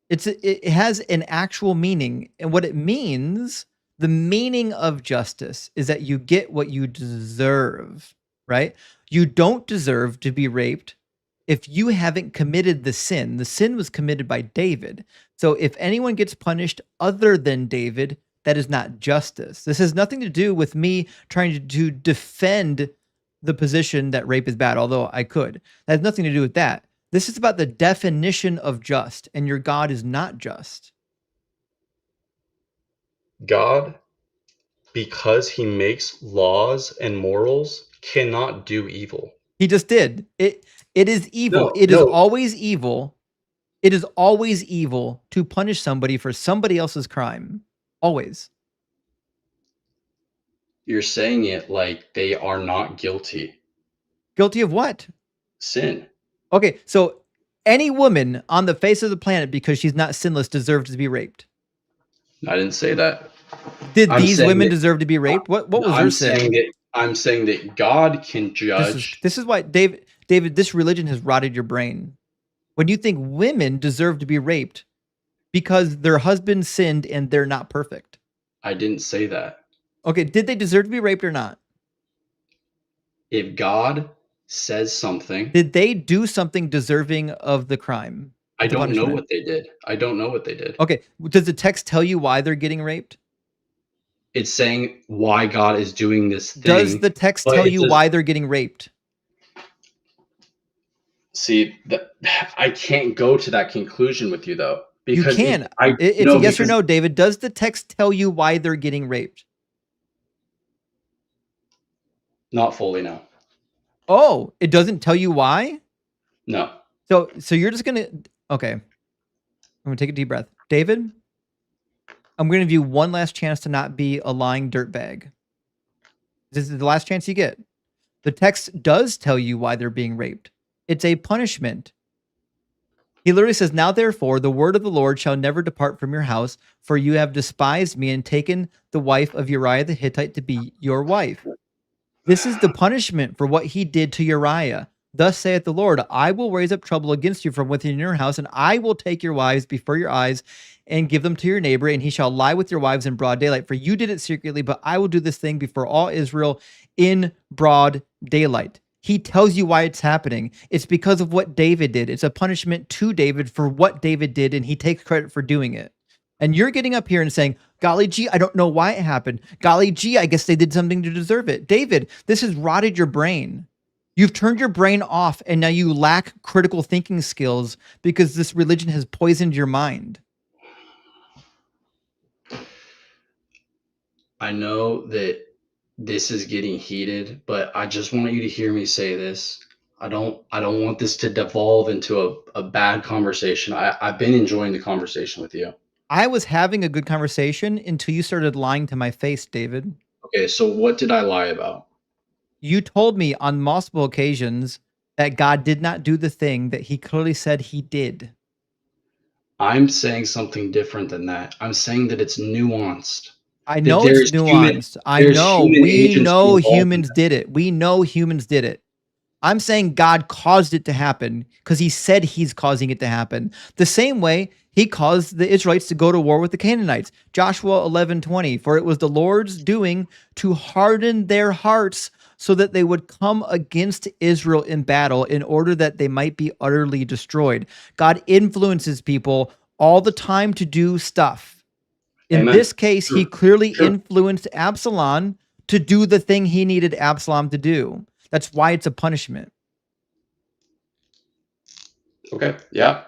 It has an actual meaning, and what it means, the meaning of justice is that you get what you deserve, right? You don't deserve to be raped if you haven't committed the sin. The sin was committed by David. So if anyone gets punished other than David, that is not justice. This has nothing to do with me trying to defend the position that rape is bad, although I could. That has nothing to do with that. This is about the definition of just, and your God is not just. God, because he makes laws and morals, cannot do evil. He just did. It is evil. No, It is no, always evil. It is always evil to punish somebody for somebody else's crime. Always. you're saying it like they are not guilty. Guilty of what? Sin. Okay, so any woman on the face of the planet, because she's not sinless, deserves to be raped. I didn't say that. Did I'm these saying women that deserve to be raped? What was her I'm saying sin? that I'm saying that God can judge. This is why David, this religion has rotted your brain. When you think women deserve to be raped because their husband sinned and they're not perfect. I didn't say that. Okay, did they deserve to be raped or not? If God says something, Did they do something deserving of the crime? I Of the don't know punishment? what they did. I don't know what they did. Okay, does the text tell you why they're getting raped? It's saying why God is doing this Does thing, the text but tell it you does. why they're getting raped? See, I can't go to that conclusion with you though, You because can. I It's no a yes or because no, David. Does the text tell you why they're getting raped? not fully no. Oh, it doesn't tell you why? No. So you're just gonna okay. I'm gonna take a deep breath. David, I'm gonna give you one last chance to not be a lying dirtbag. This is the last chance you get. The text does tell you why they're being raped. It's a punishment. He literally says, "Now therefore, the word of the Lord shall never depart from your house, for you have despised me and taken the wife of Uriah the Hittite to be your wife." This is the punishment for what he did to Uriah. Thus saith the Lord, I will raise up trouble against you from within your house, and I will take your wives before your eyes and give them to your neighbor, and he shall lie with your wives in broad daylight. For you did it secretly, but I will do this thing before all Israel in broad daylight. He tells you why it's happening. It's because of what David did. It's a punishment to David for what David did, and he takes credit for doing it. And you're getting up here and saying, golly gee, I don't know why it happened. Golly gee, I guess they did something to deserve it. David, this has rotted your brain. You've turned your brain off, and now you lack critical thinking skills because this religion has poisoned your mind. I know that this is getting heated, but I just want you to hear me say this. I don't want this to devolve into a bad conversation. I've been enjoying the conversation with you. I was having a good conversation until you started lying to my face, David. Okay, so what did I lie about? You told me on multiple occasions that God did not do the thing that he clearly said he did. I'm saying something different than that. I'm saying that it's nuanced. I That know it's nuanced. I know. We agency know involved in humans did it. We know humans did it. I'm saying God caused it to happen because he said he's causing it to happen. The same way he caused the Israelites to go to war with the Canaanites. Joshua 11:20, for it was the Lord's doing to harden their hearts so that they would come against Israel in battle in order that they might be utterly destroyed. God influences people all the time to do stuff. In Amen. this case, he True. clearly True. influenced Absalom to do the thing he needed Absalom to do. That's why it's a punishment. Okay. Yeah.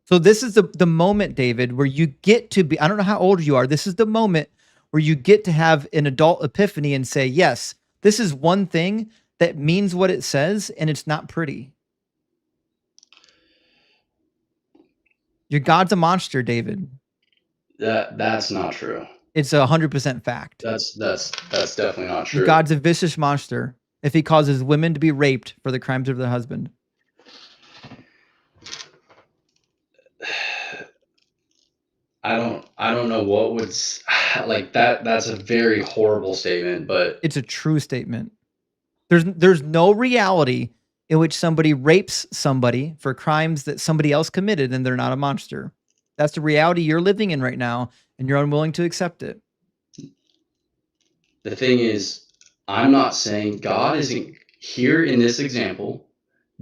So this is the moment, David, where you get to be, I don't know how old you are. This is the moment where you get to have an adult epiphany and say, yes, this is one thing that means what it says, and it's not pretty. Your God's a monster, David. That's not true. It's 100% fact. That's definitely not true. Your God's a vicious monster if he causes women to be raped for the crimes of their husband. I don't know what would like that. That's a very horrible statement, but It's a true statement. There's no reality in which somebody rapes somebody for crimes that somebody else committed and they're not a monster. That's the reality you're living in right now, and you're unwilling to accept it. the thing is, I'm not saying God isn't here in this example.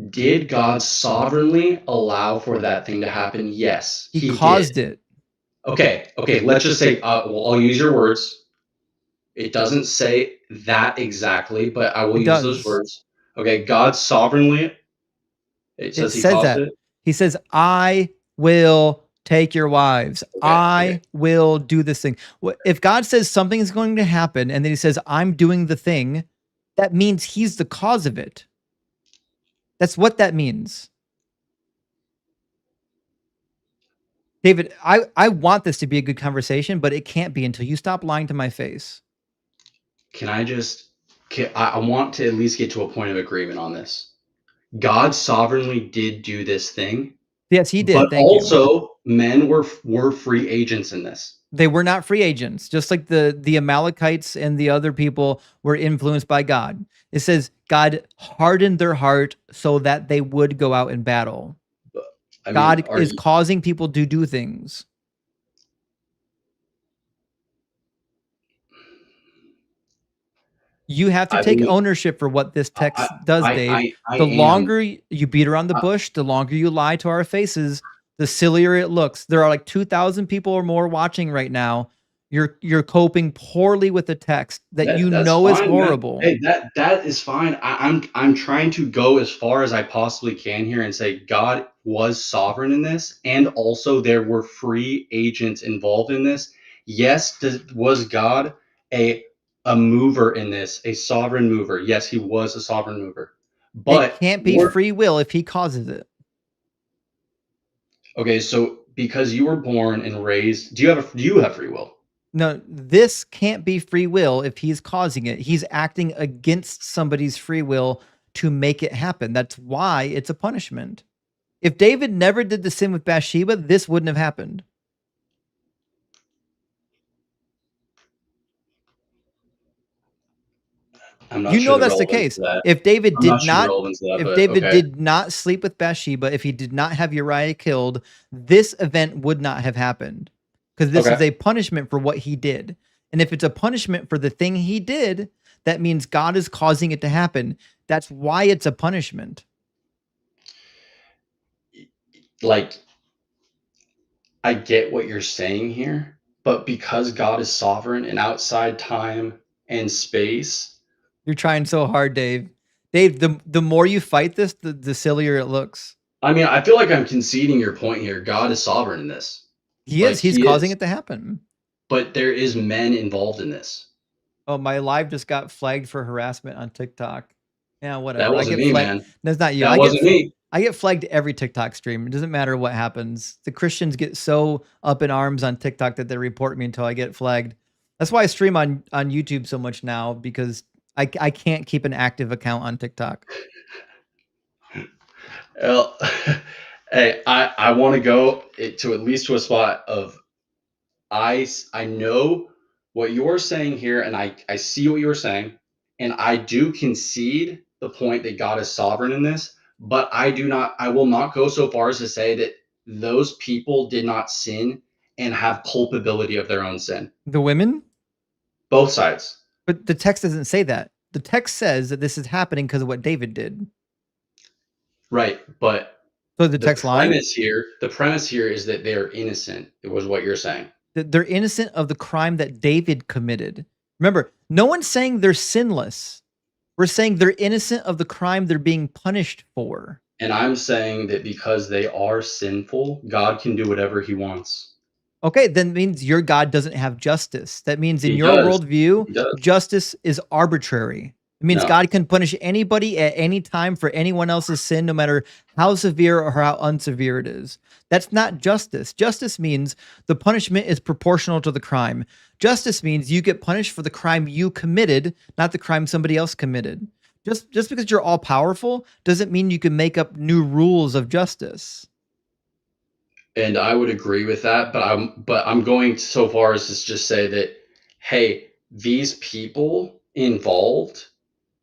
Did God sovereignly allow for that thing to happen? Yes, He caused did. it. Okay, let's just say, well, I'll use your words. It doesn't say that exactly, but I will It use those does. words. Okay, God sovereignly, it says he says caused that. it. He says, I will take your wives. Okay, I will do this thing. If God says something is going to happen and then he says, I'm doing the thing, that means he's the cause of it. That's what that means. David, I want this to be a good conversation, but it can't be until you stop lying to my face. I want to at least get to a point of agreement on this. God sovereignly did do this thing. Yes, he did. But Thank you. also, men were free agents in this. They were not free agents, just like the Amalekites and the other people were influenced by God. It says God hardened their heart so that they would go out in battle. I mean, God is causing people to do things. You have to take ownership for what this text does, Dave. The longer you beat around the bush, the longer you lie to our faces, the sillier it looks. There are like 2,000 people or more watching right now. You're coping poorly with the text that That's is fine, man. horrible. Hey, that is fine. I'm trying to go as far as I possibly can here and say God was sovereign in this, and also there were free agents involved in this. Yes, was God a mover in this, a sovereign mover? Yes, he was a sovereign mover. It But can't be free will if he causes it. okay, so because you were born and raised, do you have free will? No, this can't be free will if he's causing it. He's acting against somebody's free will to make it happen. That's why it's a punishment. If David never did the sin with Bathsheba, this wouldn't have happened. I'm not You sure know the that's the relevance case. of that. If David I'm not did sure the not relevance of that, if but David okay. did not sleep with Bathsheba, if he did not have Uriah killed, this event would not have happened. Because this is Okay. a punishment for what he did. And if it's a punishment for the thing he did, that means God is causing it to happen. That's why it's a punishment. Like, I get what you're saying here, but because God is sovereign and outside time and space, You're trying so hard, Dave. Dave, the more you fight this, the sillier it looks. I mean, I feel like I'm conceding your point here. God is sovereign in this. He Like, is. He's he causing is. it to happen. But there is men involved in this. Oh, my live just got flagged for harassment on TikTok. Yeah, That whatever. I wasn't get me, flagged. man. That's not you. That wasn't me. I get flagged every TikTok stream. It doesn't matter what happens. The Christians get so up in arms on TikTok that they report me until I get flagged. That's why I stream on YouTube so much now, because I can't keep an active account on TikTok. Well, hey, I want to go to at least to a spot of I know what you're saying here, and I see what you're saying, and I do concede the point that God is sovereign in this, but I will not go so far as to say that those people did not sin and have culpability of their own sin. The women? Both sides. But the text doesn't say that. The text says that this is happening because of what David did. Right, but So the text lying? the premise here is that they are innocent. It was what you're saying. They're innocent of the crime that David committed. Remember, no one's saying they're sinless. We're saying they're innocent of the crime they're being punished for. And I'm saying that because they are sinful, God can do whatever he wants. Okay, then means your God doesn't have justice. That means in He your does. worldview, He does. justice is arbitrary. It means No. God can punish anybody at any time for anyone else's sin, no matter how severe or how unsevere it is. That's not justice. Justice means the punishment is proportional to the crime. Justice means you get punished for the crime you committed, not the crime somebody else committed. Just because you're all powerful doesn't mean you can make up new rules of justice. And I would agree with that, but I'm going so far as to just say that, hey, these people involved,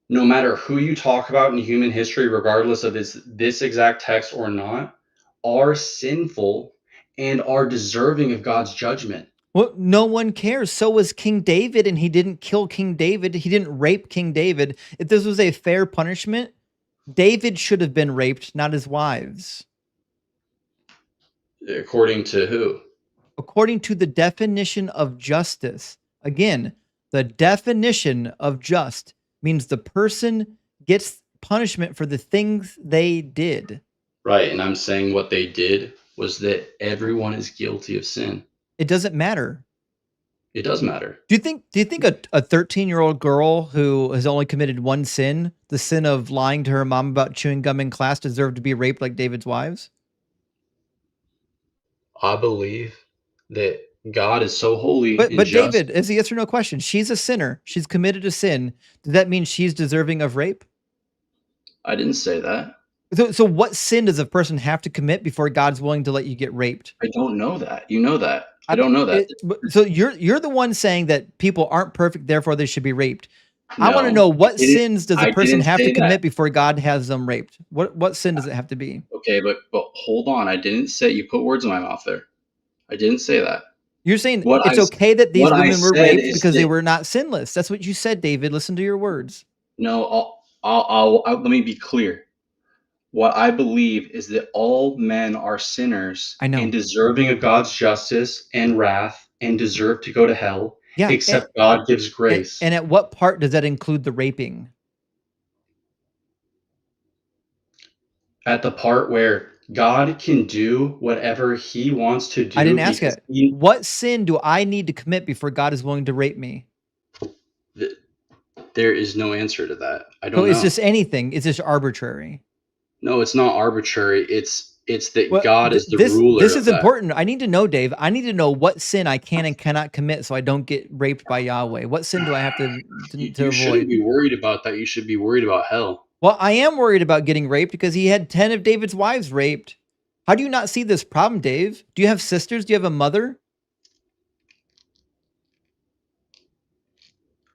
no matter who you talk about in human history, regardless of this exact text or not, are sinful and are deserving of God's judgment. Well, no one cares. So was King David, and he didn't kill King David. He didn't rape King David. If this was a fair punishment, David should have been raped, not his wives. According to who? According to the definition of justice. Again, the definition of just means the person gets punishment for the things they did. Right, and I'm saying what they did was that everyone is guilty of sin. It doesn't matter. It does matter. Do you think a 13-year-old girl who has only committed one sin, the sin of lying to her mom about chewing gum in class, deserved to be raped like David's wives? I believe that God is so holy and But just. David, is a yes or no question. She's a sinner. She's committed a sin. Does that mean she's deserving of rape? I didn't say that. So what sin does a person have to commit before God's willing to let you get raped? I don't know that. You know that. I don't know that. So you're the one saying that people aren't perfect, therefore they should be raped. I want to No, know, what sins does a I person didn't have to say commit that. before God has them raped? What sin does it have to be? Okay, but hold on. I didn't say, you put words in my mouth there. I didn't say that. You're saying What it's I okay that these what I women were said raped is because they that were not sinless. That's what you said, David. Listen to your words. no. I'll let me be clear. What I believe is that all men are sinners I know. and deserving of God's justice and wrath, and deserve to go to hell, Yeah, except God gives and, grace. and at what part does that include the raping? At the part where God can do whatever he wants to I do didn't ask because it. What sin do I need to commit before God is willing to rape me? there is no answer to that. I So don't it's know. just anything. It's just arbitrary. No, it's not arbitrary. It's that Well, God is the this ruler is of that. important. I need to know, Dave. I need to know what sin I can and cannot commit so I don't get raped by Yahweh. What sin do I have to You shouldn't be avoid? worried about that. You should be worried about hell. Well, I am worried about getting raped because he had 10 of David's wives raped. How do you not see this problem, Dave? Do you have sisters? Do you have a mother?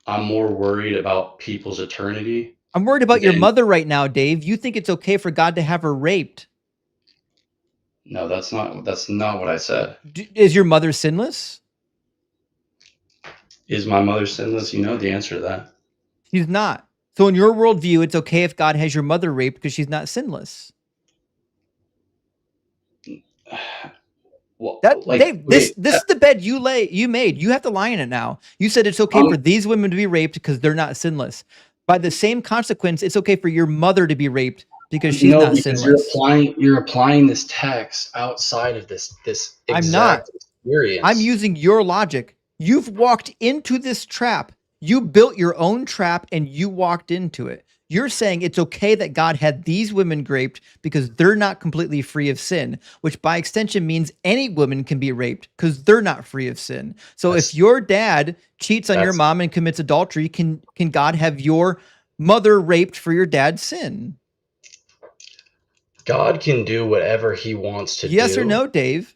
I'm more worried about people's eternity I'm worried about your than mother right now, Dave. You think it's okay for God to have her raped. no, that's not what I said. Is your mother sinless? Is my mother sinless? You know the answer to that. She's not. So in your worldview, it's okay if God has your mother raped because she's not sinless. Well, That like Dave, this okay, is the bed you made. You have to lie in it now. You said it's okay for these women to be raped because they're not sinless. By the same consequence, it's okay for your mother to be raped because she's no, not because sinless. you're applying this text outside of this I'm not. exact I'm experience. using your logic. You've walked into this trap. You built your own trap and you walked into it. You're saying it's okay that God had these women raped because they're not completely free of sin, which by extension means any woman can be raped because they're not free of sin. So if That's your dad cheats on your that's mom and commits adultery, can God have your mother raped for your dad's sin? God can do whatever he wants to Yes or do. no, Dave?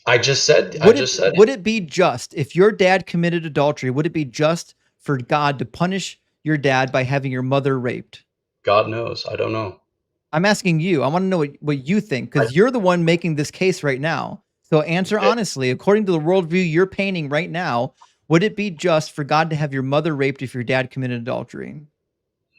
I just said Would it be just if your dad committed adultery? Would it be just for God to punish your dad by having your mother raped? God knows. I don't know. I'm asking you. I want to know what you think I, because you're the one making this case right now. So answer okay. honestly. According to the worldview you're painting right now, would it be just for God to have your mother raped if your dad committed adultery?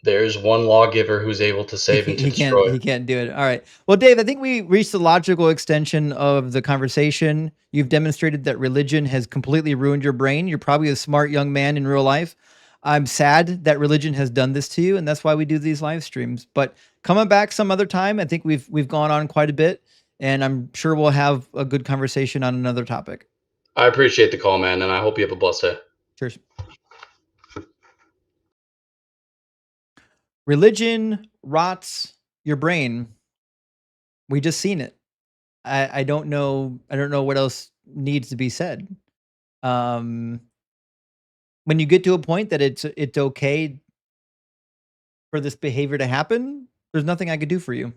There's one lawgiver who's able to He save and can't, to he can't destroy. he can't do it. All right. Well, Dave, I think we reached the logical extension of the conversation. You've demonstrated that religion has completely ruined your brain. You're probably a smart young man in real life. I'm sad that religion has done this to you, and that's why we do these live streams. But coming back some other time, I think we've gone on quite a bit, and I'm sure we'll have a good conversation on another topic. I appreciate the call, man, and I hope you have a blessed day. Cheers. Religion rots your brain. We just seen it. I don't know. I don't know what else needs to be said. Um, when you get to a point that it's okay for this behavior to happen, there's nothing I could do for you.